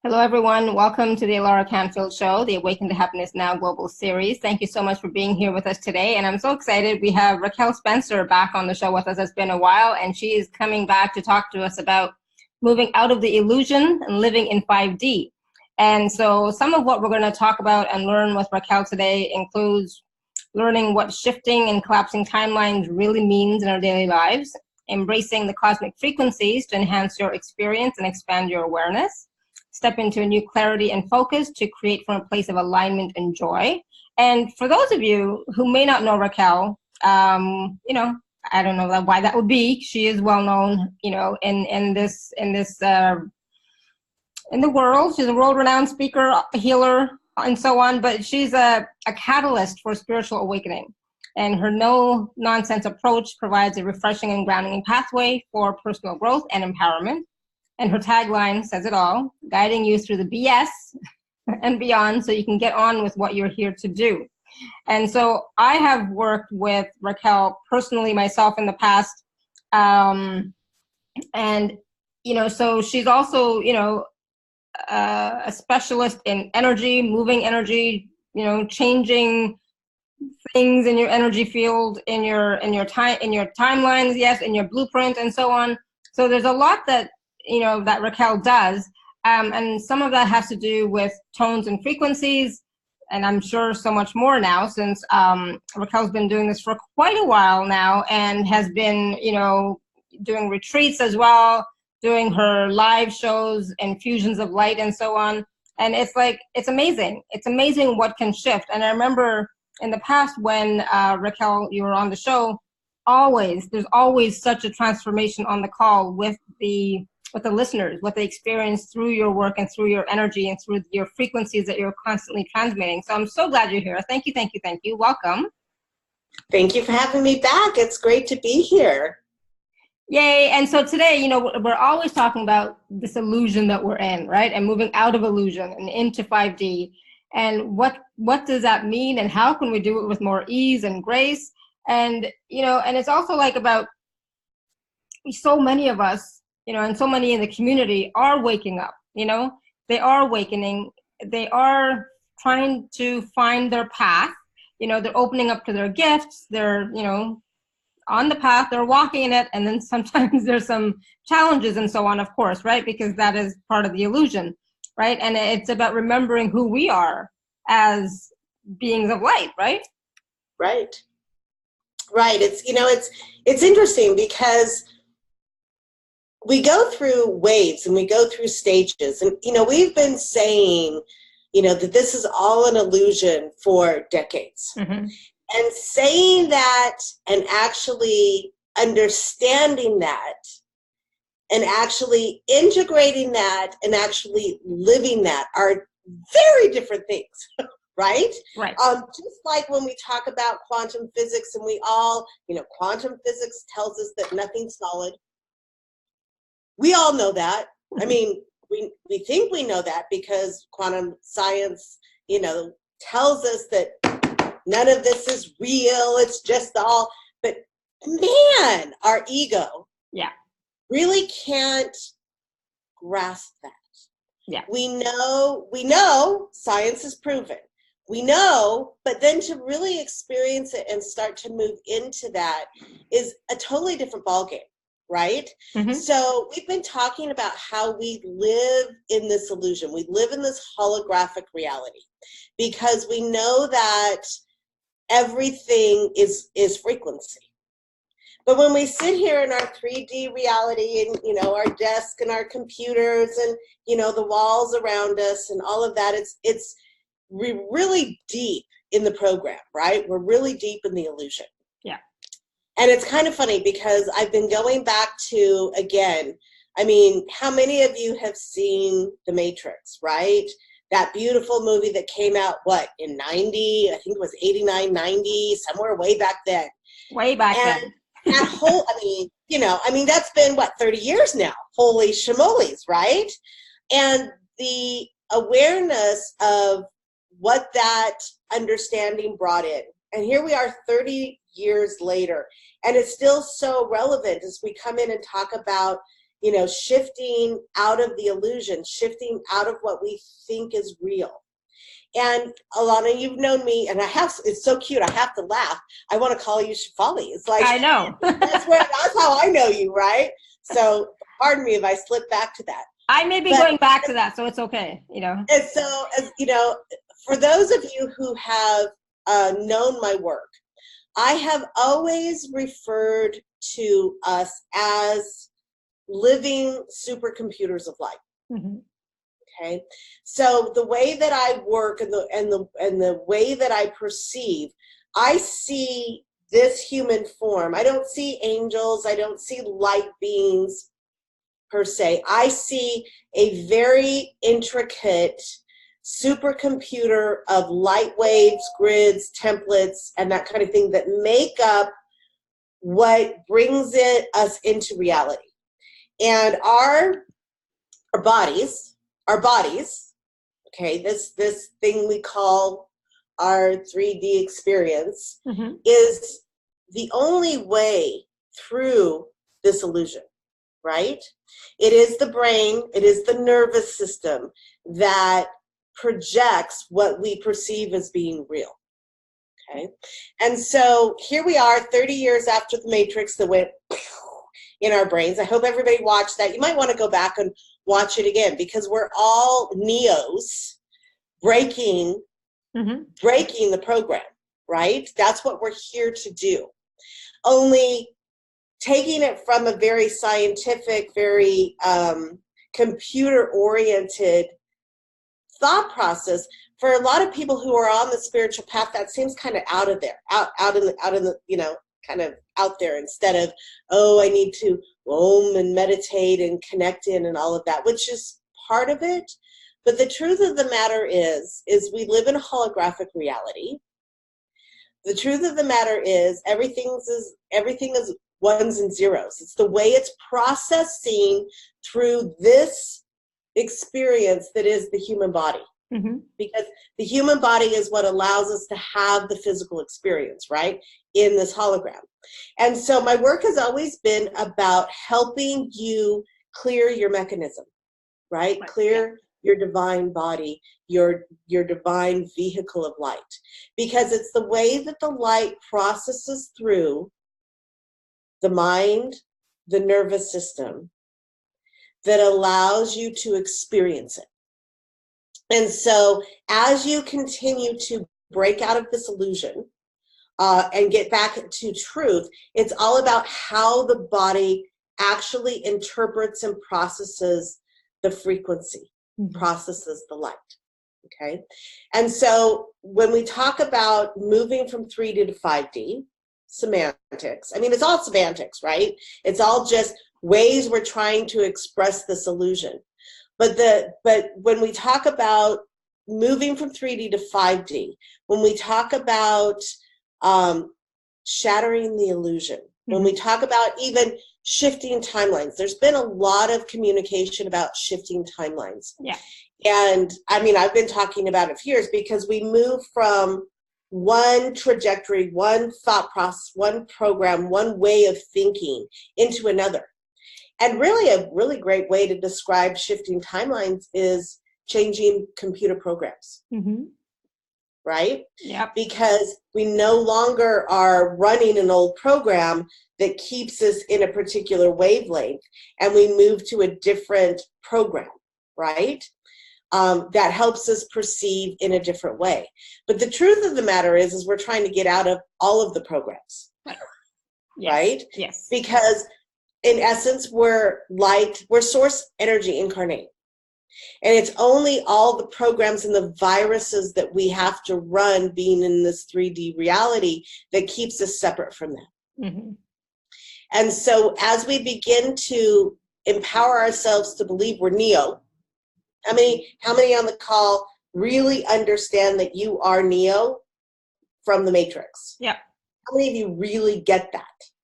Hello, everyone. Welcome to the Laura Canfield Show, the Awaken to Happiness Now Global Series. Thank you so much for being here with us today. And I'm so excited. We have Raquel Spencer back on the show with us. It's been a while, and she is coming back to talk to us about moving out of the illusion and living in 5D. And so some of what we're going to talk about and learn with Raquel today includes learning what shifting and collapsing timelines really means in our daily lives, embracing the cosmic frequencies to enhance your experience and expand your awareness, step into a new clarity and focus to create from a place of alignment and joy. And for those of you who may not know Raquel, I don't know why that would be. She is well known, in the world. She's a world-renowned speaker, healer, and so on. But she's a catalyst for spiritual awakening. And her no-nonsense approach provides a refreshing and grounding pathway for personal growth and empowerment. And her tagline says it all, guiding you through the BS and beyond so you can get on with what you're here to do. And so I have worked with Raquel personally myself in the past. So she's also, a specialist in energy, moving energy, changing things in your energy field, in your timelines, yes, in your blueprint and so on. So there's a lot that that Raquel does. And some of that has to do with tones and frequencies. And I'm sure so much more now since Raquel's been doing this for quite a while now and has been, doing retreats as well, doing her live shows and fusions of light and so on. And it's amazing. It's amazing what can shift. And I remember in the past when Raquel, you were on the show, there's always such a transformation on the call with the listeners, what they experience through your work and through your energy and through your frequencies that you're constantly transmitting. So I'm so glad you're here. Thank you, thank you, thank you. Welcome. Thank you for having me back. It's great to be here. Yay. And so today, we're always talking about this illusion that we're in, right? And moving out of illusion and into 5D. And what does that mean? And how can we do it with more ease and grace? And, and it's also about so many of us, and so many in the community are waking up, they are awakening, they are trying to find their path, they're opening up to their gifts, they're, on the path, they're walking in it, and then sometimes there's some challenges and so on, of course, right? Because that is part of the illusion, right? And it's about remembering who we are as beings of light, right? Right. Right. It's interesting because we go through waves and we go through stages, and we've been saying that this is all an illusion for decades. Mm-hmm. And saying that and actually understanding that and actually integrating that and actually living that are very different things. Right? Right. Just like when we talk about quantum physics, and we all, quantum physics tells us that nothing's solid. We all know that. I mean, we think we know that because quantum science, tells us that none of this is real. It's just all. But man, our ego, really can't grasp that. Yeah. We know science is proven. We know, but then to really experience it and start to move into that is a totally different ballgame, right? Mm-hmm. So we've been talking about how we live in this illusion. We live in this holographic reality because we know that everything is frequency. But when we sit here in our 3D reality and, our desk and our computers and, the walls around us and all of that, we're really deep in the program, right? We're really deep in the illusion. Yeah. And it's kind of funny because I've been going back to, again, how many of you have seen The Matrix, right? That beautiful movie that came out, in 90? I think it was 89, 90, somewhere way back then. Way back then. That whole, that's been, 30 years now? Holy shimolies, right? And the awareness of what that understanding brought in. And here we are 30 years later, and it's still so relevant as we come in and talk about, shifting out of the illusion, shifting out of what we think is real. And Alana, you've known me, and it's so cute, I have to laugh. I want to call you Shefali. It's like, I know. that's how I know you, right? So pardon me if I slip back to that. I may be going back to that, so it's okay, And so, for those of you who have known my work, I have always referred to us as living supercomputers of light. Mm-hmm. Okay, so the way that I work and the way that I perceive, I see this human form. I don't see angels. I don't see light beings per se. I see a very intricate supercomputer of light waves, grids, templates, and that kind of thing that make up what brings us into reality. And our bodies, okay, this thing we call our 3D experience, mm-hmm. is the only way through this illusion, right? It is the brain, it is the nervous system that projects what we perceive as being real. Okay, and so here we are 30 years after the Matrix that went in our brains. I hope everybody watched that. You might want to go back and watch it again, because we're all Neos breaking the program, right? That's what we're here to do. Only taking it from a very scientific, very computer-oriented thought process. For a lot of people who are on the spiritual path, that seems kind of out of there, out in the kind of out there, instead of, oh, I need to om and meditate and connect in and all of that, which is part of it. But the truth of the matter is we live in a holographic reality. The truth of the matter is everything is ones and zeros. It's the way it's processing through this experience that is the human body. Mm-hmm. Because the human body is what allows us to have the physical experience, right, in this hologram. And so my work has always been about helping you clear your mechanism, right? Clear your divine body, your divine vehicle of light. Because it's the way that the light processes through the mind, the nervous system, that allows you to experience it. And so as you continue to break out of this illusion and get back to truth, it's all about how the body actually interprets and processes the frequency, processes the light, okay? And so when we talk about moving from 3D to 5D, semantics, I mean, it's all semantics, right? It's all just ways we're trying to express this illusion. But when we talk about moving from 3D to 5D, when we talk about shattering the illusion, when we talk about even shifting timelines, there's been a lot of communication about shifting timelines. Yeah. And I mean, I've been talking about it for years, because we move from one trajectory, one thought process, one program, one way of thinking into another. And really, a really great way to describe shifting timelines is changing computer programs, right? Yeah. Because we no longer are running an old program that keeps us in a particular wavelength, and we move to a different program, right? That helps us perceive in a different way. But the truth of the matter is we're trying to get out of all of the programs, right? Right? Yes. Because in essence, we're source energy incarnate. And it's only all the programs and the viruses that we have to run being in this 3D reality that keeps us separate from them. And so as we begin to empower ourselves to believe we're Neo, how many on the call really understand that you are Neo from the Matrix? Yeah. How many of you really get that?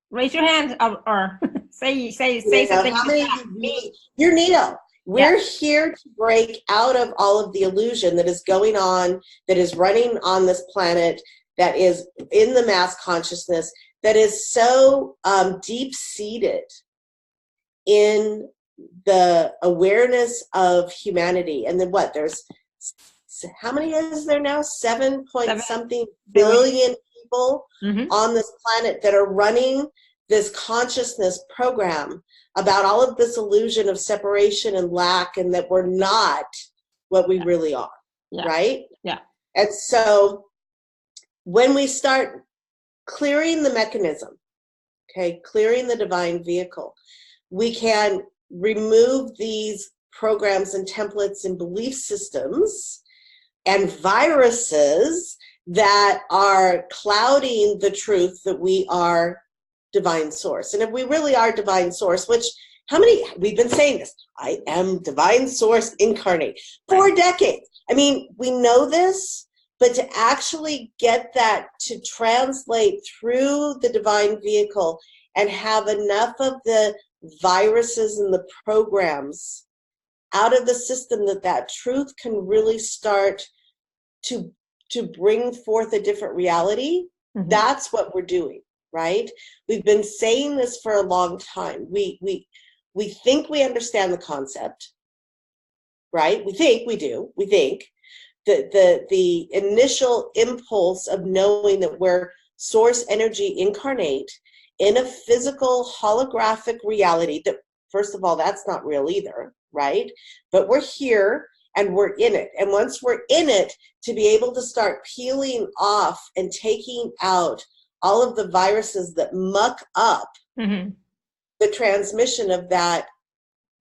Raise your hand or say something. How many of you really, you're Neo. We're here to break out of all of the illusion that is going on, that is running on this planet, that is in the mass consciousness, that is so deep-seated in the awareness of humanity. And then what? There's, how many is there now? 7 point something billion people on this planet that are running this consciousness program about all of this illusion of separation and lack, and that we're not what we really are, right? Yeah. And so when we start clearing the mechanism, okay, clearing the divine vehicle, we can remove these programs and templates and belief systems and viruses that are clouding the truth that we are divine source. And if we really are divine source, which, how many, we've been saying this, I am divine source incarnate for decades. I mean, we know this, but to actually get that to translate through the divine vehicle and have enough of the viruses and the programs out of the system that truth can really start to bring forth a different reality, that's what we're doing, right? We've been saying this for a long time. We think we understand the concept, right? We think we do. We think the initial impulse of knowing that we're source energy incarnate in a physical holographic reality that, first of all, that's not real either, right? But we're here and we're in it. And once we're in it, to be able to start peeling off and taking out all of the viruses that muck up the transmission of that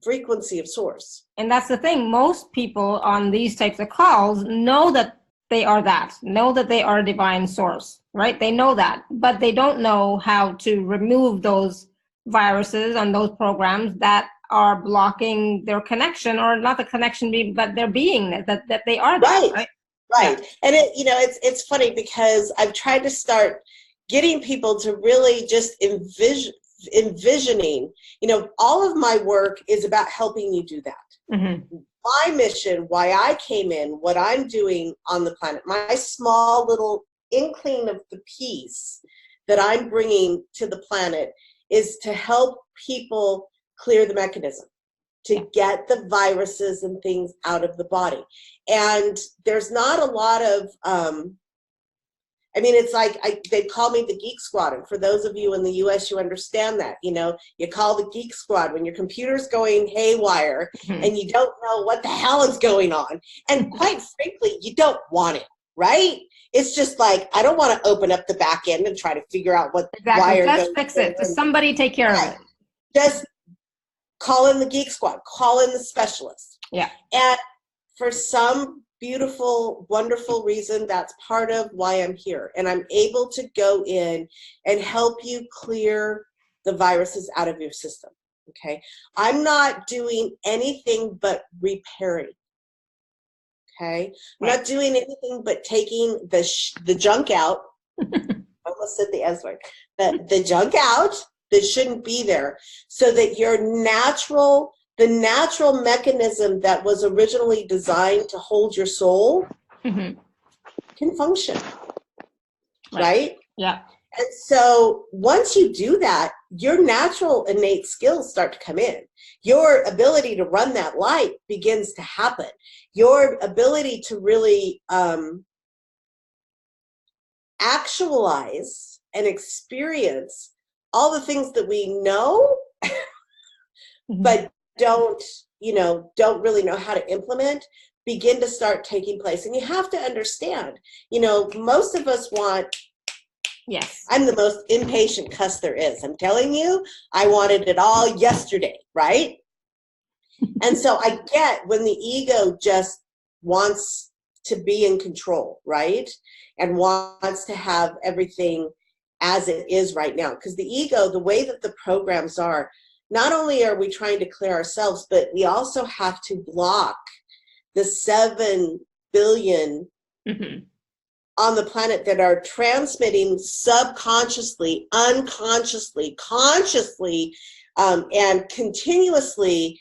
frequency of source. And that's the thing. Most people on these types of calls know that they are that, know that they are a divine source, right? They know that, but they don't know how to remove those viruses and those programs that are blocking their connection, or not the connection, but their beingness, that they are that, right? Right. Yeah. And it's funny because I've tried to start getting people to really just envisioning, all of my work is about helping you do that. My mission, why I came in, what I'm doing on the planet, my small little inkling of the peace that I'm bringing to the planet is to help people clear the mechanism, to get the viruses and things out of the body. And there's not a lot of, it's like they call me the Geek Squad. And for those of you in the US, you understand that, you call the Geek Squad when your computer's going haywire and you don't know what the hell is going on. And quite frankly, you don't want it, right? It's just like, I don't want to open up the back end and try to figure out what wire goes. Just fix it. Somebody take care of it. Just call in the Geek Squad, call in the specialist. Yeah. And for some beautiful, wonderful reason, that's part of why I'm here. And I'm able to go in and help you clear the viruses out of your system, okay? I'm not doing anything but repairing, okay? I'm not doing anything but taking the junk out. I almost said the S word. The junk out that shouldn't be there, so that the natural mechanism that was originally designed to hold your soul can function, right? Yeah. And so once you do that, your natural innate skills start to come in. Your ability to run that light begins to happen. Your ability to really actualize and experience all the things that we know, but don't really know how to implement, begin to start taking place. And you have to understand, most of us want, I'm the most impatient cuss there is. I'm telling you, I wanted it all yesterday, right? And so I get when the ego just wants to be in control, right? And wants to have everything as it is right now. Because the ego, the way that the programs are, not only are we trying to clear ourselves, but we also have to block the 7 billion on the planet that are transmitting subconsciously, unconsciously, consciously, and continuously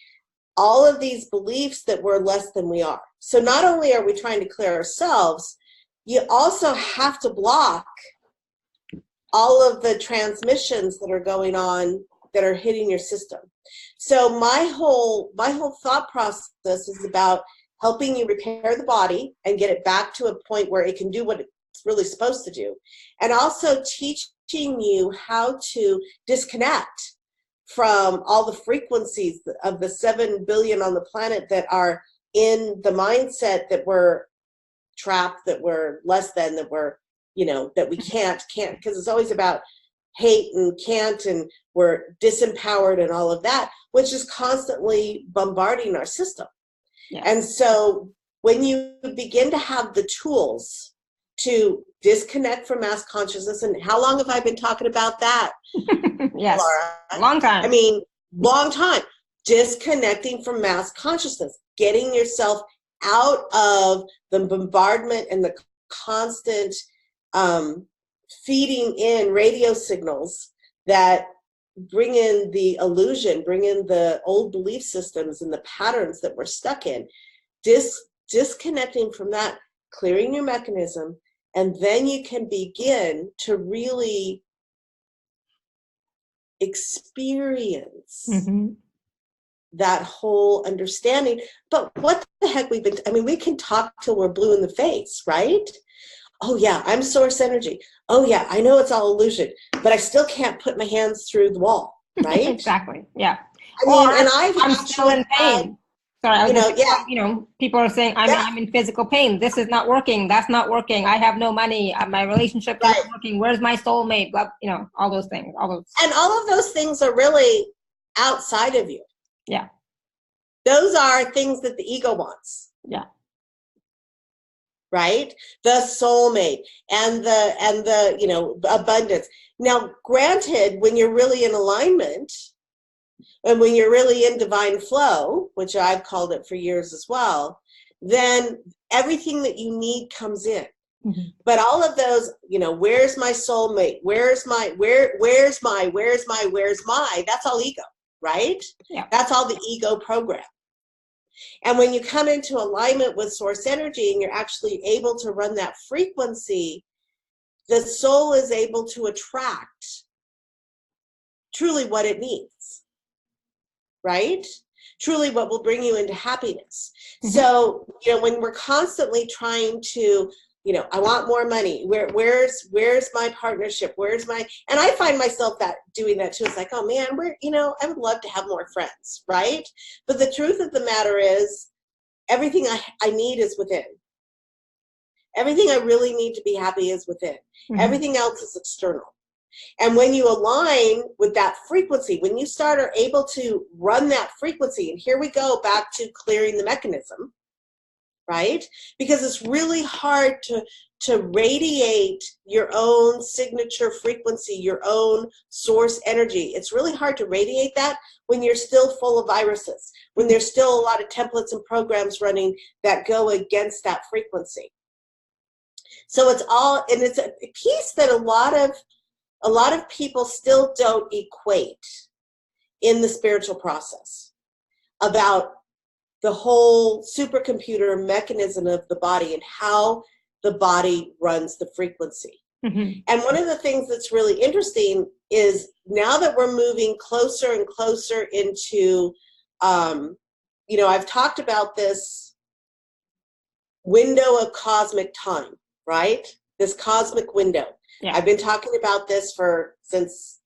all of these beliefs that we're less than we are. So not only are we trying to clear ourselves, you also have to block all of the transmissions that are going on that are hitting your system. So my whole thought process is about helping you repair the body and get it back to a point where it can do what it's really supposed to do, and also teaching you how to disconnect from all the frequencies of the 7 billion on the planet that are in the mindset that we're trapped, that we're less than, that we're, that we can't, because it's always about hate and can't, and we're disempowered and all of that, which is constantly bombarding our system. Yeah. And so when you begin to have the tools to disconnect from mass consciousness, and how long have I been talking about that? Yes, Laura? long time. I mean, long time. Disconnecting from mass consciousness, getting yourself out of the bombardment and the constant feeding in radio signals that bring in the illusion, bring in the old belief systems and the patterns that we're stuck in. Disconnecting from that, clearing your mechanism, and then you can begin to really experience that whole understanding. But what the heck we can talk till we're blue in the face, right? Oh yeah, I'm source energy. Oh yeah, I know it's all illusion, but I still can't put my hands through the wall, right? Exactly, yeah. I mean, and I'm still in pain. Sorry, people are saying, I'm in physical pain. This is not working. That's not working. I have no money. My relationship is not working. Where's my soulmate? Blah, all those things. And all of those things are really outside of you. Yeah. Those are things that the ego wants. Yeah. Right? The soulmate and the abundance. Now, granted, when you're really in alignment, and when you're really in divine flow, which I've called it for years as well, then everything that you need comes in. But all of those, where's my soulmate? Where's my, that's all ego, right? Yeah. That's all the ego program. And when you come into alignment with source energy and you're actually able to run that frequency, the soul is able to attract truly what it needs. Right? Truly what will bring you into happiness. So, when we're constantly trying to, I want more money. Where's my partnership? And I find myself doing that too. It's like, oh man, I would love to have more friends, right? But the truth of the matter is, everything I need is within. Everything I really need to be happy is within. Everything else is external. And when you align with that frequency, when you are able to run that frequency, and here we go back to clearing the mechanism, right? Because it's really hard to radiate your own signature frequency, your own source energy. It's really hard to radiate that when you're still full of viruses, when there's still a lot of templates and programs running that go against that frequency. So it's a piece that a lot of people still don't equate in the spiritual process about the whole supercomputer mechanism of the body and how the body runs the frequency. And one of the things that's really interesting is now that we're moving closer and closer into, I've talked about this window of cosmic time, right? This cosmic window. Yeah. I've been talking about this since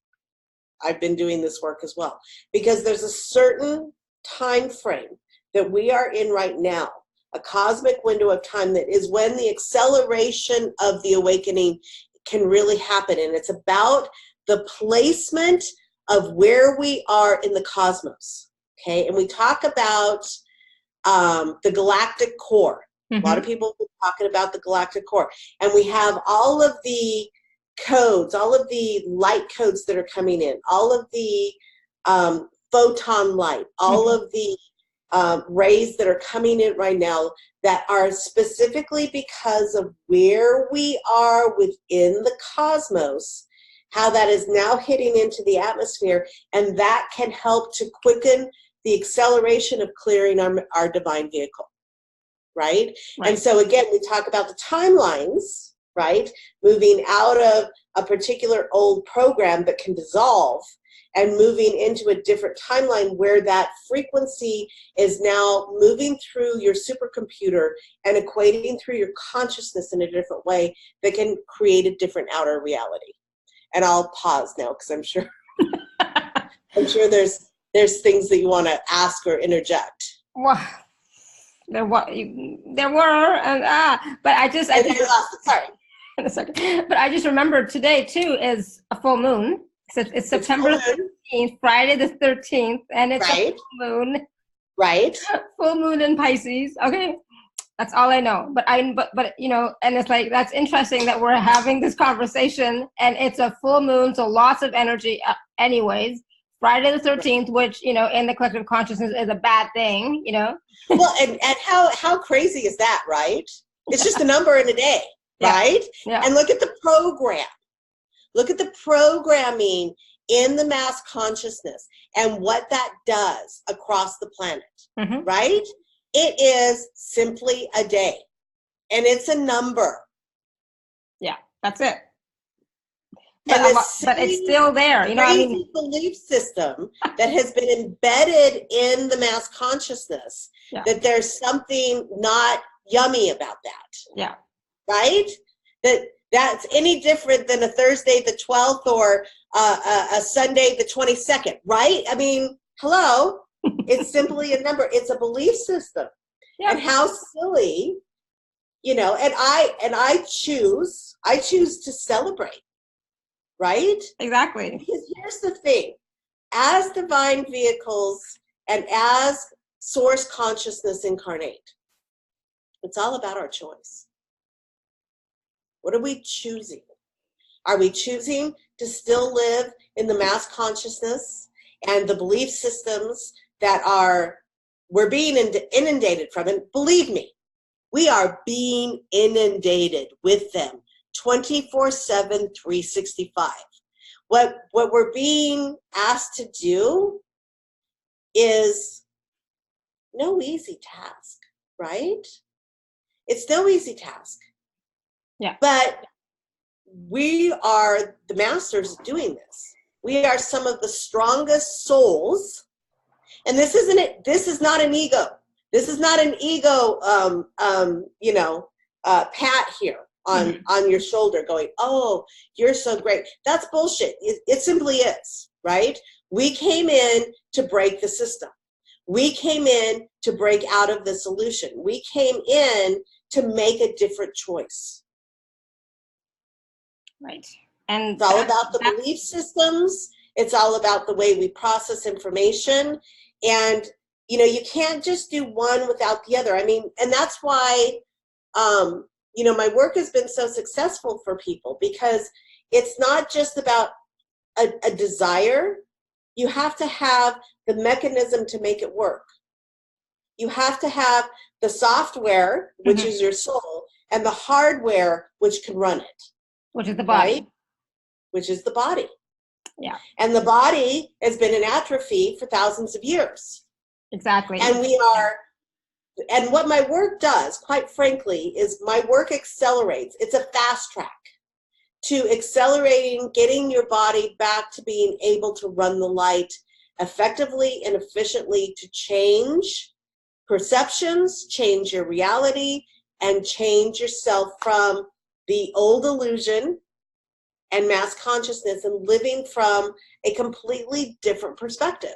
I've been doing this work as well, because there's a certain time frame that we are in right now, a cosmic window of time that is when the acceleration of the awakening can really happen. And it's about the placement of where we are in the cosmos, okay? And we talk about the galactic core. A lot of people are talking about the galactic core. And we have all of the codes, all of the light codes that are coming in, all of the photon light, all of the rays that are coming in right now that are specifically because of where we are within the cosmos, how that is now hitting into the atmosphere, and that can help to quicken the acceleration of clearing our divine vehicle, right? And so again, we talk about the timelines, right? Moving out of a particular old program that can dissolve and moving into a different timeline where that frequency is now moving through your supercomputer and equating through your consciousness in a different way that can create a different outer reality. And I'll pause now because I'm sure there's things that you want to ask or interject. Well, there were, but I just sorry. In a second. But I just remembered today too is a full moon. It's September 13th, Friday the 13th, and it's a full moon. Right. Full moon in Pisces. Okay. That's all I know. But you know, and it's like, that's interesting that we're having this conversation and it's a full moon, so lots of energy anyways. Friday the 13th, which, you know, in the collective consciousness is a bad thing, you know. Well, and how crazy is that, right? It's just a number in a day. Right? Yeah. And look at the program. Look at the programming in the mass consciousness and what that does across the planet, right? It is simply a day, and it's a number. Yeah, that's it. But it's still there, you know. I mean, belief system that has been embedded in the mass consciousness that there's something not yummy about that. Yeah. Right? That's any different than a Thursday the 12th or a Sunday the 22nd, right? I mean, hello, it's simply a number. It's a belief system. Yeah. And how silly, you know, and I choose to celebrate, right? Exactly. Because here's the thing, as divine vehicles and as source consciousness incarnate, it's all about our choice. What are we choosing? Are we choosing to still live in the mass consciousness and the belief systems that we're being inundated from? And believe me, we are being inundated with them 24/7, 365. What we're being asked to do is no easy task, right? It's no easy task. Yeah. But we are the masters doing this. We are some of the strongest souls. And this isn't it. This is not an ego. This is not an ego, pat here on your shoulder going, oh, you're so great. That's bullshit. It simply is, right? We came in to break the system. We came in to break out of the solution. We came in to make a different choice. Right. And it's all about the belief systems. It's all about the way we process information. And, you know, you can't just do one without the other. I mean, and that's why, you know, my work has been so successful for people, because it's not just about a desire. You have to have the mechanism to make it work. You have to have the software, which is your soul, and the hardware, which can run it. Which is the body. Right? Which is the body. Yeah. And the body has been in atrophy for thousands of years. Exactly. And and what my work does, quite frankly, is my work accelerates. It's a fast track to accelerating, getting your body back to being able to run the light effectively and efficiently, to change perceptions, change your reality, and change yourself from the old illusion and mass consciousness and living from a completely different perspective.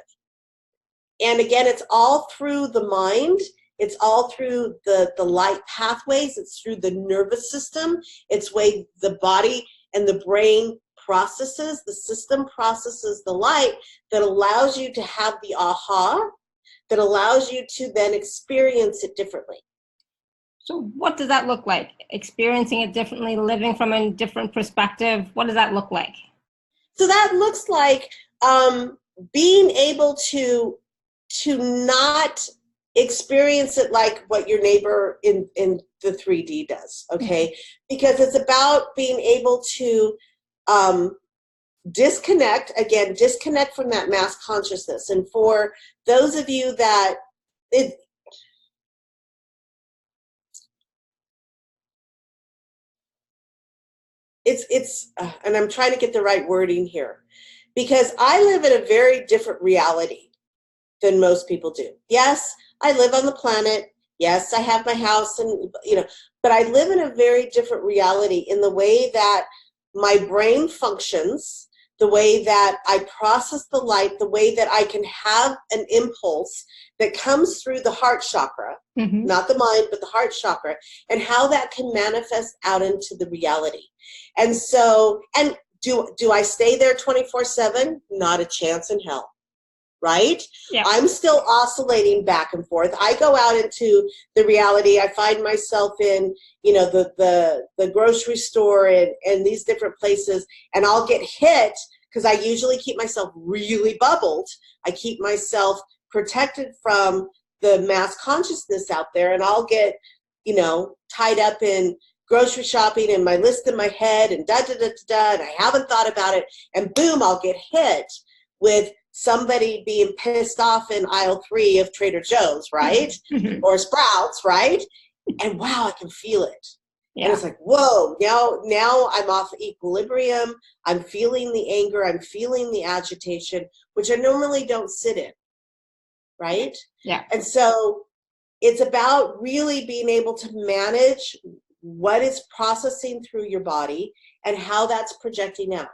And again, it's all through the mind. It's all through the light pathways. It's through the nervous system. It's way the body and the brain processes, the system processes the light that allows you to have the aha, that allows you to then experience it differently. So what does that look like? Experiencing it differently, living from a different perspective. What does that look like? So that looks like being able to not experience it like what your neighbor in the 3D does, okay? Because it's about being able to disconnect from that mass consciousness. And for those of you that it's and I'm trying to get the right wording here, because I live in a very different reality than most people do. Yes, I live on the planet. Yes, I have my house, and but I live in a very different reality in the way that my brain functions, the way that I process the light, the way that I can have an impulse that comes through the heart chakra, not the mind, but the heart chakra, and how that can manifest out into the reality. And so, and do I stay there 24/7? Not a chance in hell. Right? Yeah. I'm still oscillating back and forth. I go out into the reality. I find myself in, the grocery store and these different places, and I'll get hit because I usually keep myself really bubbled. I keep myself protected from the mass consciousness out there, and I'll get, tied up in grocery shopping and my list in my head and da-da-da-da-da, and I haven't thought about it, and boom, I'll get hit with somebody being pissed off in aisle 3 of Trader Joe's, right? Or Sprouts, right? And wow, I can feel it. Yeah. And it's like, whoa, now I'm off equilibrium. I'm feeling the anger. I'm feeling the agitation, which I normally don't sit in, right? Yeah. And so it's about really being able to manage what is processing through your body and how that's projecting out.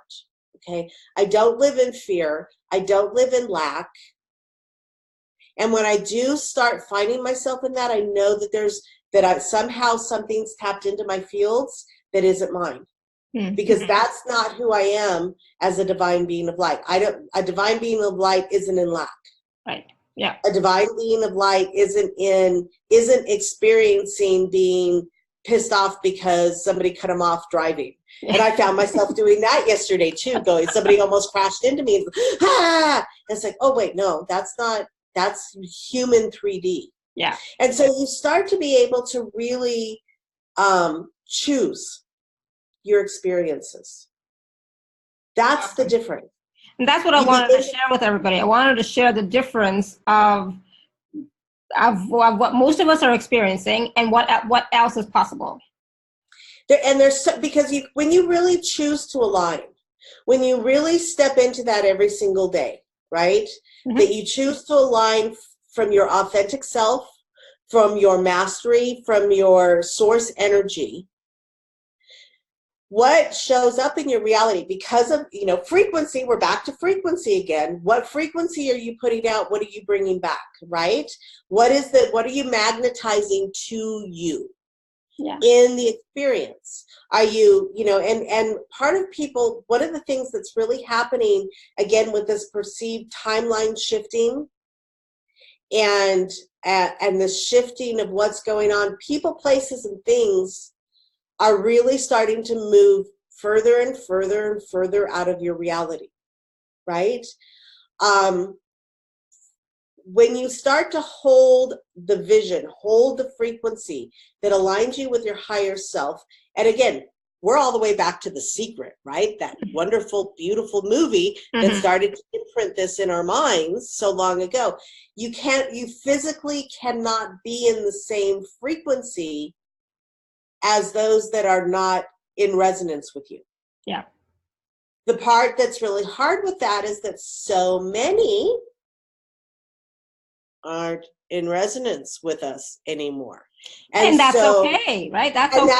Okay, I don't live in fear. I don't live in lack. And when I do start finding myself in that, I know that somehow something's tapped into my fields that isn't mine. Because that's not who I am as a divine being of light. A divine being of light isn't in lack. Right. Yeah. A divine being of light isn't experiencing being pissed off because somebody cut them off driving. And I found myself doing that yesterday too, somebody almost crashed into me. And it's like, oh wait, no, that's human 3D. Yeah. And so you start to be able to really choose your experiences. That's the difference. And that's what I wanted to share with everybody. I wanted to share the difference of what most of us are experiencing and what else is possible. Because when you really choose to align, when you really step into that every single day, right? That you choose to align from your authentic self, from your mastery, from your source energy, what shows up in your reality because of, frequency, we're back to frequency again. What frequency are you putting out? What are you bringing back, right? What are you magnetizing to you? Yeah. In the experience? Are you, and part of people, one of the things that's really happening again with this perceived timeline shifting and the shifting of what's going on, people, places, and things are really starting to move further and further and further out of your reality, right? When you start to hold the vision, hold the frequency that aligns you with your higher self, and again, we're all the way back to The Secret, right? That wonderful, beautiful movie that started to imprint this in our minds so long ago. You physically cannot be in the same frequency as those that are not in resonance with you. Yeah. The part that's really hard with that is that so many aren't in resonance with us anymore. And that's okay, right? That's okay.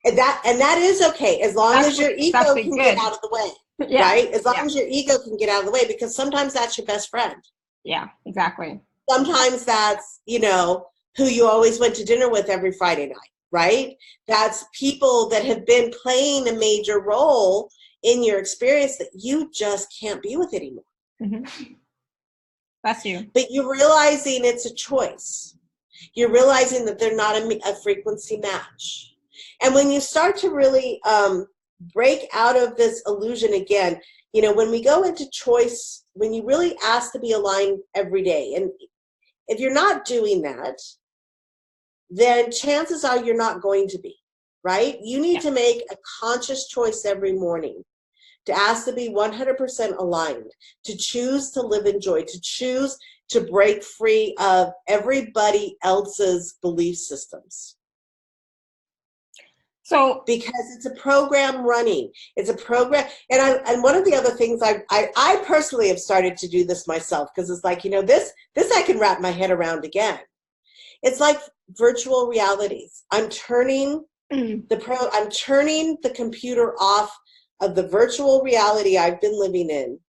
And that is okay, as long as your ego can get out of the way, right? As long as your ego can get out of the way, because sometimes that's your best friend. Yeah, exactly. Sometimes that's, who you always went to dinner with every Friday night, right? That's people that have been playing a major role in your experience that you just can't be with anymore. That's you. But you're realizing it's a choice. You're realizing that they're not a frequency match. And when you start to really break out of this illusion again, when we go into choice, when you really ask to be aligned every day, and if you're not doing that, then chances are you're not going to be, right? You need to make a conscious choice every morning to ask to be 100% aligned, to choose to live in joy, to choose to break free of everybody else's belief systems. So because it's a program running. It's a program. And one of the other things I personally have started to do this myself, because it's like, this I can wrap my head around again. It's like virtual realities. I'm turning the computer off of the virtual reality I've been living in,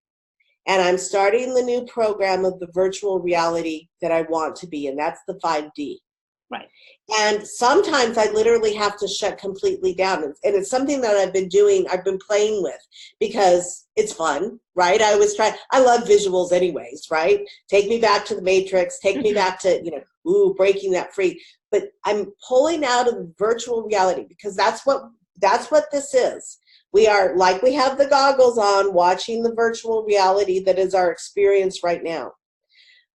and I'm starting the new program of the virtual reality that I want to be in. That's the 5D. Right. And sometimes I literally have to shut completely down. And it's something that I've been doing, I've been playing with, because it's fun, right? I love visuals anyways, right? Take me back to the Matrix, take me back to, breaking that free. But I'm pulling out of virtual reality, because that's what this is. We are, like, we have the goggles on, watching the virtual reality that is our experience right now.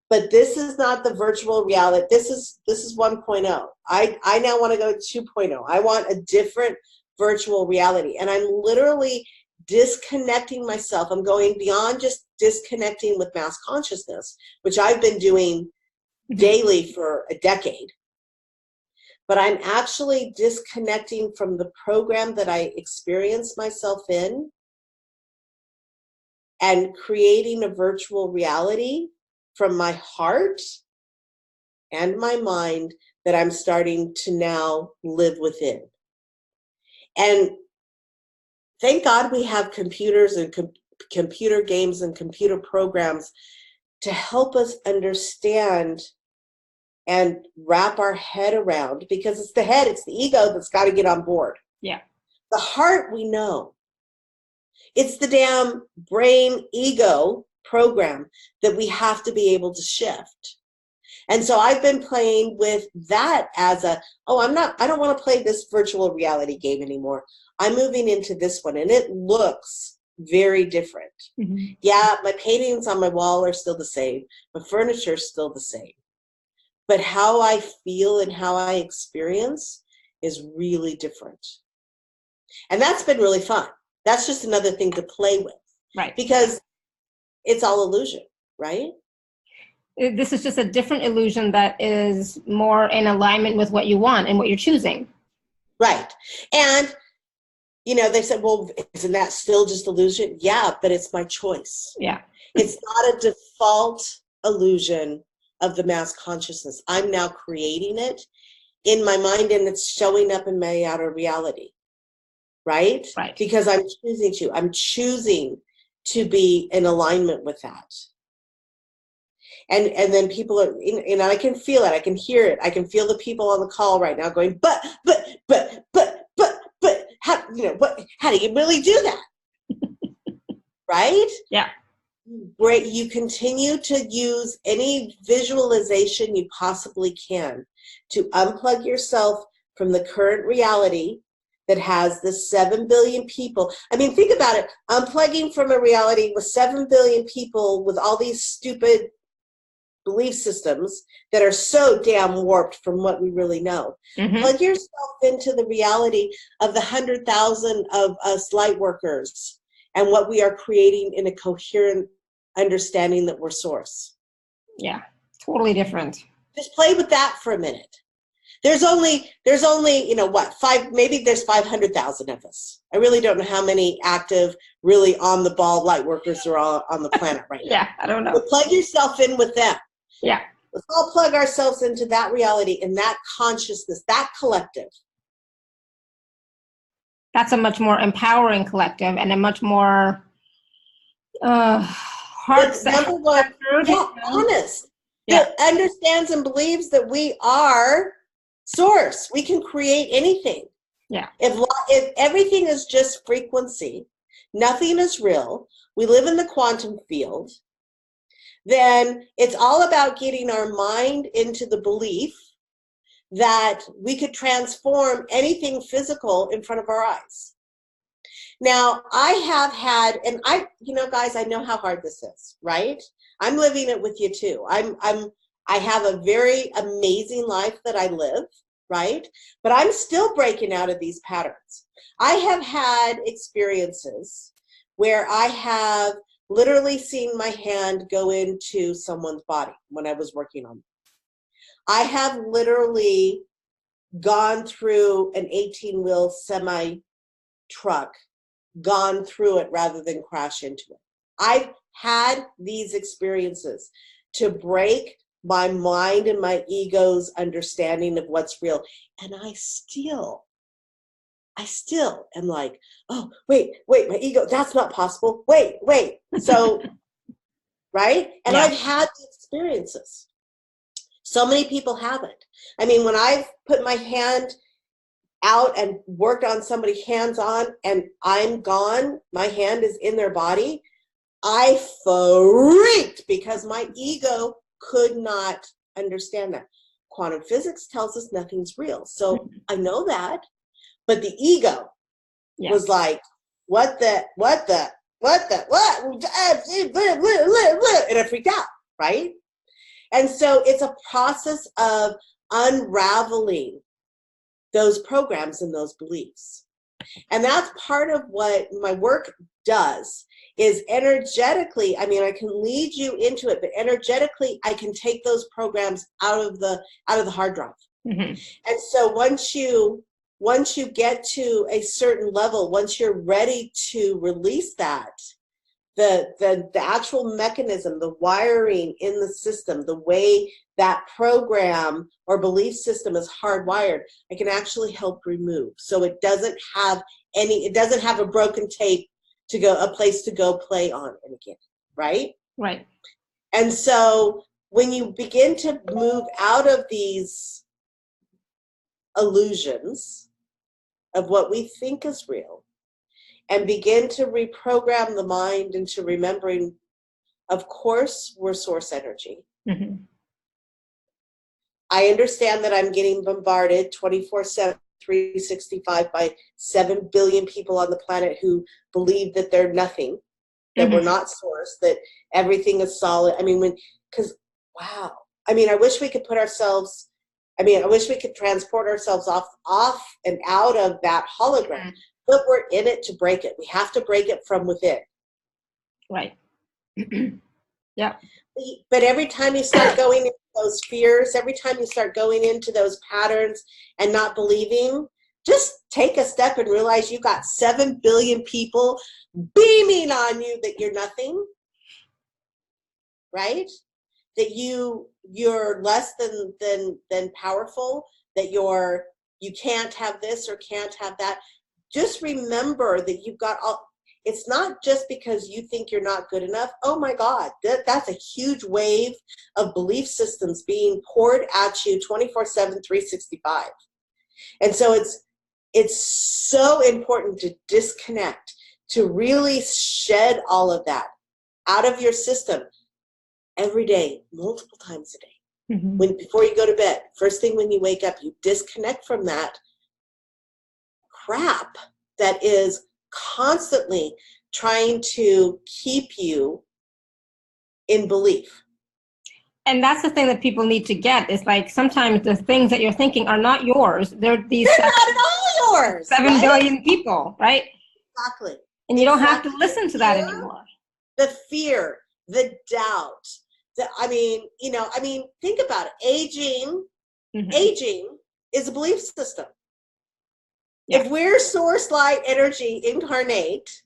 But this is not the virtual reality. This is 1.0. I now want to go to 2.0. I want a different virtual reality. And I'm literally disconnecting myself. I'm going beyond just disconnecting with mass consciousness, which I've been doing daily for a decade. But I'm actually disconnecting from the program that I experience myself in and creating a virtual reality from my heart and my mind that I'm starting to now live within. And thank God we have computers and computer games and computer programs to help us understand and wrap our head around, because it's the head, it's the ego that's got to get on board. Yeah. The heart, we know. It's the damn brain ego program that we have to be able to shift. And so I've been playing with that as I don't want to play this virtual reality game anymore. I'm moving into this one, and it looks very different. Mm-hmm. Yeah, my paintings on my wall are still the same. My furniture is still the same. But how I feel and how I experience is really different. And that's been really fun. That's just another thing to play with. Right. Because it's all illusion, right? This is just a different illusion that is more in alignment with what you want and what you're choosing. Right. And, they said, well, isn't that still just illusion? Yeah, but it's my choice. Yeah. It's not a default illusion of the mass consciousness. I'm now creating it in my mind, and it's showing up in my outer reality. Right? Right. Because I'm choosing to be in alignment with that. And then people are, I can feel it, I can hear it, I can feel the people on the call right now going, but, how, how do you really do that? Right? Yeah. Where you continue to use any visualization you possibly can to unplug yourself from the current reality that has the 7 billion people. I mean, think about it. Unplugging from a reality with 7 billion people with all these stupid belief systems that are so damn warped from what we really know. Mm-hmm. Plug yourself into the reality of the 100,000 of us light workers and what we are creating in a coherent understanding that we're source. Yeah, totally different. Just play with that for a minute. There's only maybe there's 500,000 of us. I really don't know how many active, really on the ball light workers are on the planet right now. Yeah, I don't know. But plug yourself in with them. Yeah. Let's all plug ourselves into that reality and that consciousness, that collective. That's a much more empowering collective and a much more number one, honest. Yeah. That understands and believes that we are source. We can create anything. Yeah. If everything is just frequency, nothing is real, we live in the quantum field, then it's all about getting our mind into the belief that we could transform anything physical in front of our eyes. Now, I have had, and guys, I know how hard this is, right? I'm living it with you too. I have a very amazing life that I live, right? But I'm still breaking out of these patterns. I have had experiences where I have literally seen my hand go into someone's body when I was working on them. I have literally gone through an 18-wheel semi truck, gone through it rather than crash into it. I've had these experiences to break my mind and my ego's understanding of what's real. And I still am like, oh, wait, my ego, that's not possible. Wait. So, right? And Yeah. I've had the experiences. So many people haven't. I mean, when I've put my hand out and worked on somebody hands-on and I'm gone, my hand is in their body, I freaked because my ego could not understand that. Quantum physics tells us nothing's real. So I know that, but the ego was like, what? And I freaked out, right? And so it's a process of unraveling those programs and those beliefs. And that's part of what my work does, is energetically, I mean, I can lead you into it, but energetically I can take those programs out of the hard drive. Mm-hmm. And so once you get to a certain level, once you're ready to release that, the actual mechanism, the wiring in the system, the way that program or belief system is hardwired, I can actually help remove. So it doesn't have a broken tape to go, a place to go play on it again, right? Right. And so when you begin to move out of these illusions of what we think is real, and begin to reprogram the mind into remembering, of course, we're source energy. Mm-hmm. I understand that I'm getting bombarded 24/7, 365 by 7 billion people on the planet who believe that they're nothing, that we're not source, that everything is solid. I mean, wow. I mean, I wish we could transport ourselves off and out of that hologram. But we're in it to break it. We have to break it from within. Right. Yeah. But every time you start going into those fears, every time you start going into those patterns and not believing, just take a step and realize you got 7 billion people beaming on you that you're nothing, right? That you're less than powerful, that you can't have this or can't have that. Just remember that you've got all. It's not just because you think you're not good enough. Oh my God, that's a huge wave of belief systems being poured at you 24/7, 365. And so it's so important to disconnect, to really shed all of that out of your system every day, multiple times a day. Mm-hmm. Before you go to bed, first thing when you wake up, you disconnect from that crap that is constantly trying to keep you in belief. And that's the thing that people need to get, is like, sometimes the things that you're thinking are not yours. They're not at all yours. 7 billion people, right? Exactly. And you don't have to listen to that anymore. The fear, the doubt, think about it. Aging is a belief system. Yeah. If we're source light energy incarnate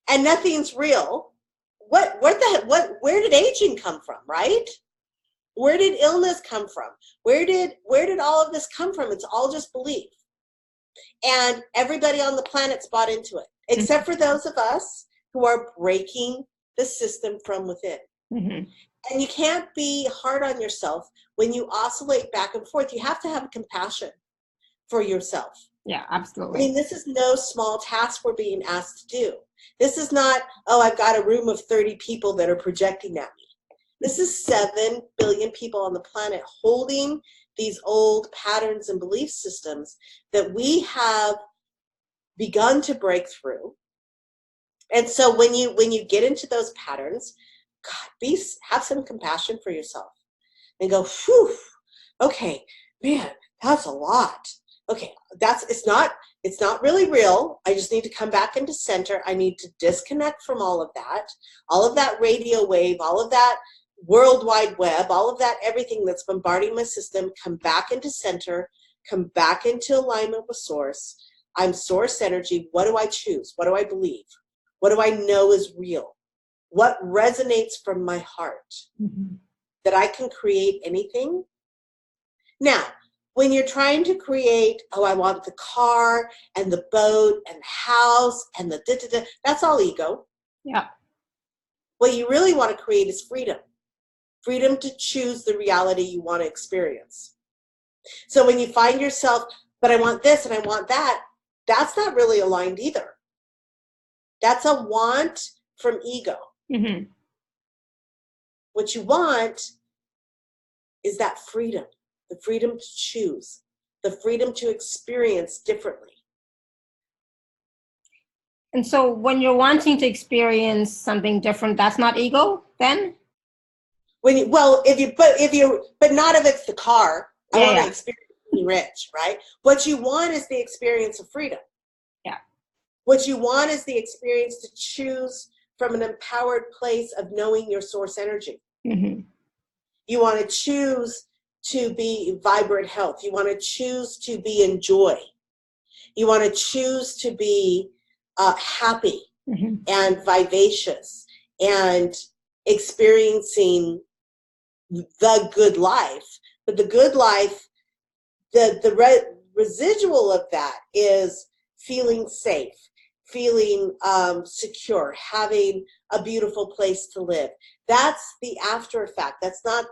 and nothing's real, where did aging come from, right? Where did illness come from? Where did all of this come from? It's all just belief. And everybody on the planet's bought into it, except for those of us who are breaking the system from within. Mm-hmm. And you can't be hard on yourself when you oscillate back and forth. You have to have compassion for yourself. Yeah, absolutely. I mean, this is no small task we're being asked to do. This is not, I've got a room of 30 people that are projecting at me. This is 7 billion people on the planet holding these old patterns and belief systems that we have begun to break through. And so when you get into those patterns, God, have some compassion for yourself and go, whew, okay, man, that's a lot. Okay, it's not really real. I just need to come back into center. I need to disconnect from all of that radio wave, all of that World Wide Web, all of that, everything that's bombarding my system, come back into center, come back into alignment with source. I'm source energy. What do I choose? What do I believe? What do I know is real? What resonates from my heart? That I can create anything? Now, when you're trying to create, oh, I want the car and the boat and the house and the da-da-da, that's all ego. Yeah. What you really want to create is freedom. Freedom to choose the reality you want to experience. So when you find yourself, but I want this and I want that, that's not really aligned either. That's a want from ego. Mm-hmm. What you want is that freedom, the freedom to choose, the freedom to experience differently. And so when you're wanting to experience something different, that's not ego then? When you, well, but not if it's the car. I want to experience being rich, right? What you want is the experience of freedom. Yeah. What you want is the experience to choose from an empowered place of knowing your source energy. Mm-hmm. You want to choose to be vibrant health. You want to choose to be in joy. You want to choose to be happy and vivacious and experiencing the good life. But the good life, the residual of that is feeling safe, feeling secure, having a beautiful place to live. That's the after effect. That's not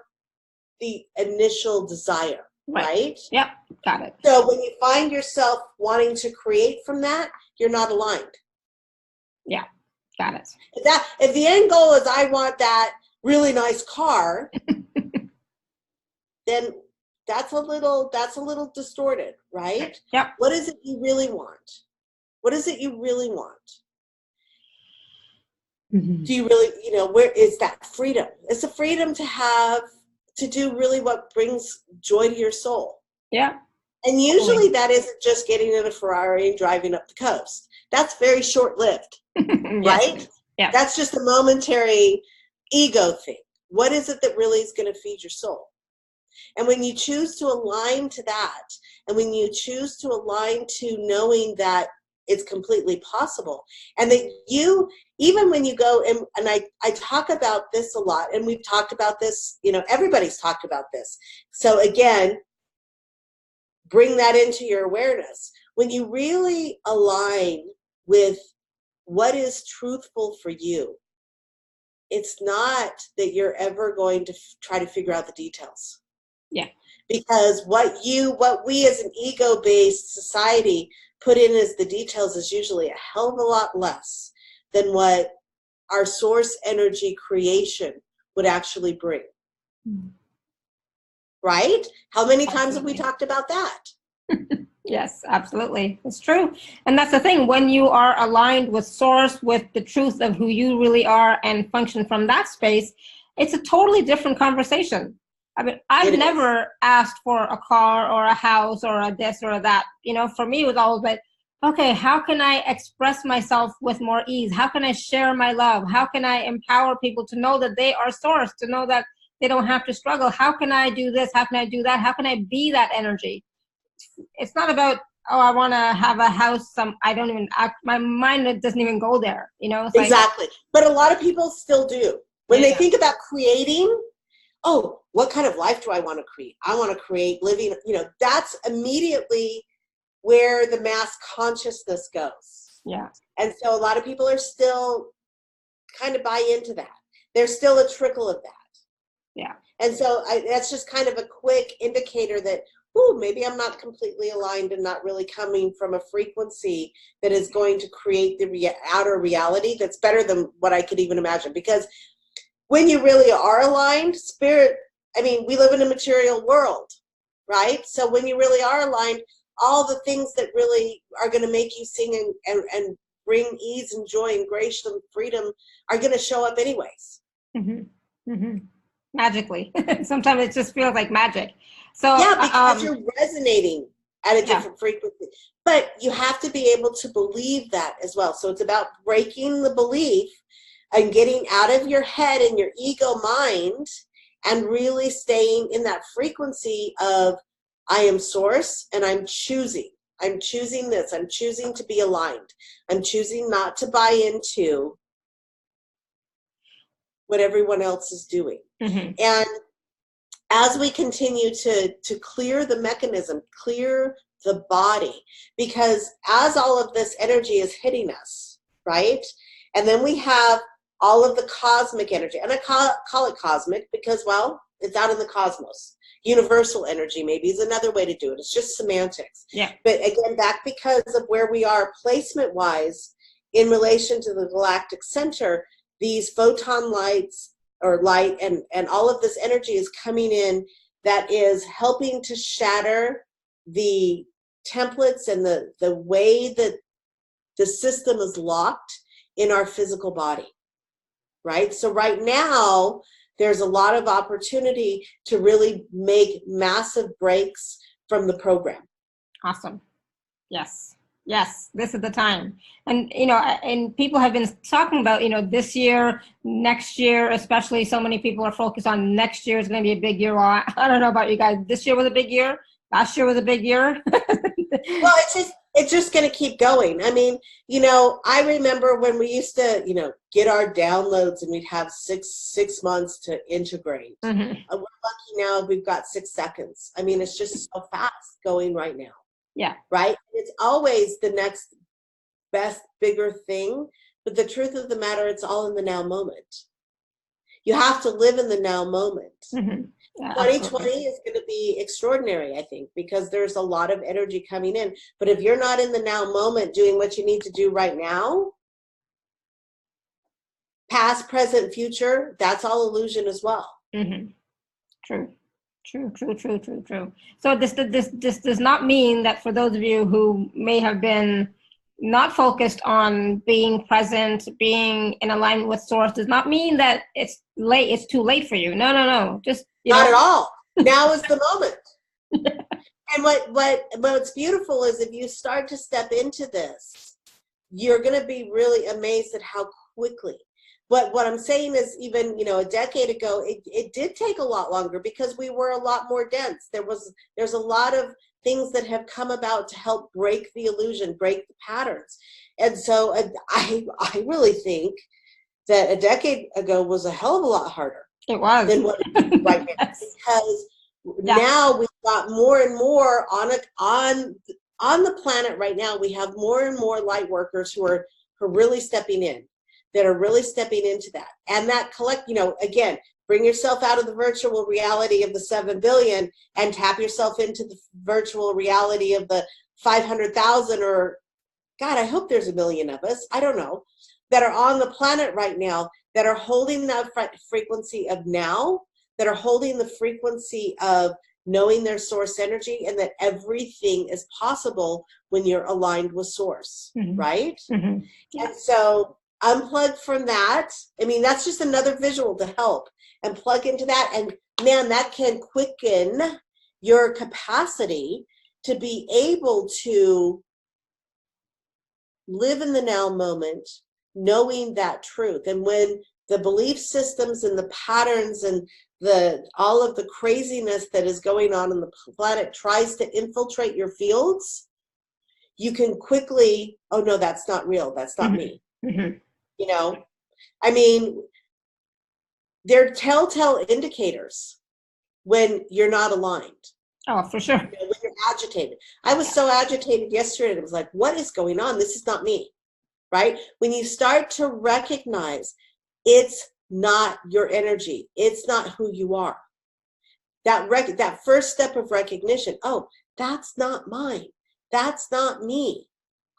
the initial desire, right? Yep, got it. So when you find yourself wanting to create from that, you're not aligned. Yeah, got it. If the end goal is I want that really nice car, then that's a little distorted, right? Yep. What is it you really want? What is it you really want? Mm-hmm. Do you really, where is that freedom? It's the freedom to do really what brings joy to your soul. Yeah. And usually that isn't just getting in a Ferrari and driving up the coast. That's very short-lived, right? Yeah. That's just a momentary ego thing. What is it that really is going to feed your soul? And when you choose to align to that, and when you choose to align to knowing that it's completely possible, and that you, even when you go, and I talk about this a lot, and we've talked about this, everybody's talked about this. So again, bring that into your awareness. When you really align with what is truthful for you, it's not that you're ever going to try to figure out the details. Yeah. Because what we as an ego-based society put in as the details is usually a hell of a lot less than what our source energy creation would actually bring. Mm-hmm. Right? How many times have we talked about that? Yes, absolutely. It's true. And that's the thing. When you are aligned with source, with the truth of who you really are and function from that space, it's a totally different conversation. I mean, I've never asked for a car or a house or a this or a that. For me, it was always like, okay, how can I express myself with more ease? How can I share my love? How can I empower people to know that they are source, to know that they don't have to struggle? How can I do this? How can I do that? How can I be that energy? It's not about, oh, I want to have a house. My mind doesn't even go there. It's exactly. But a lot of people still do. When they think about creating, oh, what kind of life do I want to create? I want to create living, that's immediately where the mass consciousness goes. Yeah. And so a lot of people are still kind of buy into that. There's still a trickle of that. Yeah. And so that's just kind of a quick indicator that, maybe I'm not completely aligned and not really coming from a frequency that is going to create the outer reality that's better than what I could even imagine. Because when you really are aligned, spirit, we live in a material world, right? So when you really are aligned, all the things that really are going to make you sing and bring ease and joy and grace and freedom are going to show up anyways. Mm-hmm. Mm-hmm. Magically. Sometimes it just feels like magic. So yeah, because you're resonating at a different frequency. But you have to be able to believe that as well. So it's about breaking the belief and getting out of your head and your ego mind and really staying in that frequency of, I am source, and I'm choosing. I'm choosing this. I'm choosing to be aligned. I'm choosing not to buy into what everyone else is doing. Mm-hmm. And as we continue to clear the mechanism, clear the body, because as all of this energy is hitting us, right? And then we have all of the cosmic energy. And I call it cosmic because, well, it's out in the cosmos. Universal energy maybe is another way to do it. It's just semantics. Yeah. But again, back because of where we are placement-wise in relation to the galactic center, these photon lights or light and all of this energy is coming in that is helping to shatter the templates and the way that the system is locked in our physical body, right? So right now, there's a lot of opportunity to really make massive breaks from the program. Awesome. Yes. Yes, this is the time. And, and people have been talking about, this year, next year, especially so many people are focused on next year is going to be a big year. Well, I don't know about you guys. This year was a big year. Last year was a big year. Well, it's just going to keep going. I mean, I remember when we used to, get our downloads and we'd have six months to integrate. Mm-hmm. We're lucky now we've got 6 seconds. I mean, it's just so fast going right now. Yeah. Right? It's always the next best, bigger thing. But the truth of the matter, it's all in the now moment. You have to live in the now moment. Mm-hmm. Yeah, 2020 is going to be extraordinary, I think, because there's a lot of energy coming in. But if you're not in the now moment doing what you need to do right now, past, present, future, that's all illusion as well. Mm-hmm. True. So this does not mean that for those of you who may have been not focused on being present, being in alignment with source, does not mean that it's late. It's too late for you. No. Just not at all. Now is the moment. And what's beautiful is if you start to step into this, you're going to be really amazed at how quickly. But what I'm saying is even, a decade ago, it did take a lot longer because we were a lot more dense. There's a lot of things that have come about to help break the illusion, break the patterns. And so I really think that a decade ago was a hell of a lot harder. It was. Than what it is right now. Yes. Because now we've got more and more on the planet right now. We have more and more light workers who are really stepping in. That are really stepping into that. And that again, bring yourself out of the virtual reality of the 7 billion and tap yourself into the virtual reality of the 500,000 or, God, I hope there's 1 million of us, I don't know, that are on the planet right now, that are holding that frequency of now, that are holding the frequency of knowing their source energy, and that everything is possible when you're aligned with source, mm-hmm. right? Mm-hmm. Yeah. And so unplug from that. I mean, that's just another visual to help and plug into that. And man, that can quicken your capacity to be able to live in the now moment, knowing that truth. And when the belief systems and the patterns and all of the craziness that is going on the planet tries to infiltrate your fields, you can quickly, oh no, that's not real. That's not mm-hmm. me. Mm-hmm. I mean, they're telltale indicators when you're not aligned. Oh, for sure. When you're agitated. I was so agitated yesterday. It was like, what is going on? This is not me, right? When you start to recognize it's not your energy, it's not who you are. That first step of recognition, oh, that's not mine. That's not me.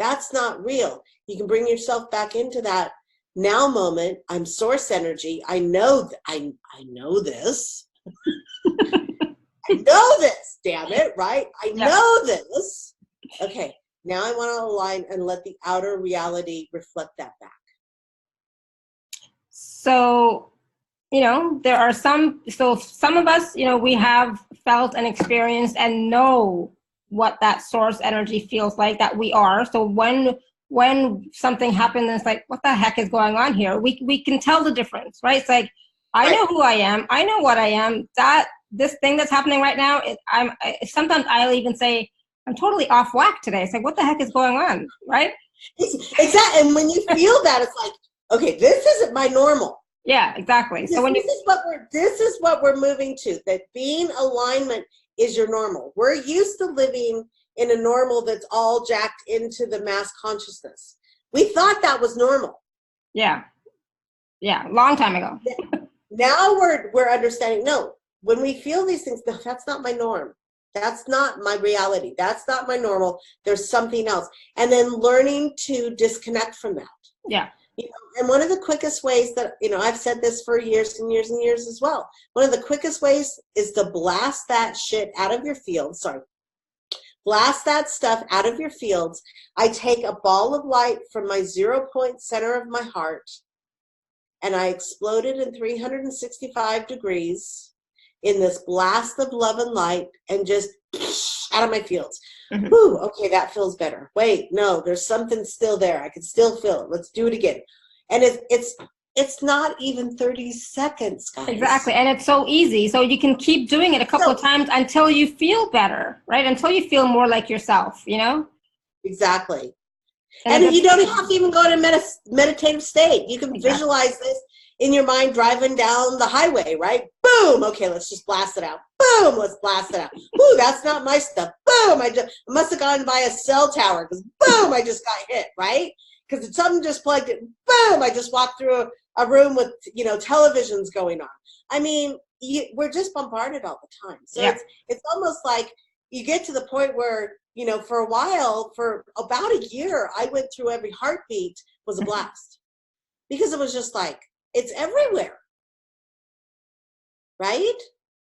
That's not real. You can bring yourself back into that now moment. I'm source energy. I know I know this. I know this, damn it, right? I know this. Okay, now I want to align and let the outer reality reflect that back. So, there are some of us, we have felt and experienced and know what that source energy feels like, that we are. So when something happens and it's like, what the heck is going on here? We can tell the difference, right? It's like, I know who I am. I know what I am. That this thing that's happening right now, sometimes I'll even say, I'm totally off whack today. It's like, what the heck is going on, right? Exactly. And when you feel that, it's like, okay, this isn't my normal. Yeah, exactly. So when this is what we're moving to, that being alignment is your normal. We're used to living in a normal that's all jacked into the mass consciousness. We thought that was normal. Yeah, long time ago. Now we're understanding, no, when we feel these things, no, that's not my norm. That's not my reality. That's not my normal. There's something else. And then learning to disconnect from that. Yeah. And one of the quickest ways that, I've said this for years and years and years as well. One of the quickest ways is to blast that shit out of your field. Blast that stuff out of your fields. I take a ball of light from my 0 point center of my heart, and I explode it in 365 degrees in this blast of love and light, and just out of my fields. Mm-hmm. Whew, okay, that feels better. Wait, no, there's something still there. I can still feel it. Let's do it again. And it's not even 30 seconds, guys. Exactly. And it's so easy. So you can keep doing it a couple of times until you feel better, right? Until you feel more like yourself, Exactly. And you don't have to even go to meditative state. You can visualize this in your mind driving down the highway, right? Boom. Okay, let's just blast it out. Boom. Let's blast it out. Ooh, that's not my stuff. Boom. I must have gone by a cell tower because boom, I just got hit, right? Because something just plugged it. Boom. I just walked through a room with, televisions going on. I mean, we're just bombarded all the time. So it's almost like you get to the point where, for a while, for about a year, I went through every heartbeat was a blast. Because it was just like, it's everywhere. Right?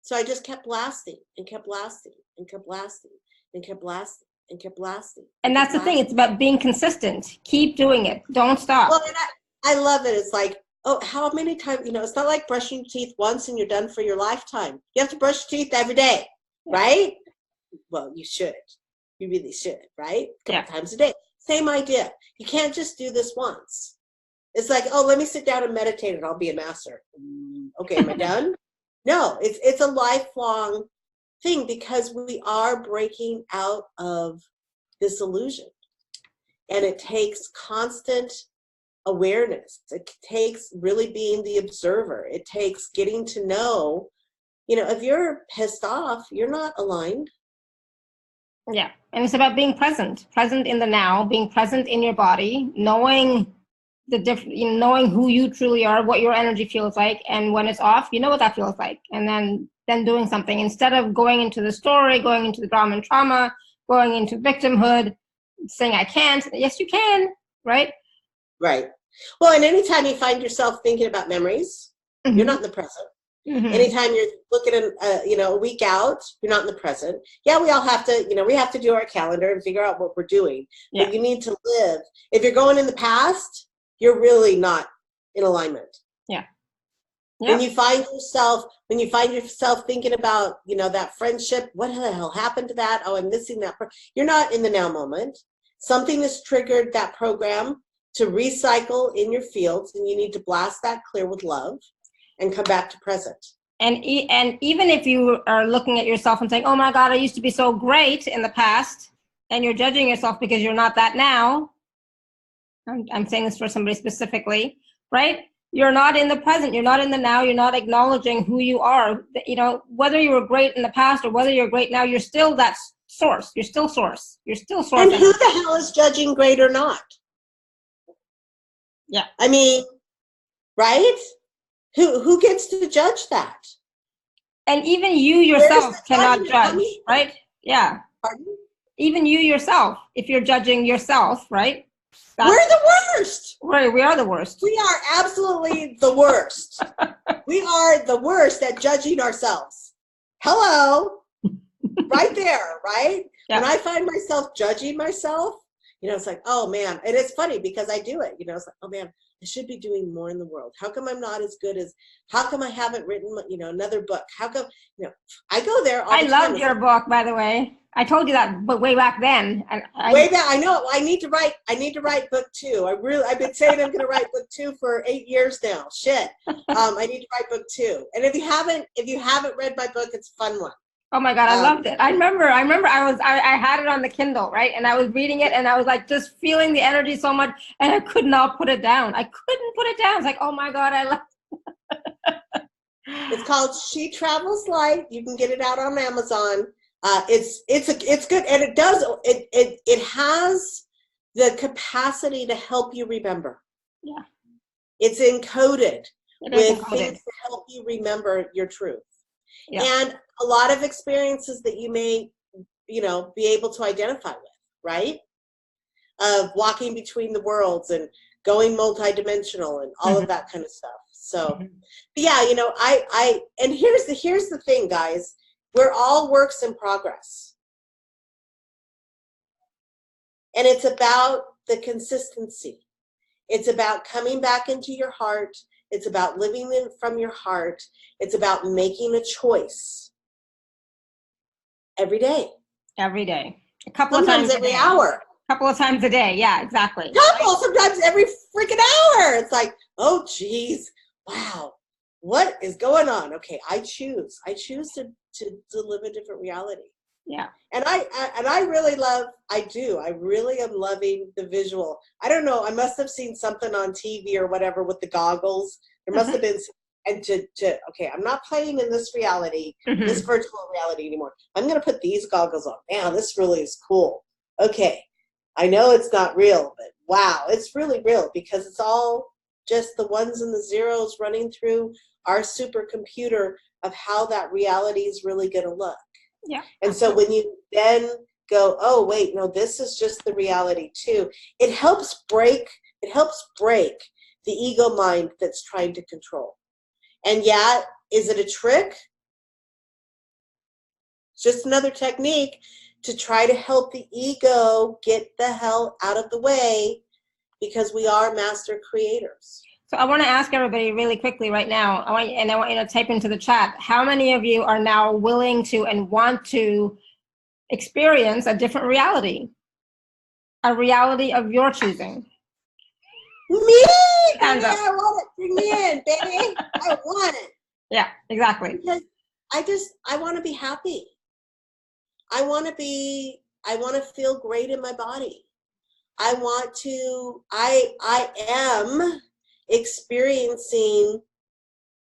So I just kept blasting and kept blasting and kept blasting and kept blasting and kept blasting. And that's the thing. It's about being consistent. Keep doing it. Don't stop. Well, and I love it. It's like, oh, how many times, it's not like brushing your teeth once and you're done for your lifetime. You have to brush your teeth every day, right? Well, you should. You really should, right? A couple times a day. Same idea. You can't just do this once. It's like, oh, let me sit down and meditate and I'll be a master. Okay, am I done? No, it's a lifelong thing because we are breaking out of this illusion. And it takes constant awareness. It takes really being the observer. It takes getting to know, if you're pissed off, you're not aligned. Yeah. And it's about being present in the now, being present in your body, knowing the different, knowing who you truly are, what your energy feels like. And when it's off, you know what that feels like. And then doing something instead of going into the story, going into the drama and trauma, going into victimhood, saying, I can't. Yes, you can. Right. Right. Well, and anytime you find yourself thinking about memories, you're not in the present. Anytime you're looking at, a week out, you're not in the present. Yeah, we all have to, we have to do our calendar and figure out what we're doing. Yeah. But you need to live. If you're going in the past, you're really not in alignment. Yeah. When you find yourself thinking about, that friendship, what the hell happened to that? Oh, I'm missing that. You're not in the now moment. Something has triggered that program to recycle in your fields, and you need to blast that clear with love and come back to present. And even if you are looking at yourself and saying, oh my God, I used to be so great in the past, and you're judging yourself because you're not that now, I'm saying this for somebody specifically, right? You're not in the present. You're not in the now. You're not acknowledging who you are. Whether you were great in the past or whether you're great now, you're still that source. You're still source. You're still source. And who the hell is judging great or not? Yeah. I mean, right? Who gets to judge that? And even you yourself cannot judge, right? Yeah. Pardon? Even you yourself, if you're judging yourself, right? We're the worst. We are the worst. We are absolutely the worst. We are the worst at judging ourselves. Hello. Right there, right? Yeah. When I find myself judging myself, it's like, oh man. And it's funny because I do it, it's like, oh man, I should be doing more in the world. How come I'm not as good as, how come I haven't written, another book? How come, I go there all the time. I loved your book, by the way. I told you that, but way back then. And way back, I know. I need to write book 2. I've been saying I'm going to write book 2 for 8 years now. Shit. I need to write book 2. And if you haven't read my book, it's a fun one. Oh my God, I loved it. I remember I had it on the Kindle, right? And I was reading it and I was like just feeling the energy so much and I could not put it down. I couldn't put it down. It's like, oh my God, I love it. It's called She Travels Light. You can get it out on Amazon. It's good, and it has the capacity to help you remember. Yeah. It's encoded with things to help you remember your truth. Yeah. And a lot of experiences that you may, be able to identify with, right? Of walking between the worlds and going multidimensional and all of that kind of stuff. So, yeah, and here's the thing, guys. We're all works in progress. And it's about the consistency. It's about coming back into your heart. It's about living from your heart. It's about making a choice every day. Every day. A couple sometimes of times every hour. A couple of times a day. Yeah, exactly. Sometimes every freaking hour. It's like, oh, geez, wow. What is going on? Okay, I choose to live a different reality. Yeah. And I really am loving the visual. I don't know, I must have seen something on TV or whatever with the goggles. There must have been okay, I'm not playing in this reality, this virtual reality anymore. I'm going to put these goggles on. Man, this really is cool. Okay, I know it's not real, but wow, it's really real because it's all just the ones and the zeros running through our supercomputer of how that reality is really going to look. Yeah. And so when you then go, oh, wait, no, this is just the reality too, it helps break the ego mind that's trying to control. And yeah, is it a trick? It's just another technique to try to help the ego get the hell out of the way because we are master creators. So I want to ask everybody really quickly right now, I want you to type into the chat, how many of you are now willing to and want to experience a different reality? A reality of your choosing? Me! Baby, I want it. Bring me in, baby. I want it. Yeah, exactly. Because I want to be happy. I want to feel great in my body. I am experiencing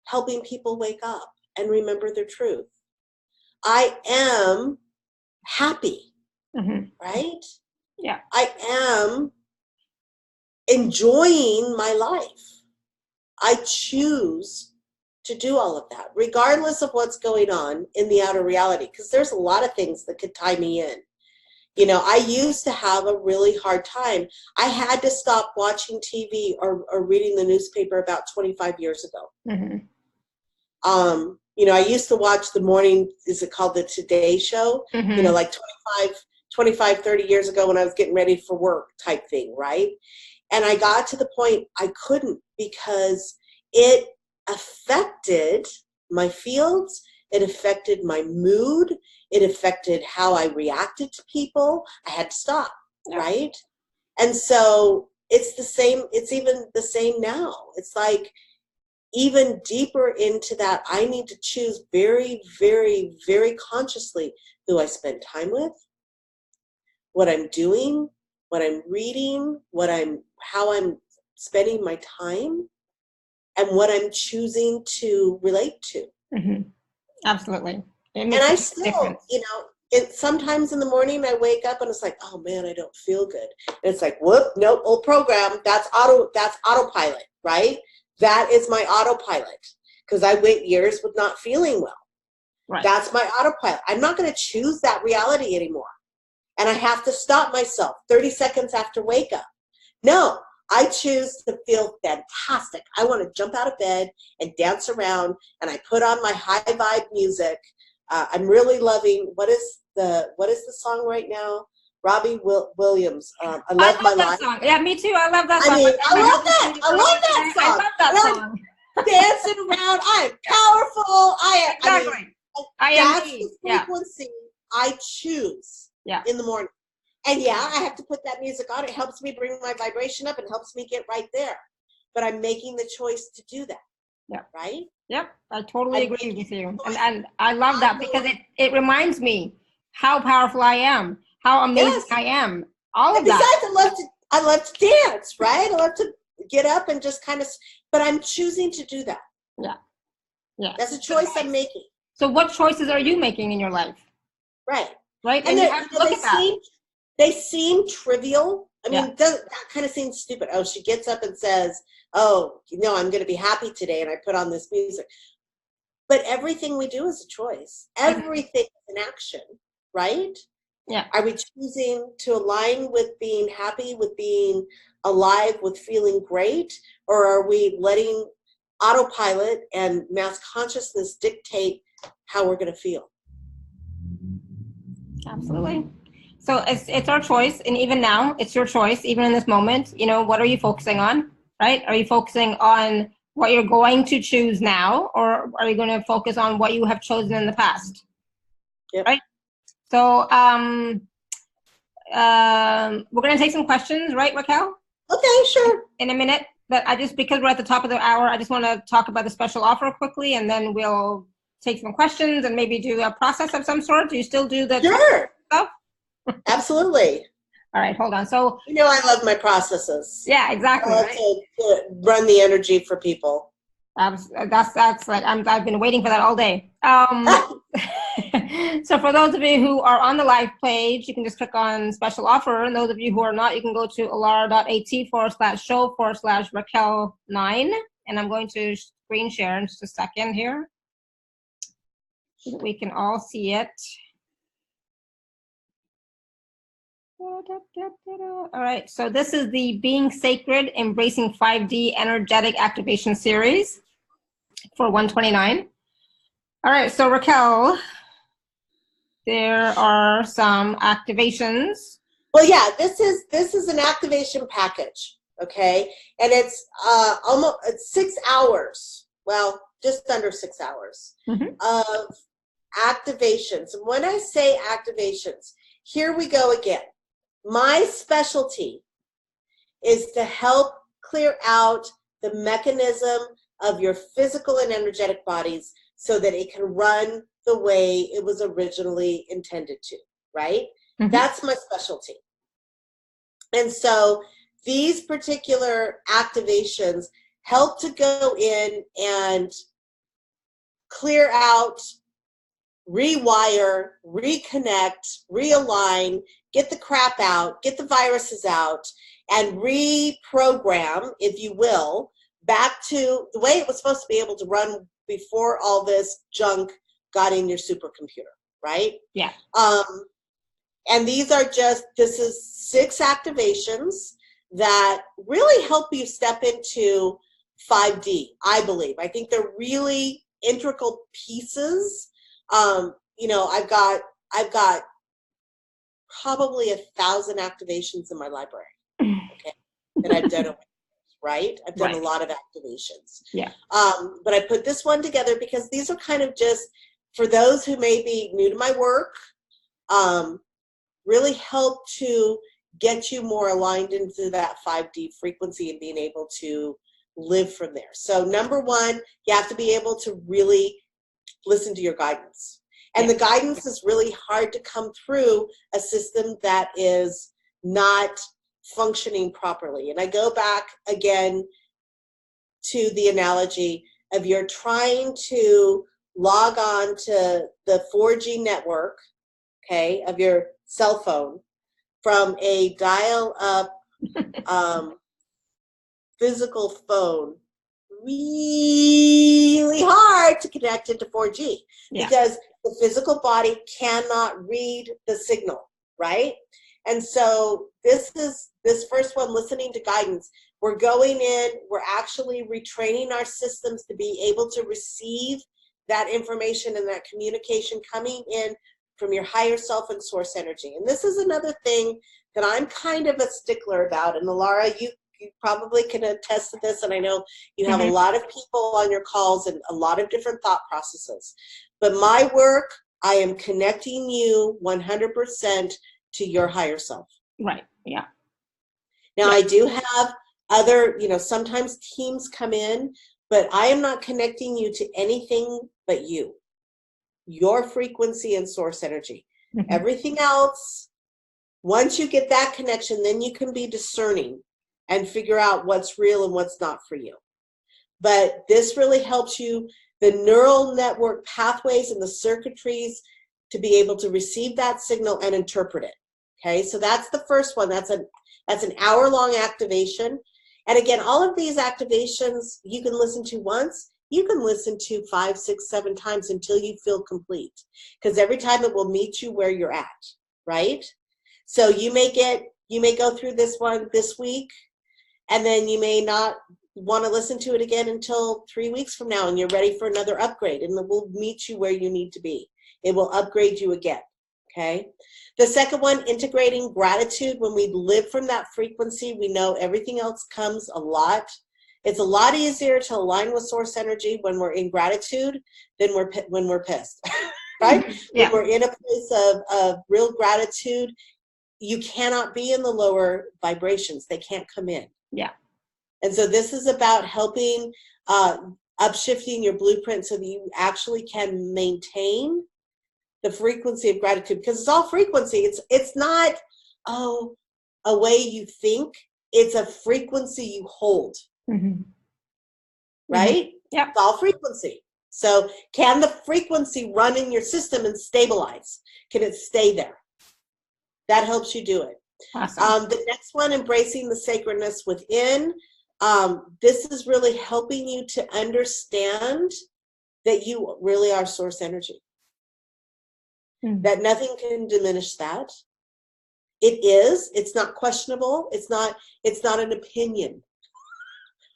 helping people wake up and remember their truth. I am happy, right? Yeah. I am enjoying my life. I choose to do all of that, regardless of what's going on in the outer reality, because there's a lot of things that could tie me in. I used to have a really hard time. I had to stop watching TV or reading the newspaper about 25 years ago. I used to watch the morning, is it called the Today Show? Like 25, 30 years ago when I was getting ready for work type thing, right? And I got to the point I couldn't because it affected my fields, it affected my mood, it affected how I reacted to people. I had to stop, right? And so it's even the same now. It's like even deeper into that, I need to choose very, very, very consciously who I spend time with, what I'm doing, what I'm reading, how I'm spending my time, and what I'm choosing to relate to. Absolutely. And I still, sometimes in the morning I wake up and it's like, oh man, I don't feel good. And it's like, whoop, nope, old program. That's autopilot, right? That is my autopilot because I went years with not feeling well. Right. That's my autopilot. I'm not going to choose that reality anymore. And I have to stop myself 30 seconds after wake up. No, I choose to feel fantastic. I want to jump out of bed and dance around, and I put on my high vibe music. I'm really loving, what is the song right now? Robbie Williams. I love my life. Song. Yeah, me too. I love that song. I love that. I love that song. I love that song. Dancing around. I am powerful. Exactly. That's the frequency I choose in the morning. And yeah, I have to put that music on. It helps me bring my vibration up and helps me get right there. But I'm making the choice to do that. Yeah. Right? Yep. I totally agree with you. And I love that because it reminds me how powerful I am, how amazing I am. All of that. Besides, I love to dance, right? I love to get up and just kind of, but I'm choosing to do that. Yeah. Yeah. That's a choice I'm making. So what choices are you making in your life? Right. Right. And you have to look at that. They seem trivial. I mean, that kind of seems stupid. Oh, she gets up and says, oh, I'm going to be happy today, and I put on this music. But everything we do is a choice. Everything is an action, right? Yeah. Are we choosing to align with being happy, with being alive, with feeling great? Or are we letting autopilot and mass consciousness dictate how we're going to feel? Absolutely. So it's our choice. And even now, it's your choice. Even in this moment, what are you focusing on, right? Are you focusing on what you're going to choose now? Or are you going to focus on what you have chosen in the past? Yep. Right? So we're going to take some questions, right, Raquel? Okay, sure. In a minute. But because we're at the top of the hour, I just want to talk about the special offer quickly, and then we'll take some questions and maybe do a process of some sort. Do you still do the stuff? Absolutely. All right, hold on. So I love my processes. Yeah, exactly. I love to run the energy for people. That's like I've been waiting for that all day. So for those of you who are on the live page, you can just click on special offer. And those of you who are not, you can go to alara.at/show/Raquel9. And I'm going to screen share in just a second here so that we can all see it. All right, so this is the Being Sacred, Embracing 5D Energetic Activation Series for 129. All right, so Raquel, there are some activations. Well, yeah, this is an activation package, okay? And it's almost 6 hours, well, just under 6 hours of activations. And when I say activations, here we go again. My specialty is to help clear out the mechanism of your physical and energetic bodies so that it can run the way it was originally intended to, right? That's my specialty. And so these particular activations help to go in and clear out, rewire, reconnect, realign, get the crap out, get the viruses out, and reprogram, if you will, back to the way it was supposed to be able to run before all this junk got in your supercomputer, right? Yeah. And this is 6 activations that really help you step into 5D, I believe. I think they're really integral pieces. I've got probably 1,000 activations in my library, okay, that I've done over, right? I've done a lot of activations. Yeah. But I put this one together because these are kind of just for those who may be new to my work, really help to get you more aligned into that 5D frequency and being able to live from there. So number one, you have to be able to really listen to your guidance. And the guidance is really hard to come through a system that is not functioning properly. And I go back again to the analogy of you're trying to log on to the 4G network, okay, of your cell phone from a dial-up physical phone. Really hard to connect into 4G because the physical body cannot read the signal, right? And so this first one, listening to guidance, we're going in, we're actually retraining our systems to be able to receive that information and that communication coming in from your higher self and source energy. And this is another thing that I'm kind of a stickler about. And Alara, you probably can attest to this, and I know you have a lot of people on your calls and a lot of different thought processes. But my work, I am connecting you 100% to your higher self. Right. Yeah. Now, I do have other, sometimes teams come in, but I am not connecting you to anything but you, your frequency and source energy. Mm-hmm. Everything else, once you get that connection, then you can be discerning and figure out what's real and what's not for you. But this really helps you, the neural network pathways and the circuitries, to be able to receive that signal and interpret it. Okay, so that's the first one. That's an hour-long activation. And again, all of these activations you can listen to once. You can listen to 5, 6, 7 times until you feel complete. Because every time it will meet you where you're at, right? So you may go through this one this week, and then you may not want to listen to it again until 3 weeks from now, and you're ready for another upgrade, and it will meet you where you need to be. It will upgrade you again, okay? The second one, integrating gratitude. When we live from that frequency, we know everything else comes a lot. It's a lot easier to align with source energy when we're in gratitude than when we're pissed, right? Yeah. When we're in a place of real gratitude, you cannot be in the lower vibrations. They can't come in. Yeah. And so this is about helping upshifting your blueprint so that you actually can maintain the frequency of gratitude, because it's all frequency. It's not, a way you think. It's a frequency you hold. Mm-hmm. Right? Mm-hmm. Yeah. It's all frequency. So can the frequency run in your system and stabilize? Can it stay there? That helps you do it. Awesome. The next one, embracing the sacredness within. This is really helping you to understand that you really are source energy. That nothing can diminish that. It's not questionable. It's not an opinion,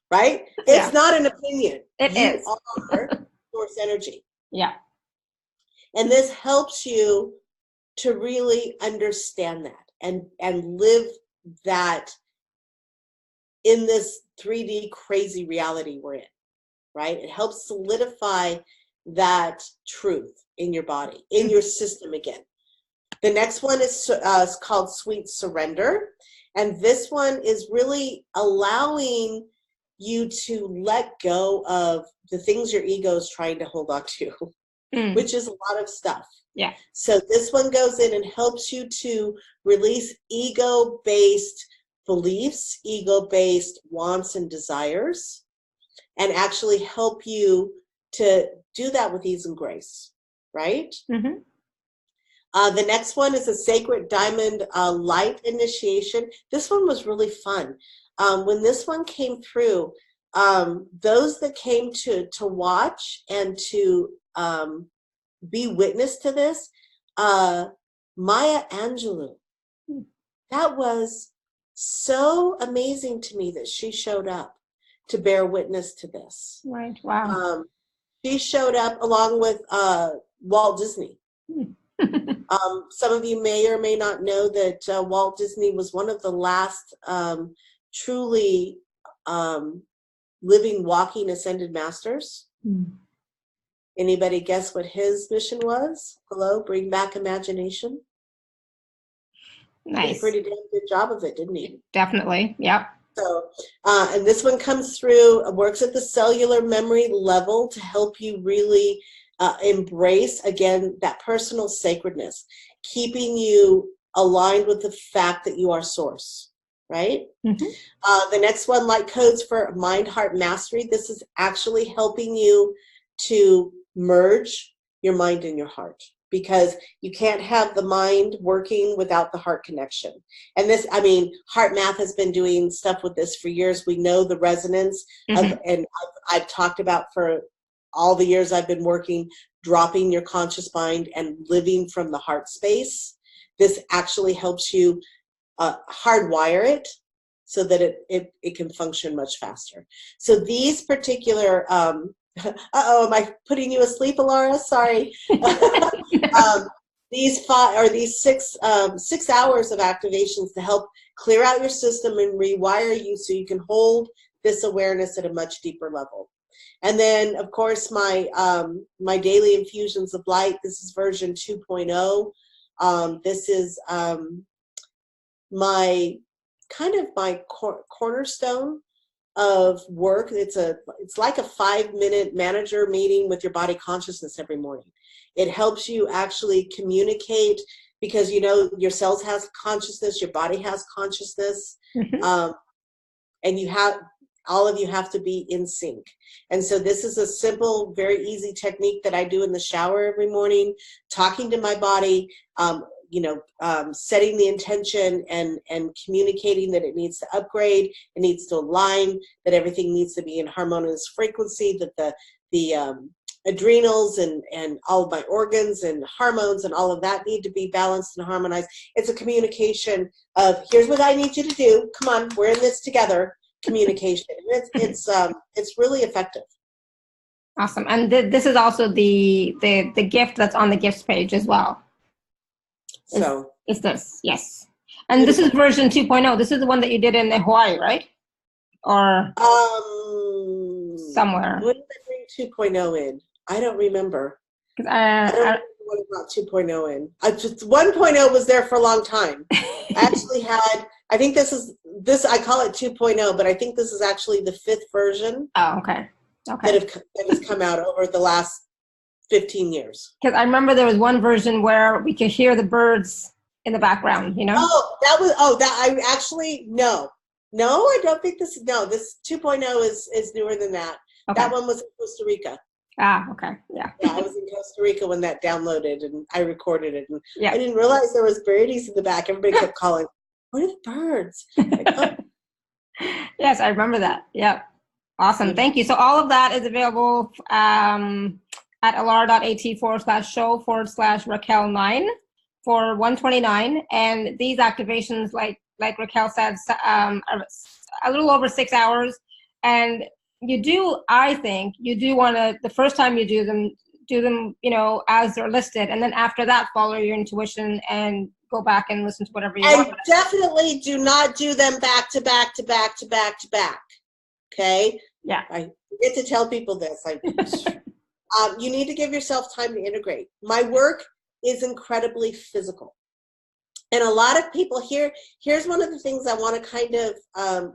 right? It's not an opinion. You are source energy. Yeah. And this helps you to really understand that and live that in this 3D crazy reality we're in, right? It helps solidify that truth in your body, in your system again. The next one is called Sweet Surrender. And this one is really allowing you to let go of the things your ego is trying to hold on to, which is a lot of stuff. Yeah. So this one goes in and helps you to release ego-based beliefs, ego-based wants and desires, and actually help you to do that with ease and grace, right? Mm-hmm. The next one is a Sacred Diamond Light Initiation. This one was really fun. When this one came through, those that came to watch and to be witness to this, Maya Angelou, that was so amazing to me that she showed up to bear witness to this. Right. Wow. She showed up along with Walt Disney. Some of you may or may not know that Walt Disney was one of the last truly living, walking ascended masters. Anybody guess what his mission was? Hello, bring back imagination. Nice. He did a pretty damn good job of it, didn't he? Definitely. Yep. So, and this one comes through, works at the cellular memory level to help you really embrace, again, that personal sacredness, keeping you aligned with the fact that you are source, right? Mm-hmm. The next one, Light Codes for Mind Heart Mastery. This is actually helping you to merge your mind and your heart, because you can't have the mind working without the heart connection. And this, I mean, Heart Math has been doing stuff with this for years. We know the resonance of, and I've talked about for all the years I've been working, dropping your conscious mind and living from the heart space. This actually helps you hardwire it so that it can function much faster. So these particular, am I putting you asleep, Alara? Sorry. These 6 hours of activations to help clear out your system and rewire you so you can hold this awareness at a much deeper level. And then, of course, my my daily infusions of light. This is version 2.0. This is my kind of my cornerstone of work. It's like a 5-minute manager meeting with your body consciousness every morning. It helps you actually communicate, because you know your cells has consciousness, your body has consciousness, and all of you have to be in sync. And so this is a simple, very easy technique that I do in the shower every morning, talking to my body, setting the intention and communicating that it needs to upgrade, it needs to align, that everything needs to be in harmonious frequency, that the adrenals and all of my organs and hormones and all of that need to be balanced and harmonized. It's a communication of, here's what I need you to do. Come on, we're in this together. Communication. It's really effective. Awesome. And this is also the gift that's on the gifts page as well. So it's this, yes. And this is version 2.0. This is the one that you did in Hawaii, right? Or somewhere. When did I bring 2.0 in? I don't remember. I don't remember what about 2.0 in. 1.0 was there for a long time. I actually had, I think I call it 2.0, but I think this is actually the 5th version. Oh, okay. That has come out over the last 15 years. Because I remember there was one version where we could hear the birds in the background, you know? No, I don't think this 2.0 is newer than that. Okay. That one was in Costa Rica. Ah, okay, yeah. Yeah, I was in Costa Rica when that downloaded, and I recorded it. And I didn't realize there was birdies in the back. Everybody kept calling, "What are the birds?" Like, oh. Yes, I remember that. Yeah. Awesome. Thank you. So all of that is available at alara.at/show/Raquel9 for $129. And these activations, like Raquel said, are a little over 6 hours. And I think you do want to, the first time you do them, as they're listed. And then after that, follow your intuition and go back and listen to whatever you want. And definitely do not do them back to back to back to back to back. Okay? Yeah. I forget to tell people this. You need to give yourself time to integrate. My work is incredibly physical. And a lot of people here's one of the things I want to kind of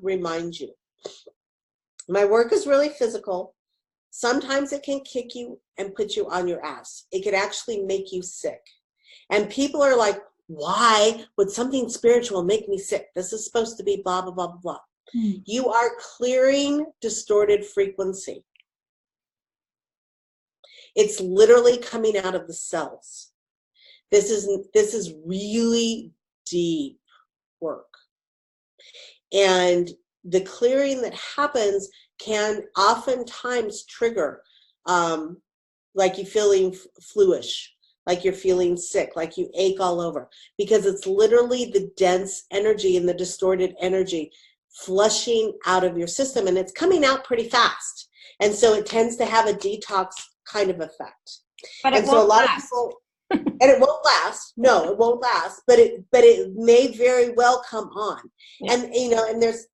remind you. My work is really physical. Sometimes it can kick you and put you on your ass. It could actually make you sick. And people are like, why would something spiritual make me sick? This is supposed to be blah, blah, blah, blah, blah. You are clearing distorted frequency. It's literally coming out of the cells. This is really deep work. And the clearing that happens can oftentimes trigger, like you feeling fluish, like you're feeling sick, like you ache all over, because it's literally the dense energy and the distorted energy flushing out of your system, and it's coming out pretty fast. And so it tends to have a detox kind of effect. But it won't last. And it won't last. No, it won't last. But it may very well come on. Yeah. And and there's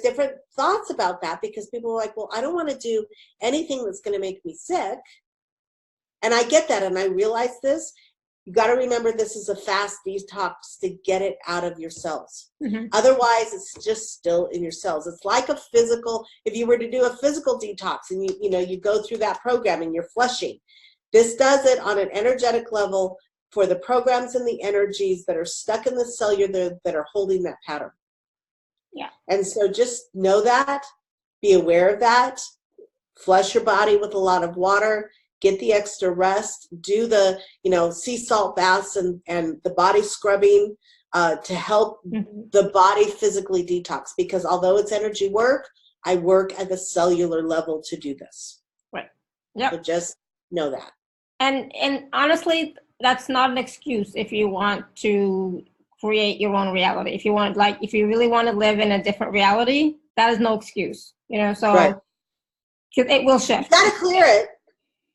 different thoughts about that, because people are like, well, I don't want to do anything that's going to make me sick. And I get that, and I realize this. You got to remember, this is a fast detox to get it out of your cells. Mm-hmm. Otherwise, it's just still in your cells. It's like a physical. If you were to do a physical detox, and you go through that program and you're flushing. This does it on an energetic level for the programs and the energies that are stuck in the cellular that are holding that pattern. Yeah. And so just know that, be aware of that, flush your body with a lot of water, get the extra rest, do the, sea salt baths and the body scrubbing to help the body physically detox. Because although it's energy work, I work at the cellular level to do this. Right. Yeah. So just know that. And honestly, that's not an excuse if you want to create your own reality. If you really want to live in a different reality, that is no excuse. So right. It will shift. You got to clear it.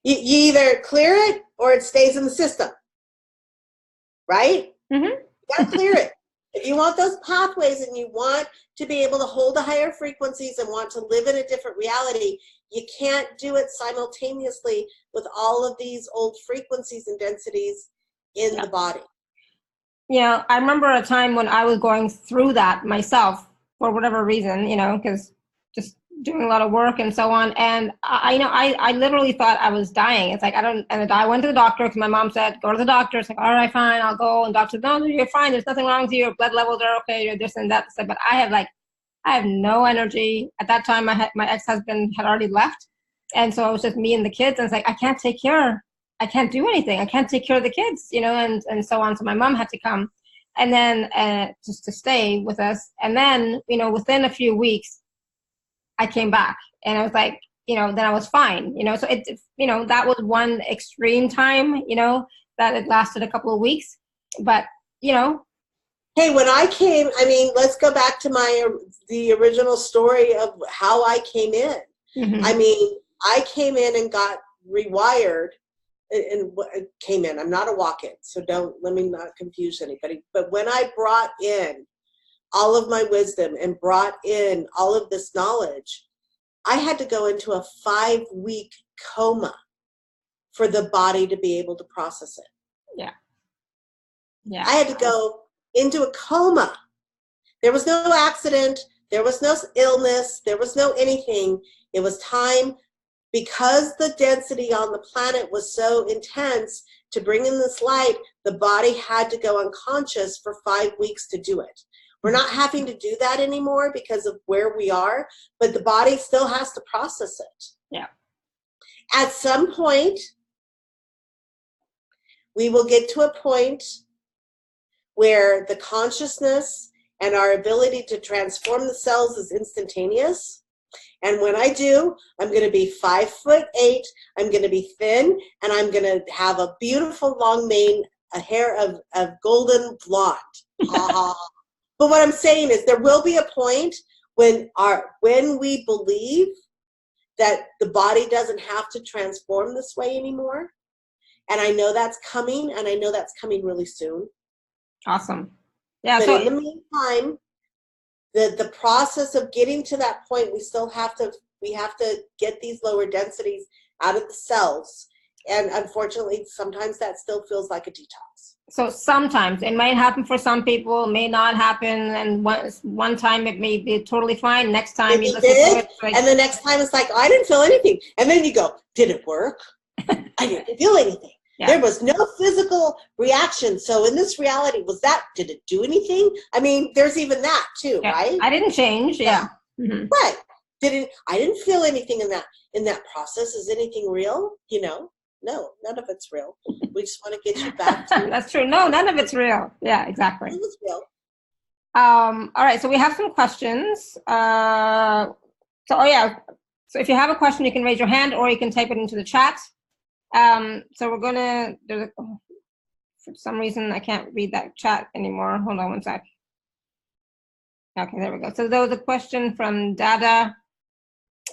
You either clear it or it stays in the system. Right? Mm-hmm. You got to clear it. If you want those pathways and you want to be able to hold the higher frequencies and want to live in a different reality, you can't do it simultaneously with all of these old frequencies and densities in the body. Yeah, I remember a time when I was going through that myself for whatever reason, you know, because just doing a lot of work and so on. And I literally thought I was dying. It's like, and I went to the doctor because my mom said, go to the doctor. It's like, all right, fine, I'll go. And doctor said, no, you're fine. There's nothing wrong with you. Your blood levels are okay. You're this and that. But I have no energy. At that time, my ex-husband had already left. And so it was just me and the kids. And it's like, I can't do anything. I can't take care of the kids, you know, and so on. So my mom had to come and then just to stay with us. And then, you know, within a few weeks, I came back and I was like, you know, then I was fine, you know. So it, you know, that was one extreme time, you know, that it lasted a couple of weeks. But, you know. Hey, when I came, I mean, let's go back to the original story of how I came in. Mm-hmm. I mean, I came in and got rewired and came in. I'm not a walk-in, so let me not confuse anybody. But when I brought in all of my wisdom and brought in all of this knowledge, I had to go into a 5-week coma for the body to be able to process it. Yeah. Yeah. I had to go into a coma. There was no accident. There was no illness. There was no anything. It was time, because the density on the planet was so intense to bring in this light, the body had to go unconscious for 5 weeks to do it. We're not having to do that anymore because of where we are, but the body still has to process it. Yeah. At some point, we will get to a point where the consciousness and our ability to transform the cells is instantaneous. And when I do, I'm going to be 5'8", I'm going to be thin, and I'm going to have a beautiful long mane, a hair of golden blonde. But what I'm saying is there will be a point when we believe that the body doesn't have to transform this way anymore. And I know that's coming, and I know that's coming really soon. Awesome. Yeah. But so in the meantime, the process of getting to that point, we have to get these lower densities out of the cells. And unfortunately, sometimes that still feels like a detox. So sometimes it might happen for some people, may not happen, and one time it may be totally fine. Next time you listen to it, and the next time it's like, I didn't feel anything. And then you go, did it work? I didn't feel anything. Yeah. There was no physical reaction. So in this reality, did it do anything? I mean, there's even that too, right? I didn't change. Yeah. Mm-hmm. Right. I didn't feel anything in that process. Is anything real? You know? No, none of it's real. We just want to get you back to That's true. No, none of it's real. Yeah, exactly. None of it's real. All right, so we have some questions. So if you have a question, you can raise your hand or you can type it into the chat. So we're gonna, for some reason I can't read that chat anymore. Hold on one sec. Okay, there we go. So there was a question from Dada.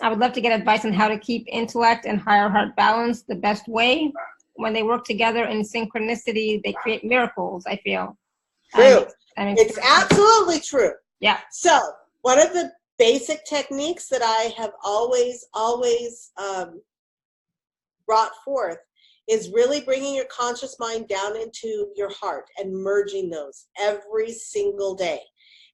I would love to get advice on how to keep intellect and higher heart balance the best way. When they work together in synchronicity, they create miracles, I feel. True. It's absolutely true. Yeah. So one of the basic techniques that I have always brought forth is really bringing your conscious mind down into your heart and merging those every single day.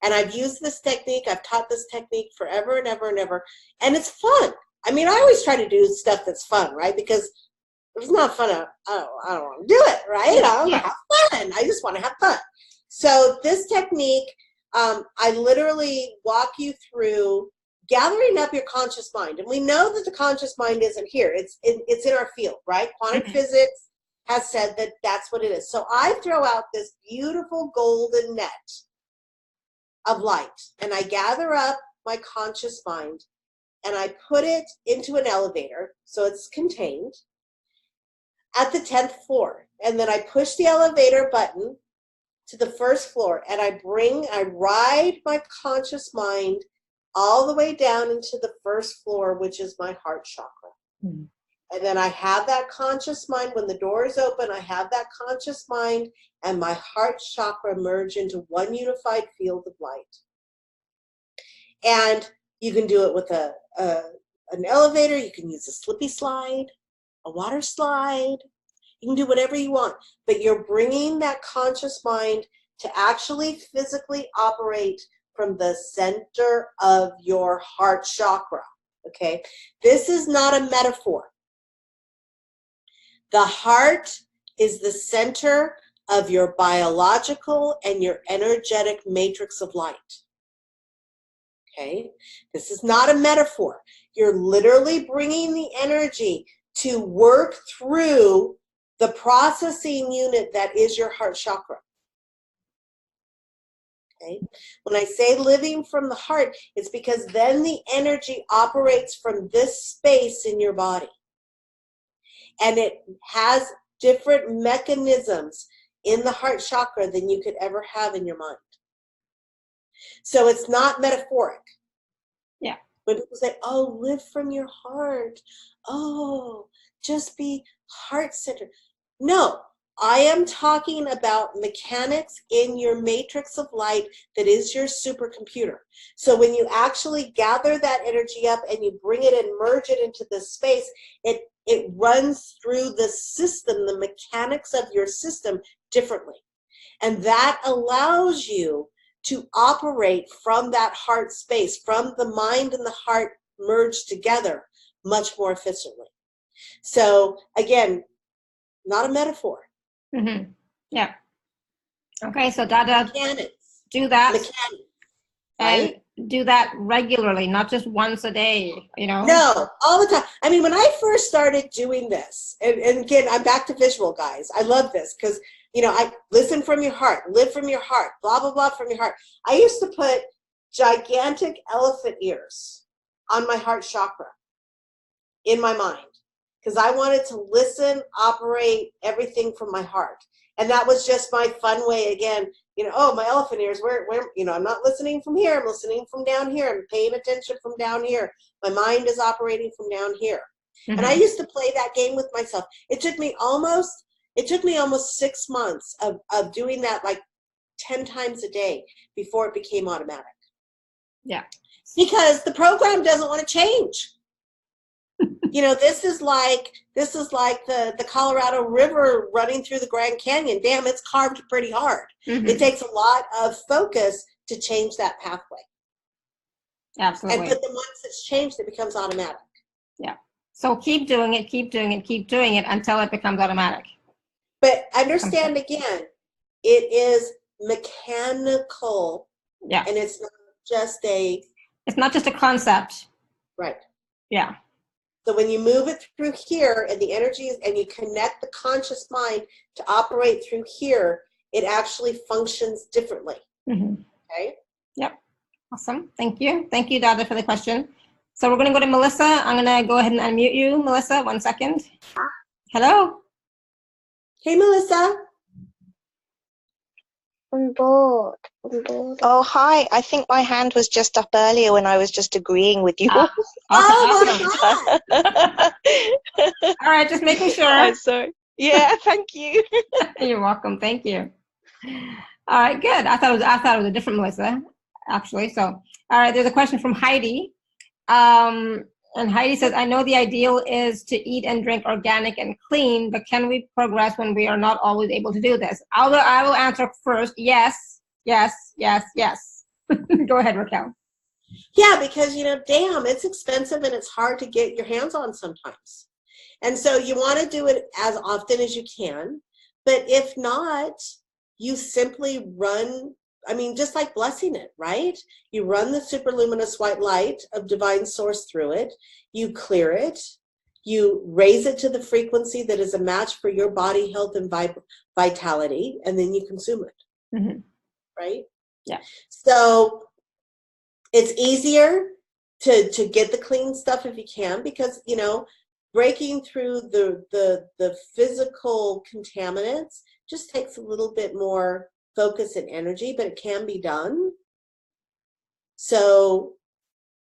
And I've used this technique, I've taught this technique forever and ever and ever, and it's fun. I mean, I always try to do stuff that's fun, right? Because if it's not fun, I don't want to do it, right? I want to have fun. I just want to have fun. So this technique, I literally walk you through gathering up your conscious mind. And we know that the conscious mind isn't here. It's in our field, right? Quantum physics has said that that's what it is. So I throw out this beautiful golden net of light, and I gather up my conscious mind and I put it into an elevator so it's contained at the 10th floor. And then I push the elevator button to the first floor, and I ride my conscious mind all the way down into the first floor, which is my heart chakra. And then I have that conscious mind, when the door is open, I have that conscious mind, and my heart chakra merge into one unified field of light. And you can do it with an elevator. You can use a slippy slide, a water slide. You can do whatever you want, but you're bringing that conscious mind to actually physically operate from the center of your heart chakra, okay? This is not a metaphor. The heart is the center of your biological and your energetic matrix of light, okay? This is not a metaphor. You're literally bringing the energy to work through the processing unit that is your heart chakra. Okay? When I say living from the heart, it's because then the energy operates from this space in your body. And it has different mechanisms in the heart chakra than you could ever have in your mind. So it's not metaphoric. Yeah. When people say, oh, live from your heart. Oh, just be heart-centered. No, I am talking about mechanics in your matrix of light that is your supercomputer. So when you actually gather that energy up and you bring it and merge it into this space, it runs through the system, the mechanics of your system differently. And that allows you to operate from that heart space, from the mind and the heart merged together much more efficiently. So again, not a metaphor. Mm-hmm. Yeah. Okay, so Dada, Mechanics. do that. Mechanics, and right? do that regularly, not just once a day, you know? No, all the time. I mean, when I first started doing this, and again, I'm back to visual, guys. I love this because, you know, I listen from your heart, live from your heart, blah, blah, blah from your heart. I used to put gigantic elephant ears on my heart chakra in my mind because I wanted to listen, operate everything from my heart. And that was just my fun way, again, you know, oh, my elephant ears, where, you know, I'm not listening from here, I'm listening from down here, I'm paying attention from down here. My mind is operating from down here. Mm-hmm. And I used to play that game with myself. It took me almost 6 months of doing that like 10 times a day before it became automatic. Yeah. Because the program doesn't want to change. You know, this is like the Colorado River running through the Grand Canyon. Damn, it's carved pretty hard. Mm-hmm. It takes a lot of focus to change that pathway. Absolutely. But then once it's changed, it becomes automatic. Yeah. So keep doing it, keep doing it, keep doing it until it becomes automatic. But understand again, it is mechanical. Yeah. And it's not just a concept. Right. Yeah. So when you move it through here and the energy and you connect the conscious mind to operate through here, it actually functions differently. Mm-hmm. Okay? Yep. Awesome. Thank you. Thank you, Dada, for the question. So we're going to go to Melissa. I'm going to go ahead and unmute you, Melissa. 1 second. Hello. Hey, Melissa. I'm bored. Oh, hi. I think my hand was just up earlier when I was just agreeing with you. Okay, oh, my God. All right, just making sure. I'm sorry. Yeah, thank you. You're welcome. Thank you. All right, good. I thought it was a different Melissa, actually. So, all right, there's a question from Heidi. And Heidi says, I know the ideal is to eat and drink organic and clean, but can we progress when we are not always able to do this? I will answer first. Yes, yes, yes, yes. Go ahead, Raquel. Yeah, because, you know, damn, it's expensive and it's hard to get your hands on sometimes. And so you want to do it as often as you can. But if not, you simply run, I mean, just like blessing it, right? You run the superluminous white light of divine source through it, you clear it, you raise it to the frequency that is a match for your body health and vitality, and then you consume it, mm-hmm. Right? Yeah. So it's easier to get the clean stuff if you can, because, you know, breaking through the physical contaminants just takes a little bit more focus and energy, but it can be done. So,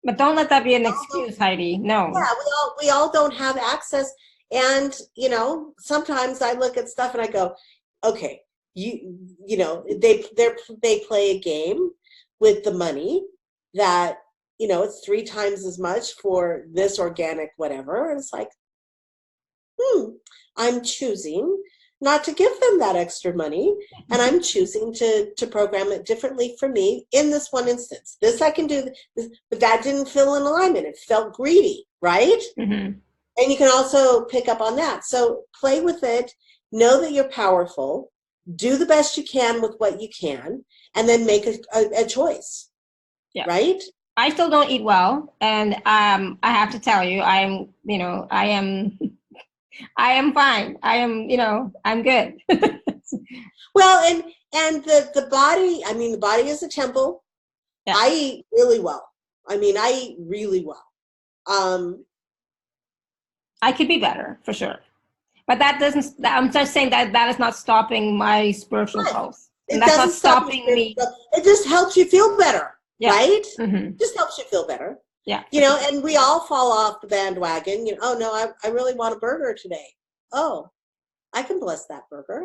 but don't let that be an excuse, Heidi. No. Yeah, we all don't have access, and you know, sometimes I look at stuff and I go, okay, you know, they play a game with the money that, you know, it's 3 times as much for this organic whatever. And it's like, I'm choosing not to give them that extra money, and I'm choosing to program it differently for me in this one instance. This I can do, this, but that didn't feel in alignment. It felt greedy, right? Mm-hmm. And you can also pick up on that. So play with it, know that you're powerful, do the best you can with what you can, and then make a choice, right? I still don't eat well, and I have to tell you, I am fine. I am, you know, I'm good. Well, and the body, I mean, the body is a temple. Yeah. I eat really well. I mean, I eat really well. I could be better for sure, but that doesn't. I'm just saying that is not stopping my spiritual growth. And that's not stopping me. It just helps you feel better, right? Mm-hmm. Just helps you feel better. Yeah. You know, and we all fall off the bandwagon. You know, oh no, I really want a burger today. Oh, I can bless that burger.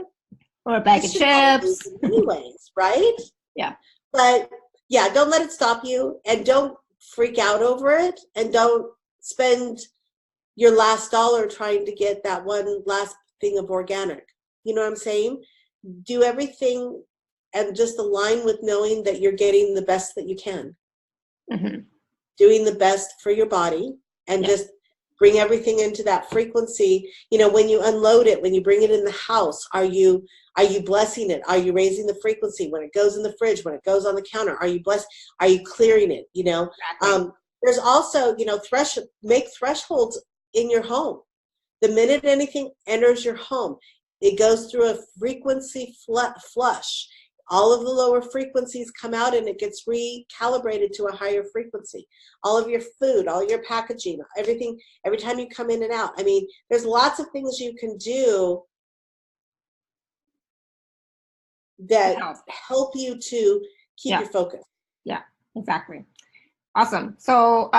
Or a bag of chips. Anyways, right? Yeah. But yeah, don't let it stop you, and don't freak out over it, and don't spend your last dollar trying to get that one last thing of organic. You know what I'm saying? Do everything and just align with knowing that you're getting the best that you can. Mm-hmm. Doing the best for your body, and just bring everything into that frequency. You know, when you unload it, when you bring it in the house, are you blessing it? Are you raising the frequency? When it goes in the fridge, when it goes on the counter, are you blessed? Are you clearing it? You know, exactly. There's also, you know, make thresholds in your home. The minute anything enters your home, it goes through a frequency flush. All of the lower frequencies come out, and it gets recalibrated to a higher frequency. All of your food, all your packaging, everything, every time you come in and out. I mean, there's lots of things you can do that help you to keep your focus. Yeah, exactly. Awesome. So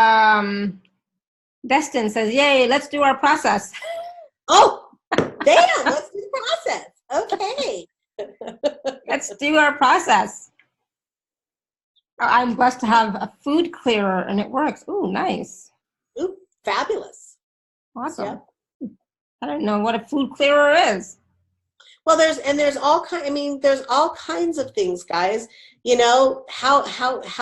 Destin says, yay, let's do our process. Oh, damn, let's do the process. Okay. Let's do our process. I'm blessed to have a food clearer, and it works. Ooh, nice. Ooh, fabulous. Awesome. Yep. I don't know what a food clearer is. Well, there's all kinds of things, guys. You know, how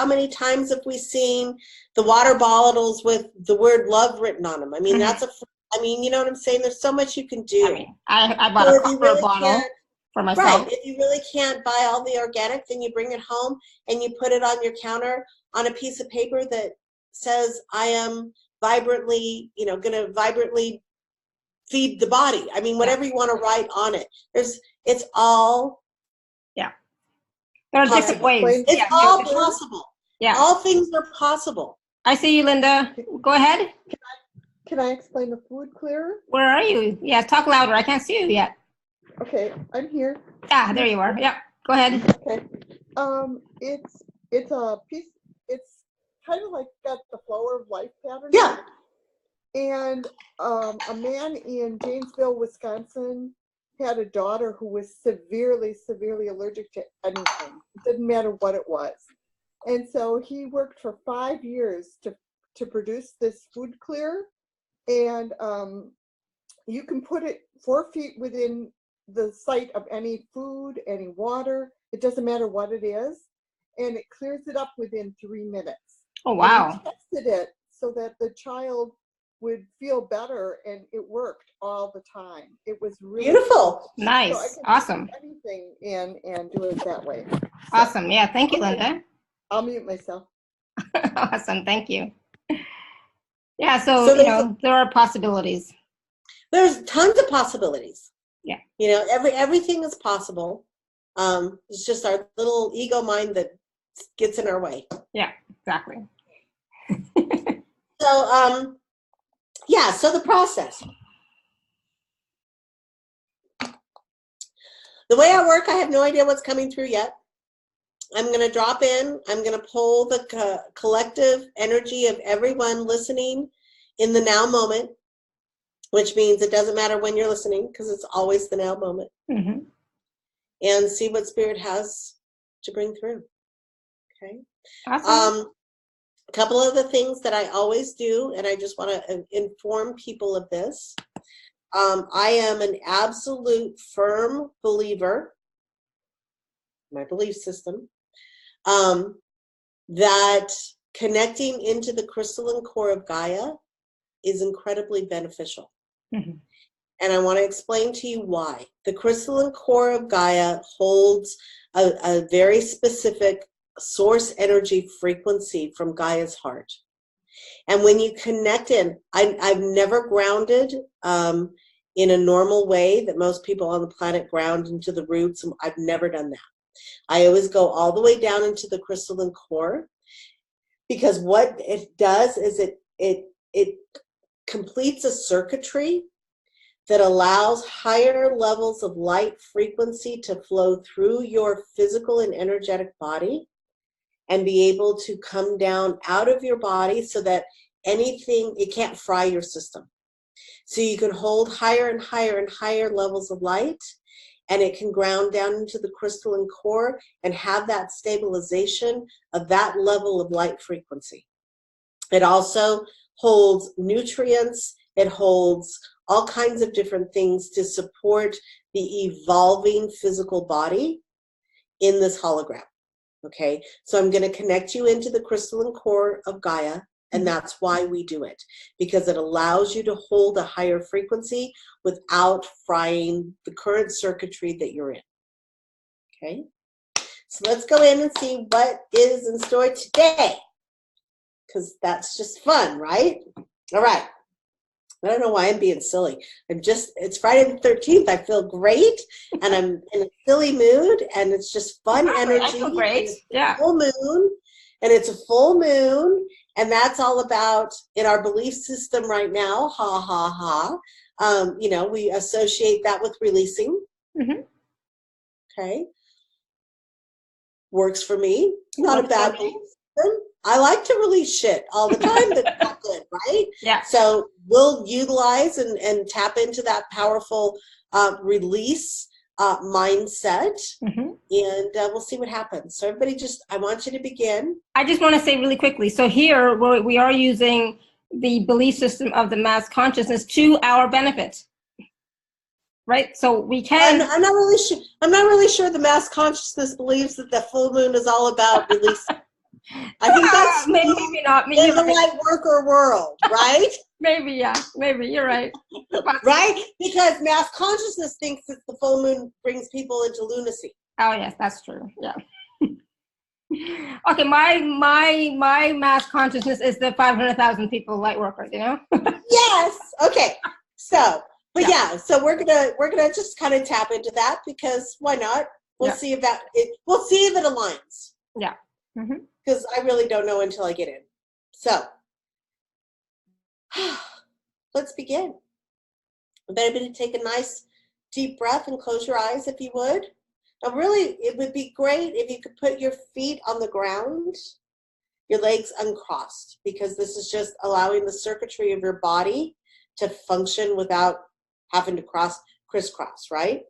many times have we seen the water bottles with the word love written on them? I mean, you know what I'm saying? There's so much you can do. I mean, I bought a copper bottle for myself. Right. If you really can't buy all the organic, then you bring it home and you put it on your counter on a piece of paper that says, I am vibrantly, you know, going to vibrantly feed the body. I mean, whatever you want to write on it. It's all. Yeah. There are different ways. It's all possible. Yeah. All things are possible. I see you, Linda. Go ahead. Can I explain the food clearer? Where are you? Yeah, talk louder. I can't see you yet. Okay, I'm here. Ah, there you are. Yeah, go ahead. Okay. It's a piece. It's kind of like got the flower of life pattern. Yeah. And a man in Janesville, Wisconsin, had a daughter who was severely allergic to anything. It didn't matter what it was. And so he worked for 5 years to produce this food clear. And you can put it 4 feet within the site of any food, any water. It doesn't matter what it is. And it clears it up within 3 minutes. Oh, wow. And we tested it so that the child would feel better, and it worked all the time. It was really beautiful. Cool. Nice. So awesome. Anything and do it that way. Awesome. Yeah. Thank you, Linda. I'll mute myself. Awesome. Thank you. Yeah. So you know, there are possibilities. There's tons of possibilities. Yeah. You know, everything is possible. It's just our little ego mind that gets in our way. Yeah. Exactly. So yeah, so the process. The way I work, I have no idea what's coming through yet. I'm going to drop in. I'm going to pull the collective energy of everyone listening in the now moment, which means it doesn't matter when you're listening because it's always the now moment. Mm-hmm. and see what Spirit has to bring through. Okay. Awesome. A couple of the things that I always do, and I just want to inform people of this. I am an absolute firm believer, my belief system, that connecting into the crystalline core of Gaia is incredibly beneficial. Mm-hmm. And I want to explain to you why. The crystalline core of Gaia holds a very specific source energy frequency from Gaia's heart. And when you connect in, I've never grounded in a normal way that most people on the planet ground into the roots. I've never done that. I always go all the way down into the crystalline core, because what it does is it completes a circuitry that allows higher levels of light frequency to flow through your physical and energetic body and be able to come down out of your body so that it can't fry your system. So you can hold higher and higher and higher levels of light, and it can ground down into the crystalline core and have that stabilization of that level of light frequency. It also holds nutrients. It holds all kinds of different things to support the evolving physical body in this hologram. Okay, so I'm going to connect you into the crystalline core of Gaia, and that's why we do it, because it allows you to hold a higher frequency without frying the current circuitry that you're in. Okay, so let's go in and see what is in store today, because that's just fun, right? All right. I don't know why I'm being silly. It's Friday the 13th. I feel great, and I'm in a silly mood, and it's just fun energy. I feel great. Yeah. Full moon, and it's a full moon, and that's all about, in our belief system right now, ha, ha, ha. We associate that with releasing. Mm-hmm. Okay. Works for me. Not a bad belief system. I like to release shit all the time that's not good, right? Yeah. So we'll utilize and tap into that powerful release mindset, and we'll see what happens. So everybody I want you to begin. I just want to say really quickly, so here we are using the belief system of the mass consciousness to our benefit. Right? So we can. I'm not really sure the mass consciousness believes that the full moon is all about release. I think that's maybe not. Maybe in the light worker world, right? Maybe, yeah. Maybe, you're right. Right? Because mass consciousness thinks that the full moon brings people into lunacy. Oh, yes, that's true. Yeah. Okay, my mass consciousness is the 500,000 people light workers, you know? Yes. Okay. So, but yeah, so we're gonna just kind of tap into that, because why not? We'll see if we'll see if it aligns. Yeah. Because I really don't know until I get in. So let's begin. Everybody take a nice deep breath and close your eyes if you would. Now really, it would be great if you could put your feet on the ground, your legs uncrossed, because this is just allowing the circuitry of your body to function without having to crisscross, right?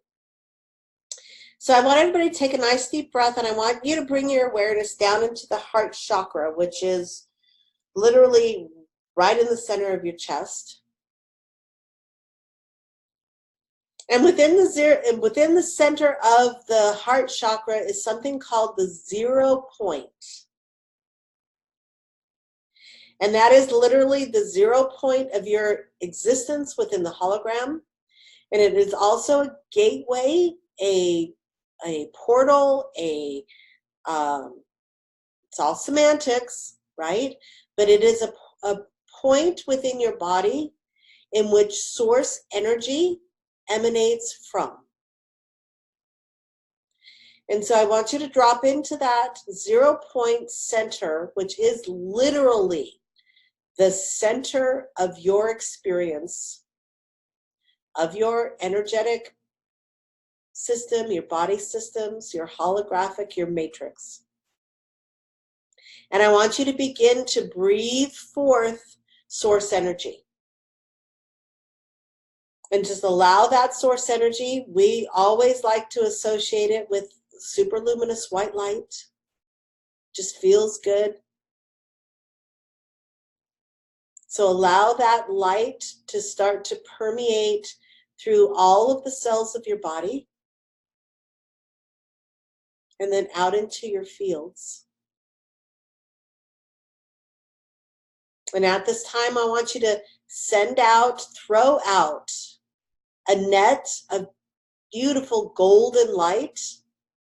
So I want everybody to take a nice deep breath, and I want you to bring your awareness down into the heart chakra, which is literally right in the center of your chest. And within the center of the heart chakra is something called the 0 point. And that is literally the 0 point of your existence within the hologram. And it is also a gateway, a portal, it's all semantics, right? But it is a point within your body in which source energy emanates from. And so I want you to drop into that 0 point center, which is literally the center of your experience, of your energetic system, your body systems, your holographic, your matrix. And I want you to begin to breathe forth source energy. And just allow that source energy. We always like to associate it with super luminous white light. Just feels good. So allow that light to start to permeate through all of the cells of your body and then out into your fields. And at this time, I want you to send out, throw out a net of beautiful golden light.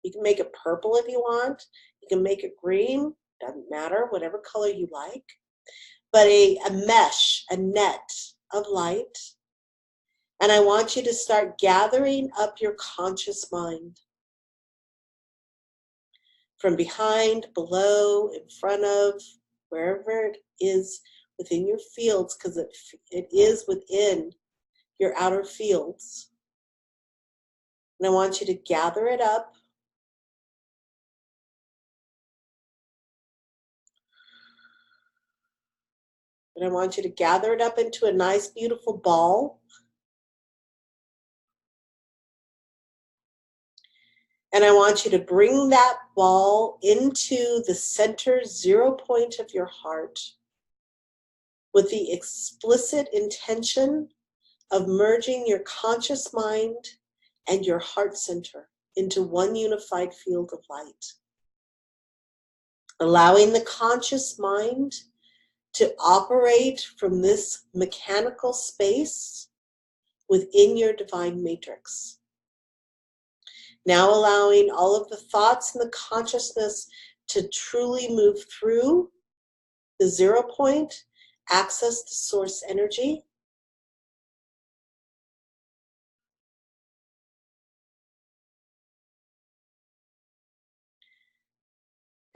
You can make it purple if you want. You can make it green, doesn't matter, whatever color you like. But a mesh, a net of light. And I want you to start gathering up your conscious mind. From behind, below, in front of, wherever it is within your fields, because it is within your outer fields. And I want you to gather it up. And I want you to gather it up into a nice, beautiful ball. And I want you to bring that ball into the center 0 point of your heart with the explicit intention of merging your conscious mind and your heart center into one unified field of light. Allowing the conscious mind to operate from this mechanical space within your divine matrix. Now allowing all of the thoughts and the consciousness to truly move through the 0 point, access to source energy.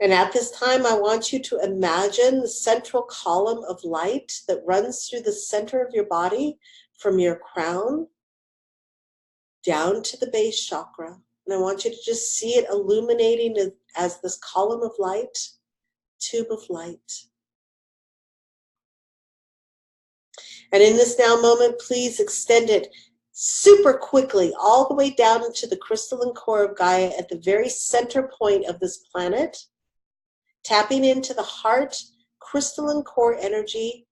And at this time, I want you to imagine the central column of light that runs through the center of your body from your crown down to the base chakra. And I want you to just see it illuminating as this column of light, tube of light. And in this now moment, please extend it super quickly all the way down into the crystalline core of Gaia at the very center point of this planet, tapping into the heart crystalline core energy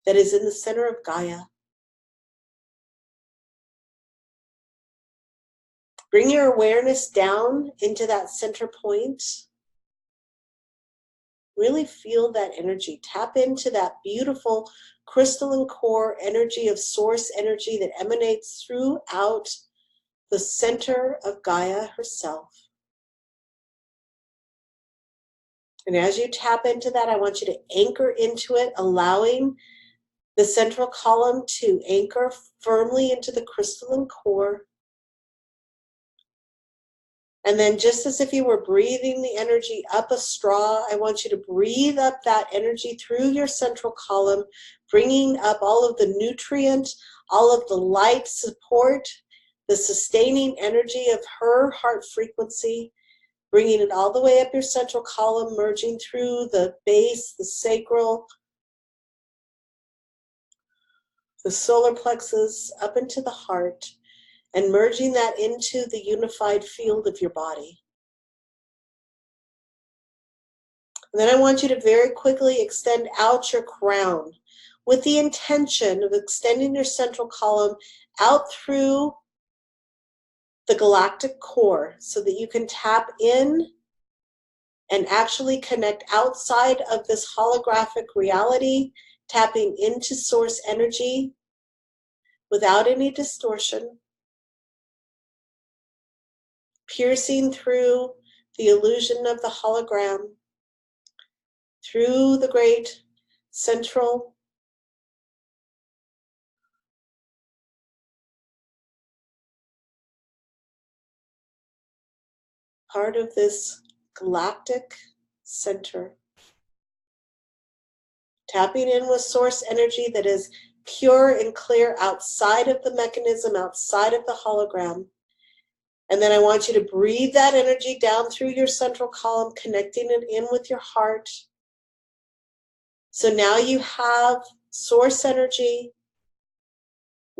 that is in the center of Gaia. Bring your awareness down into that center point. Really feel that energy. Tap into that beautiful crystalline core energy of source energy that emanates throughout the center of Gaia herself. And as you tap into that, I want you to anchor into it, allowing the central column to anchor firmly into the crystalline core. And then just as if you were breathing the energy up a straw, I want you to breathe up that energy through your central column, bringing up all of the nutrient, all of the light support, the sustaining energy of her heart frequency, bringing it all the way up your central column, merging through the base, the sacral, the solar plexus, up into the heart, and merging that into the unified field of your body. And then I want you to very quickly extend out your crown with the intention of extending your central column out through the galactic core so that you can tap in and actually connect outside of this holographic reality, tapping into source energy without any distortion, piercing through the illusion of the hologram, through the great central part of this galactic center. Tapping in with source energy that is pure and clear outside of the mechanism, outside of the hologram. And then I want you to breathe that energy down through your central column, connecting it in with your heart. So now you have source energy,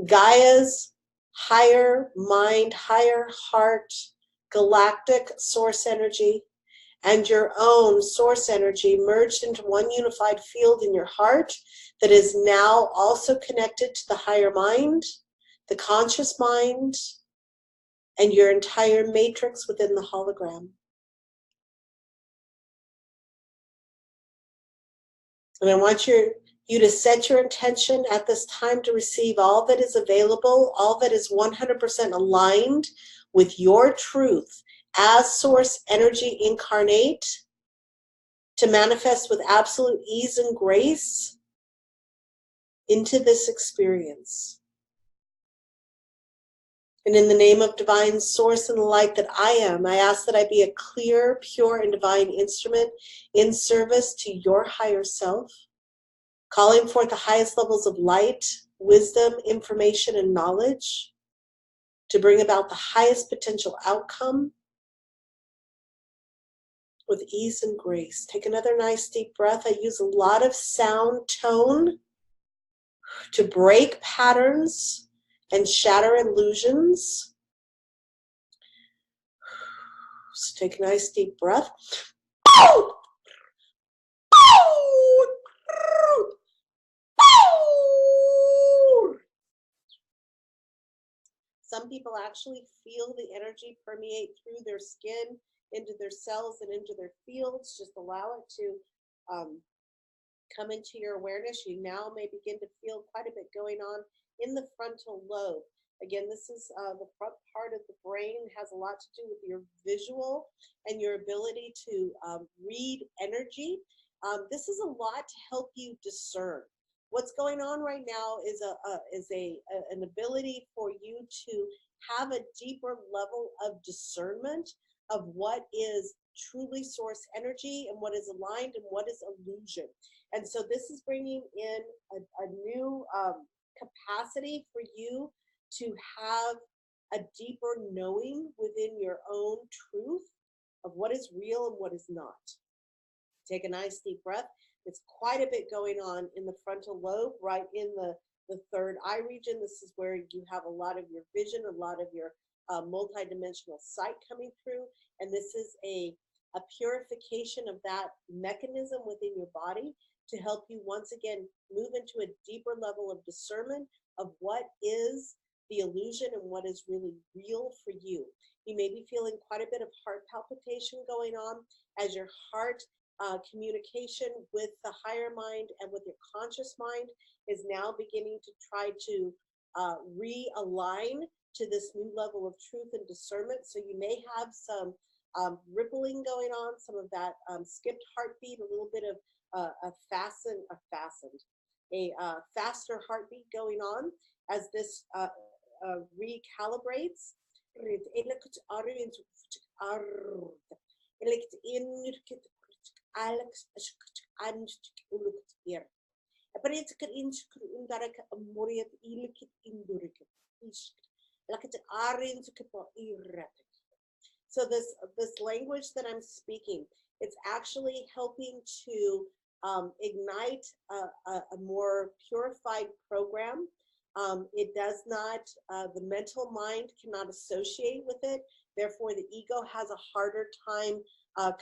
Gaia's higher mind, higher heart, galactic source energy, and your own source energy merged into one unified field in your heart that is now also connected to the higher mind, the conscious mind, and your entire matrix within the hologram. And I want you to set your intention at this time to receive all that is available, all that is 100% aligned with your truth as source energy incarnate, to manifest with absolute ease and grace into this experience. And in the name of divine source and the light that I am, I ask that I be a clear, pure, and divine instrument in service to your higher self, calling forth the highest levels of light, wisdom, information, and knowledge to bring about the highest potential outcome with ease and grace. Take another nice deep breath. I use a lot of sound tone to break patterns and shatter illusions. So take a nice deep breath. Some people actually feel the energy permeate through their skin, into their cells, and into their fields. Just allow it to come into your awareness. You now may begin to feel quite a bit going on in the frontal lobe. Again, this is the front part of the brain. It has a lot to do with your visual and your ability to read energy. This is a lot to help you discern. What's going on right now is an ability for you to have a deeper level of discernment of what is truly source energy and what is aligned and what is illusion. And so this is bringing in a new capacity for you to have a deeper knowing within your own truth of what is real and what is not. Take a nice deep breath. It's quite a bit going on in the frontal lobe, right in the third eye region. This is where you have a lot of your vision, a lot of your multidimensional sight coming through. And this is a purification of that mechanism within your body to help you once again move into a deeper level of discernment of what is the illusion and what is really real for you. You may be feeling quite a bit of heart palpitation going on as your heart communication with the higher mind and with your conscious mind is now beginning to try to realign to this new level of truth and discernment. So you may have some rippling going on, some of that skipped heartbeat, a little bit of a faster heartbeat going on as this recalibrates. So this language that I'm speaking, it's actually helping to ignite a more purified program. It does not, the mental mind cannot associate with it. Therefore, the ego has a harder time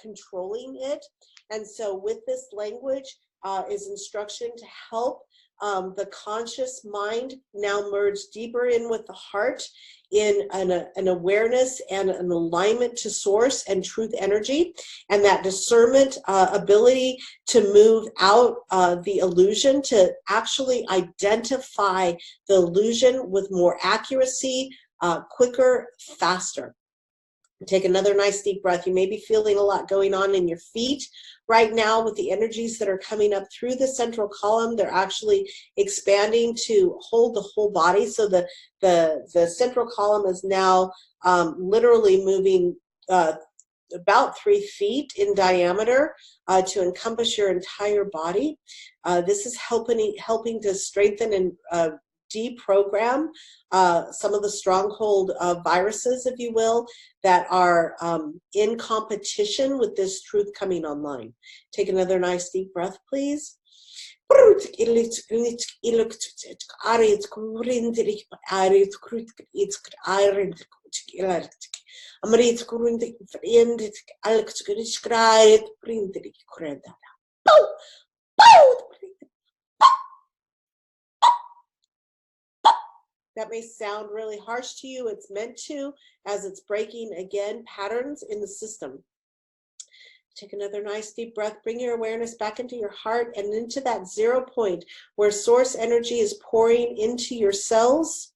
controlling it. And so with this language is instruction to help the conscious mind now merge deeper in with the heart in an awareness and an alignment to source and truth energy, and that discernment ability to move out the illusion, to actually identify the illusion with more accuracy, quicker, faster. Take another nice deep breath. You may be feeling a lot going on in your feet right now with the energies that are coming up through the central column. They're actually expanding to hold the whole body. So the central column is now literally moving about 3 feet in diameter to encompass your entire body. This is helping to strengthen and deprogram some of the stronghold viruses, if you will, that are in competition with this truth coming online. Take another nice deep breath, please. That may sound really harsh to you. It's meant to, as it's breaking, again, patterns in the system. Take another nice deep breath. Bring your awareness back into your heart and into that 0 point where source energy is pouring into your cells.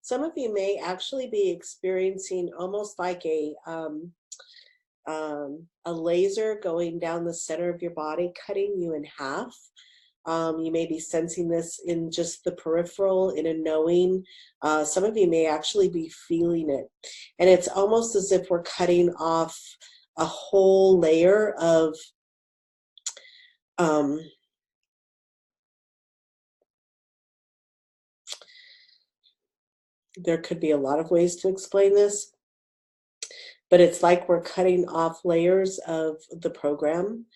Some of you may actually be experiencing almost like a laser going down the center of your body, cutting you in half. You may be sensing this in just the peripheral, in a knowing. Some of you may actually be feeling it. And it's almost as if we're cutting off a whole layer of there could be a lot of ways to explain this, but it's like we're cutting off layers of the program,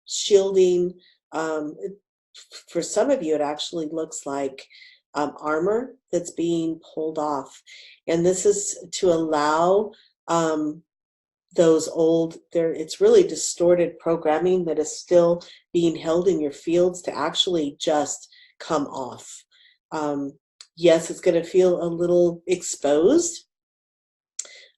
shielding. For some of you, it actually looks like armor that's being pulled off. And this is to allow those old, it's really distorted programming that is still being held in your fields to actually just come off. Yes, it's going to feel a little exposed.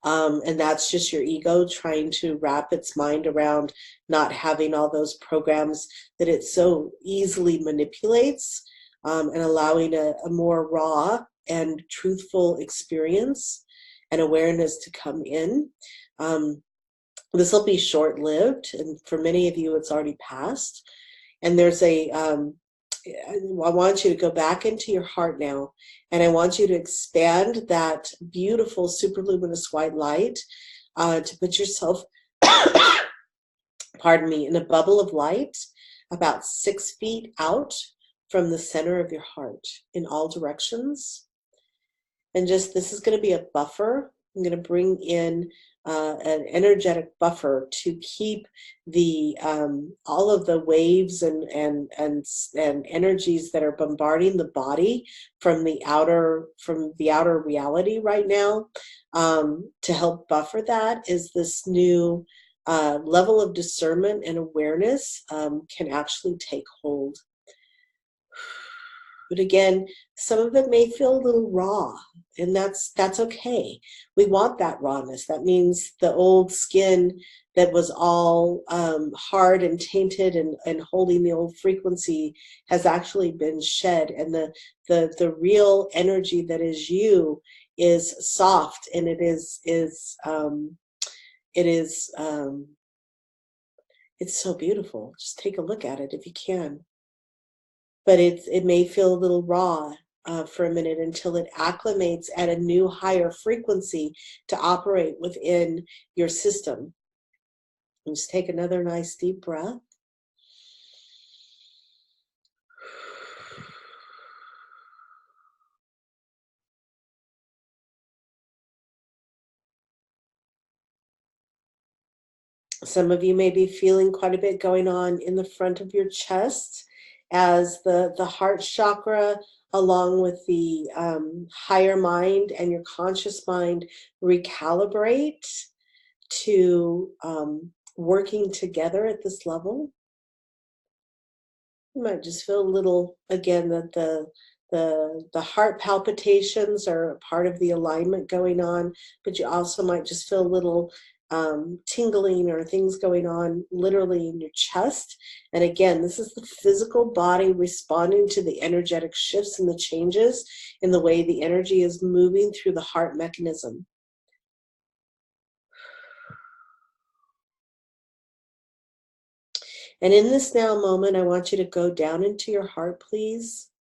And that's just your ego trying to wrap its mind around not having all those programs that it so easily manipulates, and allowing a more raw and truthful experience and awareness to come in. This will be short-lived, and for many of you, it's already passed. And there's I want you to go back into your heart now, and I want you to expand that beautiful superluminous white light to put yourself, pardon me, in a bubble of light about 6 feet out from the center of your heart in all directions. And just, this is going to be a buffer. I'm going to bring in an energetic buffer to keep the all of the waves and energies that are bombarding the body from the outer reality right now. To help buffer that is this new level of discernment and awareness can actually take hold. But again, some of it may feel a little raw, and that's okay. We want that rawness. That means the old skin that was all hard and tainted and holding the old frequency has actually been shed, and the real energy that is you is soft, and it's so beautiful. Just take a look at it if you can. But it may feel a little raw for a minute until it acclimates at a new higher frequency to operate within your system. And just take another nice deep breath. Some of you may be feeling quite a bit going on in the front of your chest as the heart chakra, along with the higher mind and your conscious mind, recalibrate to working together at this level. You might just feel a little, again, that the heart palpitations are part of the alignment going on, but you also might just feel a little tingling or things going on literally in your chest. And again, this is the physical body responding to the energetic shifts and the changes in the way the energy is moving through the heart mechanism. And in this now moment, I want you to go down into your heart, please.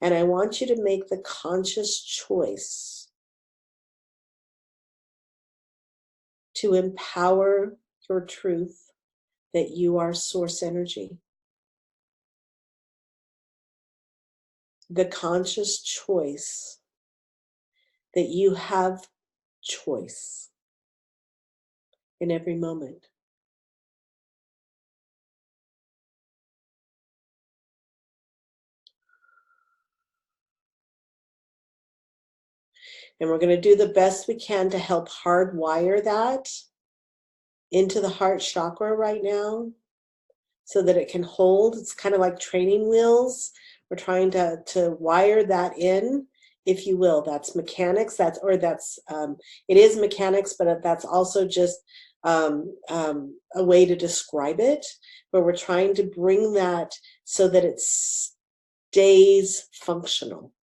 And I want you to make the conscious choice to empower your truth that you are source energy. The conscious choice that you have choice in every moment. And we're going to do the best we can to help hardwire that into the heart chakra right now so that it can hold. It's kind of like training wheels. We're trying to wire that in, if you will. That's mechanics. It is mechanics, but that's also just a way to describe it. But we're trying to bring that so that it stays functional.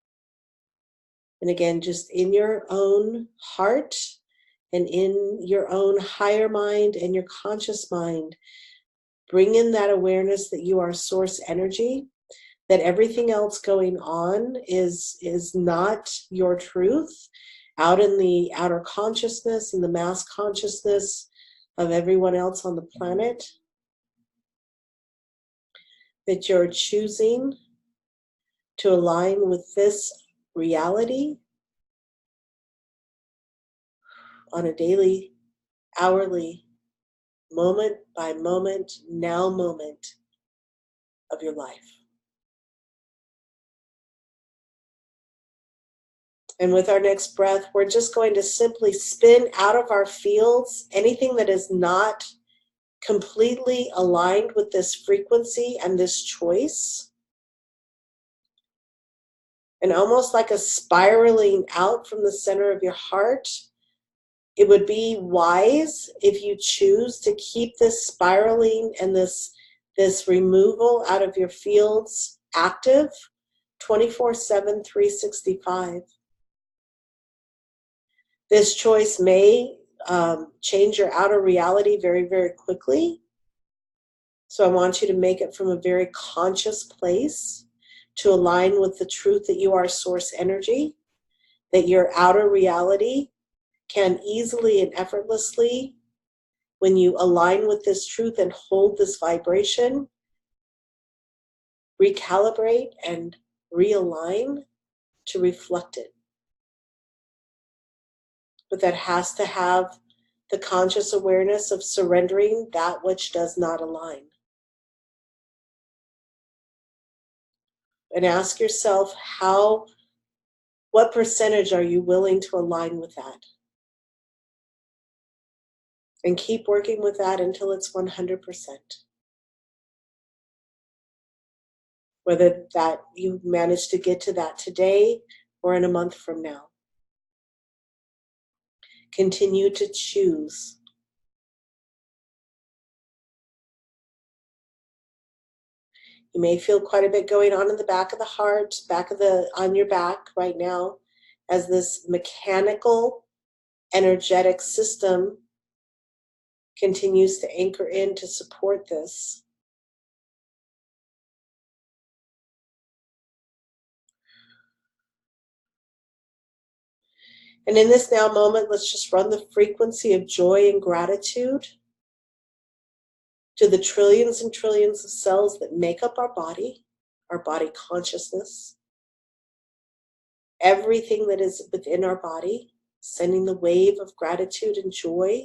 And again, just in your own heart and in your own higher mind and your conscious mind, bring in that awareness that you are source energy, that everything else going on is not your truth out in the outer consciousness and the mass consciousness of everyone else on the planet, that you're choosing to align with this reality on a daily, hourly, moment by moment, now moment of your life. And with our next breath, we're just going to simply spin out of our fields anything that is not completely aligned with this frequency and this choice. And almost like a spiraling out from the center of your heart, it would be wise if you choose to keep this spiraling and this removal out of your fields active 24/7, 365. This choice may change your outer reality very, very quickly. So I want you to make it from a very conscious place to align with the truth that you are source energy, that your outer reality can easily and effortlessly, when you align with this truth and hold this vibration, recalibrate and realign to reflect it. But that has to have the conscious awareness of surrendering that which does not align. And ask yourself, what percentage are you willing to align with that? And keep working with that until it's 100%. Whether that you manage to get to that today or in a month from now. Continue to choose. You may feel quite a bit going on in the back of the heart, on your back right now, as this mechanical, energetic system continues to anchor in to support this. And in this now moment, let's just run the frequency of joy and gratitude to the trillions and trillions of cells that make up our body consciousness, everything that is within our body, sending the wave of gratitude and joy,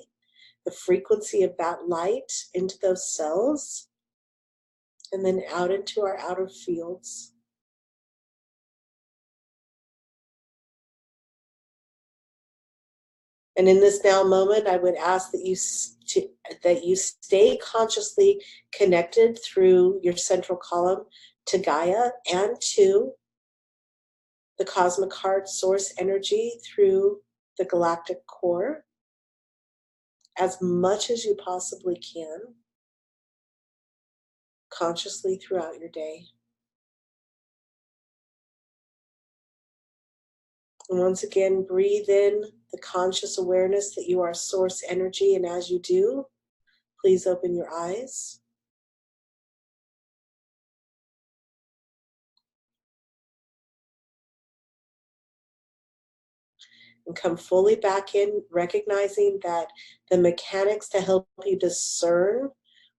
the frequency of that light into those cells, and then out into our outer fields. And in this now moment, I would ask that you stay consciously connected through your central column to Gaia and to the cosmic heart source energy through the galactic core as much as you possibly can, consciously throughout your day. And once again, breathe in the conscious awareness that you are source energy, and as you do, please open your eyes. and come fully back in, recognizing that the mechanics to help you discern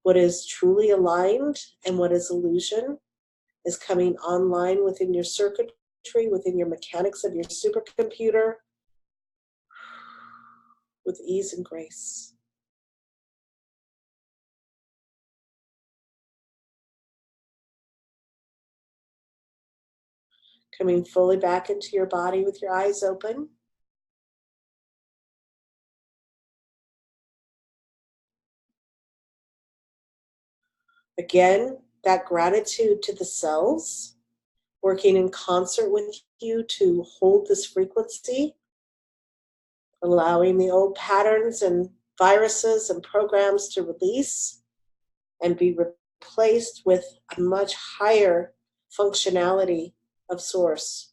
what is truly aligned and what is illusion is coming online within your circuitry, within your mechanics of your supercomputer, with ease and grace. Coming fully back into your body with your eyes open. Again, that gratitude to the cells, working in concert with you to hold this frequency, allowing the old patterns and viruses and programs to release and be replaced with a much higher functionality of source.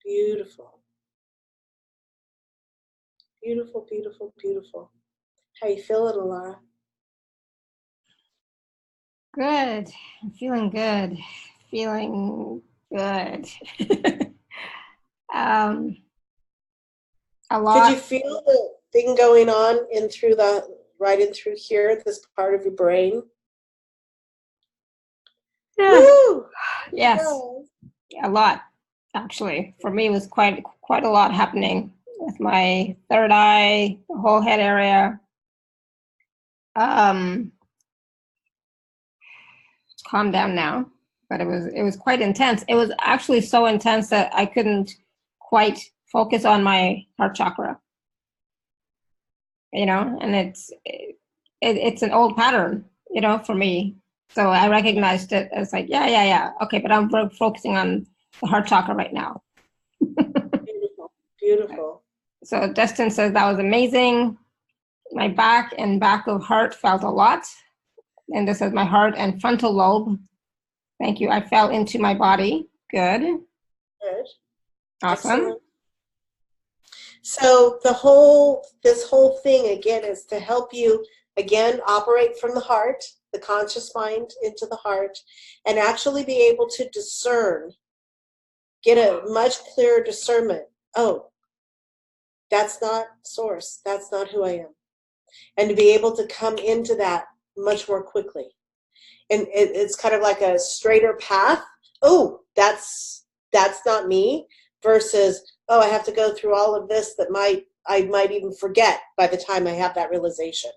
Beautiful. Beautiful, beautiful, beautiful. How you feeling, Alara? Good. I'm feeling good. Feeling good. A lot. Could you feel the thing going on in through the, right in through here, this part of your brain? Yeah. Woo! Yes. Yeah. A lot, actually. For me, it was quite a lot happening with my third eye, the whole head area. It's calmed down now, but it was quite intense. It was actually so intense that I couldn't quite focus on my heart chakra. You know, and it's an old pattern, you know, for me. So I recognized it as like, yeah, okay, but I'm focusing on the heart chakra right now. Beautiful, beautiful. So Destin says that was amazing. My back and back of heart felt a lot. And this is my heart and frontal lobe. Thank you. I fell into my body. Good. Good. Awesome. Excellent. So this whole thing again is to help you again operate from the heart, the conscious mind into the heart, and actually be able to discern, get a much clearer discernment. Oh, that's not source. That's not who I am. And to be able to come into that much more quickly. And it's kind of like a straighter path. Oh, that's not me, versus, oh, I have to go through all of this that I might even forget by the time I have that realization,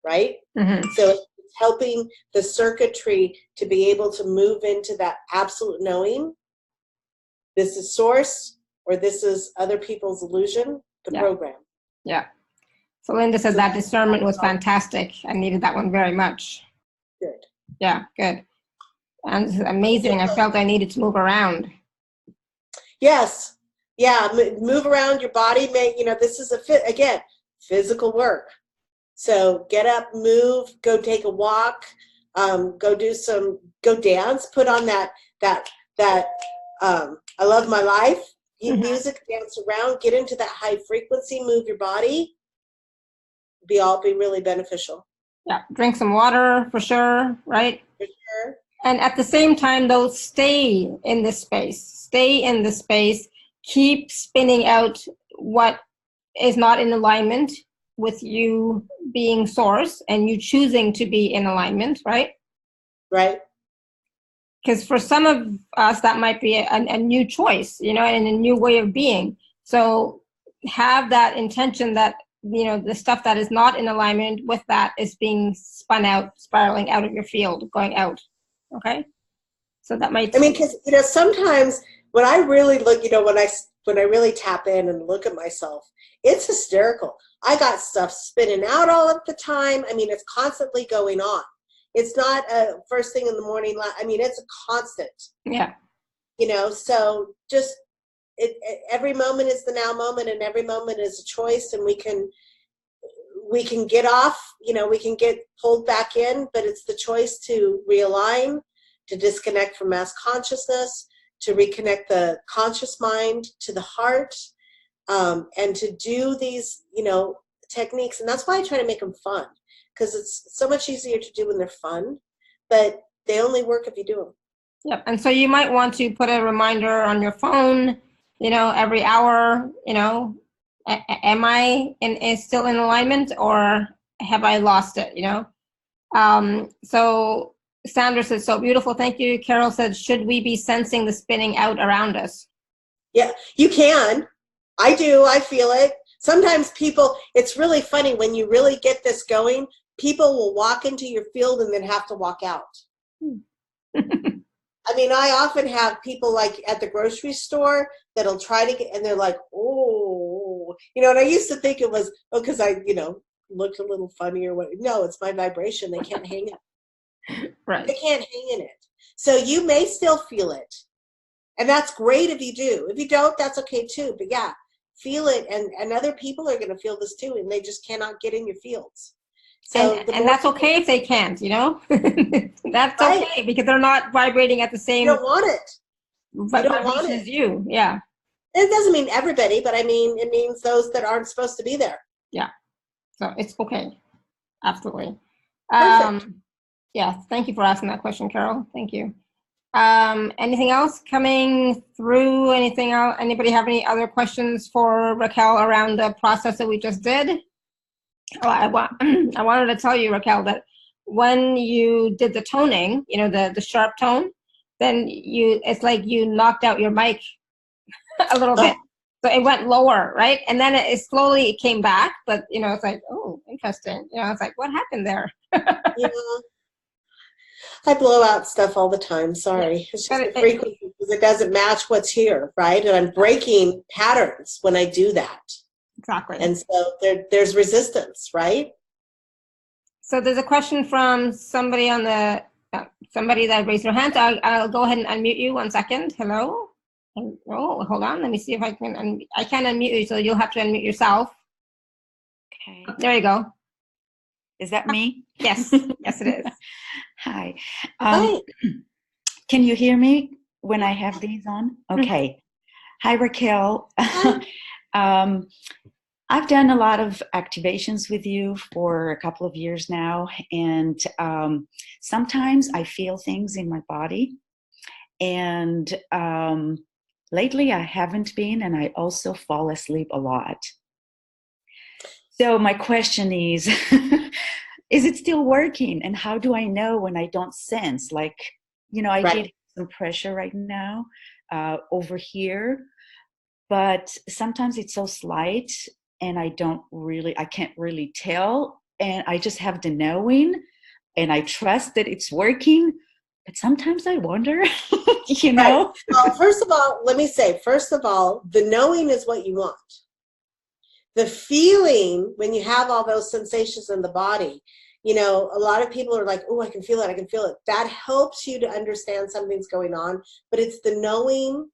right? Mm-hmm. So it's helping the circuitry to be able to move into that absolute knowing. This is source, or this is other people's illusion, the program. Yeah. So Linda said that discernment was fantastic. I needed that one very much. Good. Yeah, good. And this is amazing. I felt I needed to move around. Yes. Yeah, move around your body. This is again, physical work. So get up, move, go take a walk, go dance, put on that I Love My Life music, dance around, get into that high frequency, move your body. Be really beneficial. Yeah, drink some water for sure, right? For sure. And at the same time, though, stay in this space. Stay in the space. Keep spinning out what is not in alignment with you being source and you choosing to be in alignment, right? Right. Because for some of us, that might be a new choice, you know, and a new way of being. So have that intention that, you know, the stuff that is not in alignment with that is being spun out, spiraling out of your field, going out. Okay. So that might. I mean, because, you know, sometimes when I really look, you know, when I really tap in and look at myself, it's hysterical. I got stuff spinning out all of the time. I mean, it's constantly going on. It's not a first thing in the morning. I mean, it's a constant. Yeah. You know, so just every moment is the now moment, and every moment is a choice, and we can get off, you know, we can get pulled back in, but it's the choice to realign, to disconnect from mass consciousness, to reconnect the conscious mind to the heart, and to do these, you know, techniques. And that's why I try to make them fun, because it's so much easier to do when they're fun, but they only work if you do them. Yep. And so you might want to put a reminder on your phone, every hour, am I still in alignment, or have I lost it, So Sandra says, so beautiful. Thank you. Carol said, should we be sensing the spinning out around us? Yeah, you can. I do. I feel it. Sometimes people, it's really funny when you really get this going, people will walk into your field and then have to walk out. I mean, I often have people like at the grocery store that'll try to get, and they're like, oh, and I used to think it was, because I, looked a little funny or what. No, it's my vibration. They can't hang it. Right. They can't hang in it. So you may still feel it. And that's great if you do. If you don't, that's okay too. But yeah, feel it. And other people are going to feel this too, and they just cannot get in your fields. So and that's okay if they can't, That's right. okay, because they're not vibrating at the same. You don't want it. You don't want it as you. Yeah. It doesn't mean everybody, but I mean, it means those that aren't supposed to be there. Yeah. So it's okay. Absolutely. Perfect. Yeah. Thank you for asking that question, Carol. Thank you. Anything else coming through? Anything else? Anybody have any other questions for Raquel around the process that we just did? Oh, I wanted to tell you, Raquel, that when you did the toning, the sharp tone, then it's like you knocked out your mic a little bit. So it went lower, right? And then it slowly came back, but it's like, oh, interesting. It's like, what happened there? Yeah. I blow out stuff all the time. Sorry. Yeah. It's just the frequency, because it doesn't match what's here, right? And I'm breaking patterns when I do that. Exactly. And so there's resistance, right? So there's a question from somebody on the somebody that raised their hand. I'll go ahead and unmute you. 1 second. Hello. Oh, hold on. Let me see if I can. I can't unmute you, so you'll have to unmute yourself. Okay. There you go. Is that me? Yes. Yes, it is. Hi. Hi. Can you hear me when I have these on? Okay. Hi, Raquel. Hi. I've done a lot of activations with you for a couple of years now, and sometimes I feel things in my body, and lately I haven't been, and I also fall asleep a lot. So my question is it still working? And how do I know when I don't sense? Like, I did some pressure right now over here, but sometimes it's so slight and I can't really tell. And I just have the knowing and I trust that it's working. But sometimes I wonder, Right. Well, first of all, let me say, the knowing is what you want. The feeling, when you have all those sensations in the body, a lot of people are like, oh, I can feel it. That helps you to understand something's going on, but it's the knowing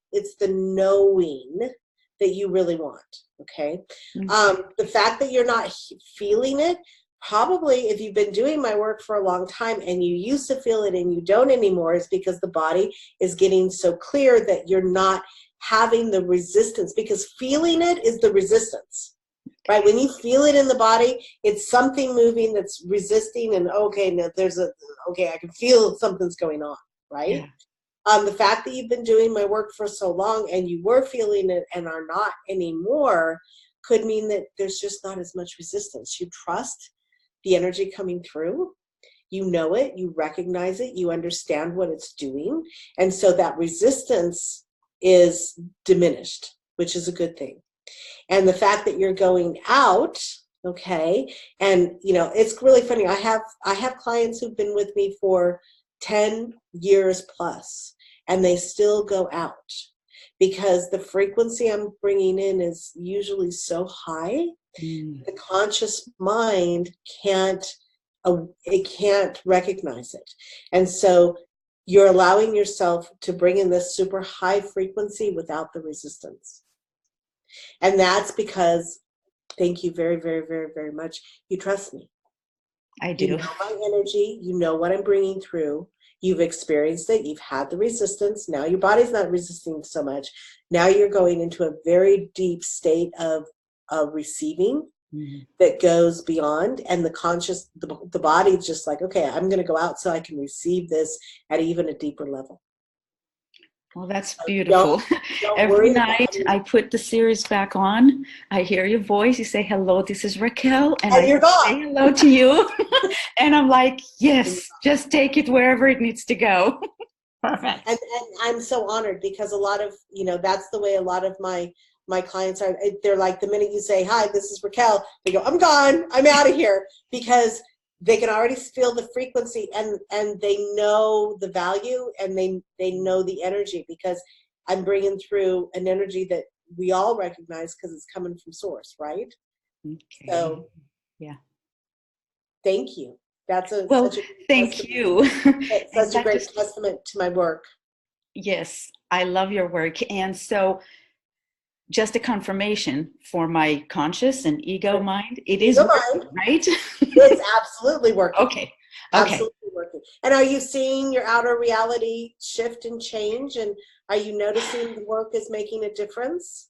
that you really want, okay? Mm-hmm. The fact that you're not feeling it, probably if you've been doing my work for a long time and you used to feel it and you don't anymore, is because the body is getting so clear that you're not having the resistance, because feeling it is the resistance. Right, when you feel it in the body, it's something moving that's resisting, and I can feel something's going on, right? Yeah. The fact that you've been doing my work for so long and you were feeling it and are not anymore could mean that there's just not as much resistance. You trust the energy coming through, you know it, you recognize it, you understand what it's doing, and so that resistance is diminished, which is a good thing. And the fact that you're going out, okay, and it's really funny. I have clients who've been with me for 10 years plus, and they still go out because the frequency I'm bringing in is usually so high. The conscious mind can't recognize it, and so you're allowing yourself to bring in this super high frequency without the resistance. And that's because, thank you very, very, very, very much, you trust me. I do. You know my energy. You know what I'm bringing through. You've experienced it. You've had the resistance. Now your body's not resisting so much. Now you're going into a very deep state of receiving that goes beyond. And the body's just like, okay, I'm going to go out so I can receive this at even a deeper level. Well, that's So beautiful. don't Every worry night about it. I put the series back on. I hear your voice. You say, hello, this is Raquel. And And I you're say gone. hello to you. And I'm like, yes, just take it wherever it needs to go. Perfect. And I'm so honored because a lot of, that's the way a lot of my clients are. They're like, the minute you say, hi, this is Raquel, they go, I'm gone, I'm out of here, because they can already feel the frequency, and they know the value, and they know the energy, because I'm bringing through an energy that we all recognize because it's coming from source, right? Okay. So yeah. Thank you. That's Well, such a thank testament. you. It's And such a that great just, testament to my work. yes, I love your work. And so just a confirmation for my conscious and ego mind, it is Ego working, mind. right? It's absolutely working. Okay. Okay. Absolutely working. And are you seeing your outer reality shift and change? And are you noticing the work is making a difference?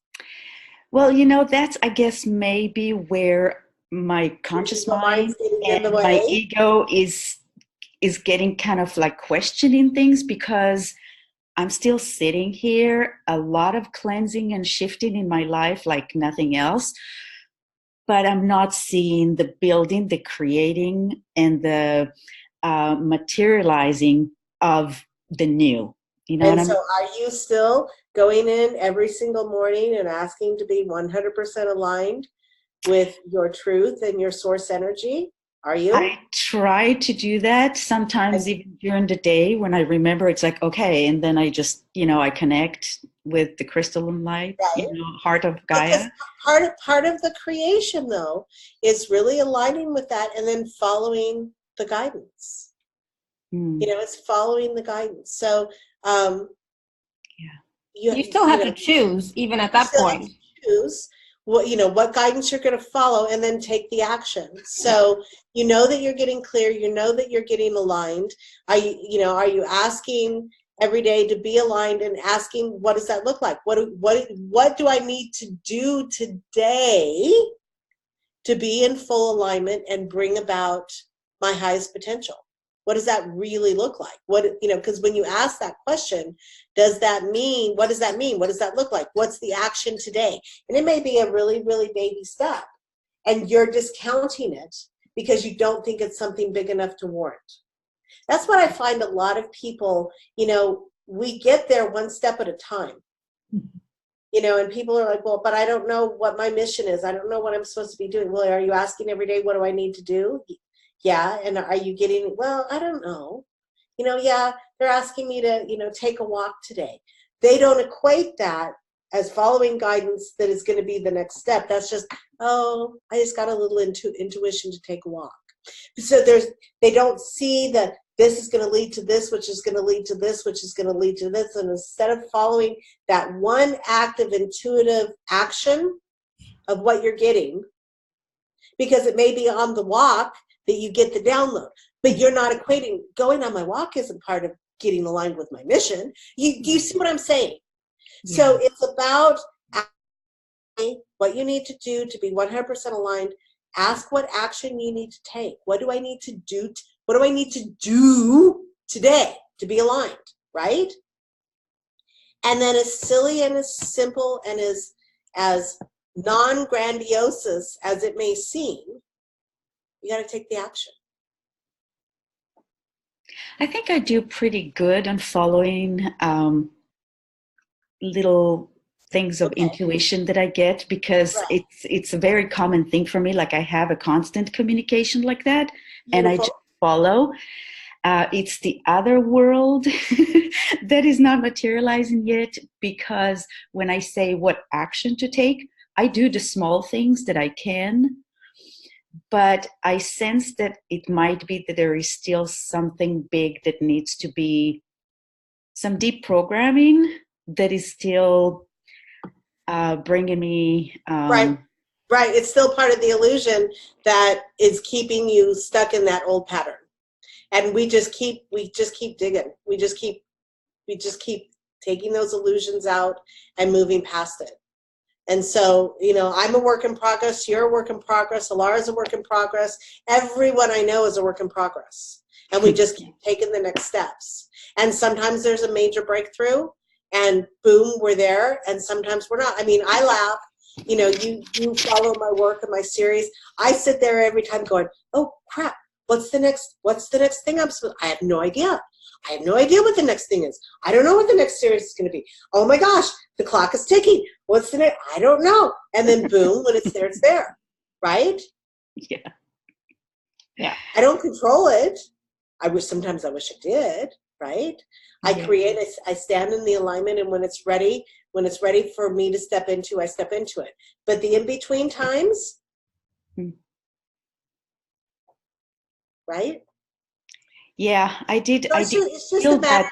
Well, that's, I guess, maybe where my conscious Your mind's mind getting in the and my way. ego is getting kind of like questioning things, because I'm still sitting here, a lot of cleansing and shifting in my life like nothing else, but I'm not seeing the building, the creating, and the materializing of the new. You know what And I so mean? are you still going in every single morning and asking to be 100% aligned with your truth and your source energy? Are you? I try to do that sometimes, even during the day when I remember. It's like, okay, and then I just, I connect with the crystalline light, Right. heart of Because Gaia. part of the creation, though, is really aligning with that and then following the guidance. It's following the guidance. So You still have to choose, even at that point. Choose what guidance you're going to follow, and then take the action. So you know that you're getting clear, you know that you're getting aligned. Are you asking every day to be aligned, and asking, what does that look like? What do I need to do today to be in full alignment and bring about my highest potential? What does that really look like? Because when you ask that question, what does that mean? What does that look like? What's the action today? And it may be a really, really baby step, and you're discounting it because you don't think it's something big enough to warrant. That's what I find a lot of people, we get there one step at a time. And people are like, well, but I don't know what my mission is. I don't know what I'm supposed to be doing. Well, are you asking every day, what do I need to do? Yeah. And are you getting, well, I don't know. Yeah, they're asking me to, take a walk today. They don't equate that as following guidance that is going to be the next step. That's just, I just got a little intuition to take a walk. So they don't see that this is going to lead to this, which is going to lead to this, which is going to lead to this. And instead of following that one active intuitive action of what you're getting, because it may be on the walk that you get the download, but you're not equating going on my walk isn't part of getting aligned with my mission. Do you see what I'm saying? Yeah. So it's about what you need to do to be 100% aligned. Ask what action you need to take. What do I need to do? What do I need to do today to be aligned, right? And then, as silly and as simple and as non-grandiose as it may seem, you got to take the action. I think I do pretty good on following little things of intuition that I get, because it's a very common thing for me. Like, I have a constant communication like that. Beautiful. And I just follow. It's the other world that is not materializing yet, because when I say what action to take, I do the small things that I can, but I sense that it might be that there is still something big that needs to be, some deep programming that is still bringing me right. It's still part of the illusion that is keeping you stuck in that old pattern, and we just keep digging. We just keep taking those illusions out and moving past it. And so, I'm a work in progress. You're a work in progress. Alara's a work in progress. Everyone I know is a work in progress, and we just keep taking the next steps. And sometimes there's a major breakthrough, and boom, we're there. And sometimes we're not. I mean, I laugh. You know, you follow my work and my series. I sit there every time going, oh crap, what's the next thing I'm supposed? I have no idea. I have no idea what the next thing is. I don't know what the next series is going to be. Oh my gosh, the clock is ticking. What's the next? I don't know. And then boom, when it's there, right? Yeah. Yeah. I don't control it. Sometimes I wish I did, right? I create, I stand in the alignment, and when it's ready for me to step into, I step into it. But the in-between times, right? Yeah, I did. So I it's did just a feel matter.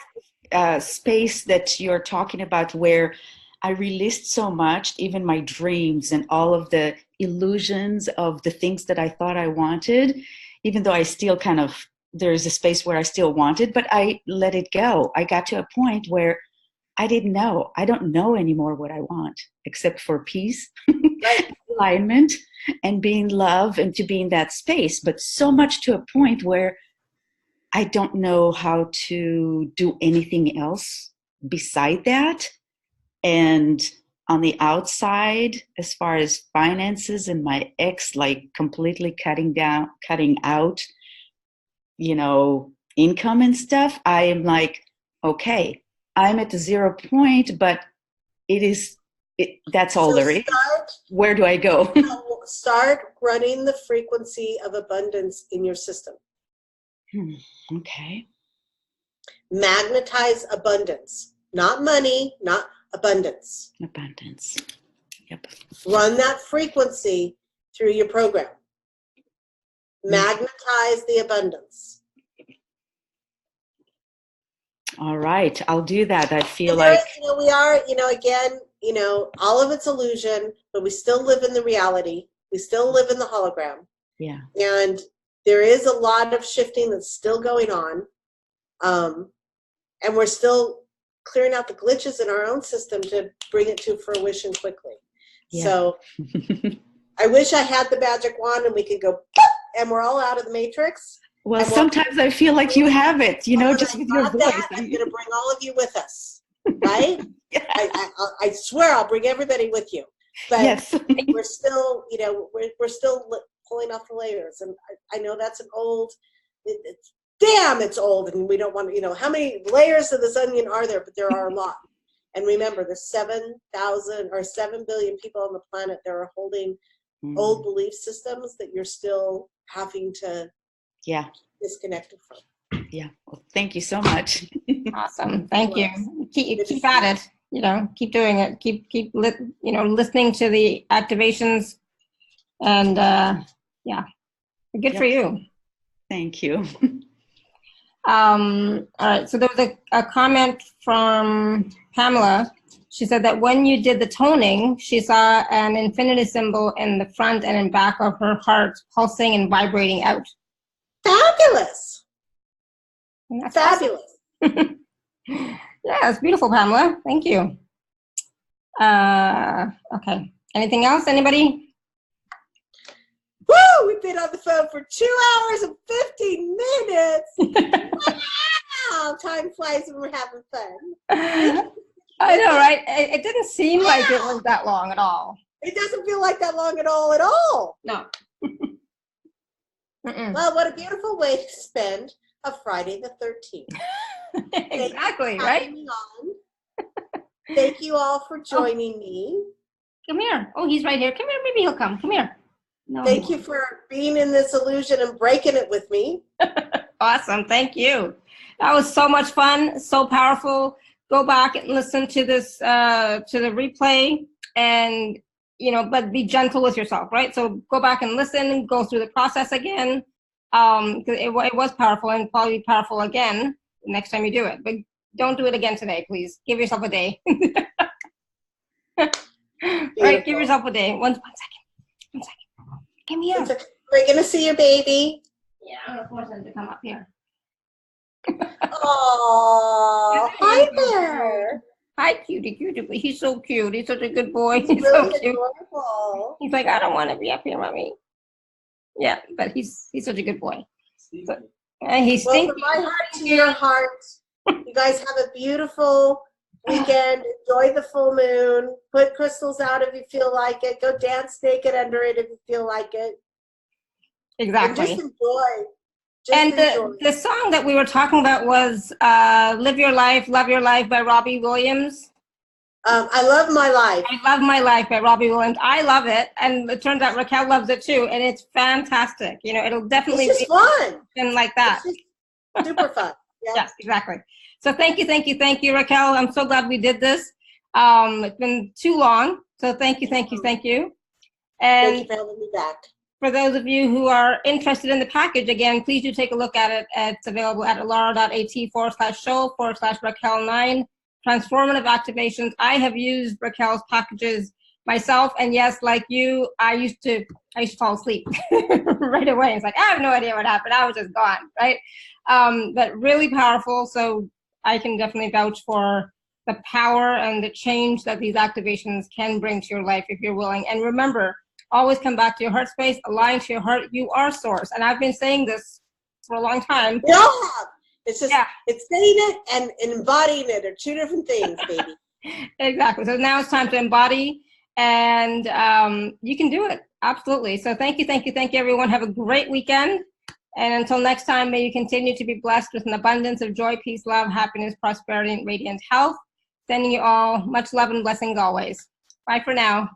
that space that you're talking about, where I released so much, even my dreams and all of the illusions of the things that I thought I wanted, even though I still kind of, there's a space where I still wanted, but I let it go. I got to a point where I didn't know. I don't know anymore what I want, except for peace, Right. alignment, and being love, and to be in that space. But so much to a point where I don't know how to do anything else beside that. And on the outside, as far as finances and my ex, like completely cutting out, you know, income and stuff, I am like, okay, I'm at the 0 point, but that's all So there is. Where do I go? Start running the frequency of abundance in your system. Okay. Magnetize abundance, not money, not abundance. Abundance. Yep. Run that frequency through your program. Magnetize the abundance. All right, I'll do that. I feel And there like is, we are, again, all of it's illusion, but we still live in the reality. We still live in the hologram. Yeah. And there is a lot of shifting that's still going on. And we're still clearing out the glitches in our own system to bring it to fruition quickly. Yeah. So I wish I had the magic wand and we could go, and we're all out of the matrix. Well, sometimes I feel like you have it, just with your voice. I'm going to bring all of you with us, right? Yeah. I swear I'll bring everybody with you. But yes. we're still, we're still pulling off the layers. And I know that's an old, it's old, and we don't want to, how many layers of this onion are there? But there are a lot. And remember, there's 7,000 or 7 billion people on the planet that are holding old belief systems that you're still having to disconnect from. Yeah. Well, thank you so much. Awesome. Thank you. Keep at it. Keep doing it. Keep listening to the activations, and good for you. Thank you. All right. So there was a comment from Pamela. She said that when you did the toning, she saw an infinity symbol in the front and in back of her heart pulsing and vibrating out. Fabulous. That's fabulous. Awesome. Yeah, it's beautiful, Pamela. Thank you. Okay. Anything else? Anybody? Woo! We've been on the phone for 2 hours and 15 minutes. Wow! Time flies when we're having fun. I know, right? It didn't seem like it was that long at all. It doesn't feel like that long at all. No. Well, what a beautiful way to spend a Friday the 13th. Exactly, right? Thank you all for joining me. Come here. Oh, he's right here. Come here. Maybe he'll come. Come here. No. Thank you for being in this illusion and breaking it with me. Awesome. Thank you. That was so much fun. So powerful. Go back and listen to this, to the replay, and, but be gentle with yourself, right? So go back and listen, go through the process again. It was powerful, and probably powerful again next time you do it. But don't do it again today, please. Give yourself a day. Right? Give yourself a day. One second. 1 second. Come here. We're going to see your baby. Yeah, I'm going to force him to come up here. Oh, hi there. Hi, cutie. He's so cute. He's such a good boy. He's really so cute. adorable. He's like, I don't want to be up here, mommy. Yeah, but he's such a good boy. He's well, from my heart to your heart, you guys have a beautiful weekend. Enjoy the full moon. Put crystals out if you feel like it. Go dance naked under it if you feel like it. Exactly. And just enjoy. And the song that we were talking about was Live Your Life, Love Your Life by Robbie Williams. I Love My Life. I Love My Life by Robbie Williams. I love it. And it turns out Raquel loves it too. And it's fantastic. You know, it'll definitely it's just fun. And like that. It's just super fun. Yeah. Yes, exactly. So thank you, Raquel. I'm so glad we did this. It's been too long. So thank you. And thank you for having me back. For those of you who are interested in the package, again, please do take a look at it. It's available at alara.at/show/Raquel9. Transformative activations. I have used Raquel's packages myself, and yes, like you, I used to fall asleep right away. It's like, I have no idea what happened. I was just gone, right? But really powerful. So I can definitely vouch for the power and the change that these activations can bring to your life if you're willing. And remember, always come back to your heart space, align to your heart. You are source. And I've been saying this for a long time. We all have. It's just, it's saying it and embodying it are two different things, baby. Exactly. So now it's time to embody, and you can do it. Absolutely. So thank you, everyone. Have a great weekend. And until next time, may you continue to be blessed with an abundance of joy, peace, love, happiness, prosperity, and radiant health. Sending you all much love and blessings always. Bye for now.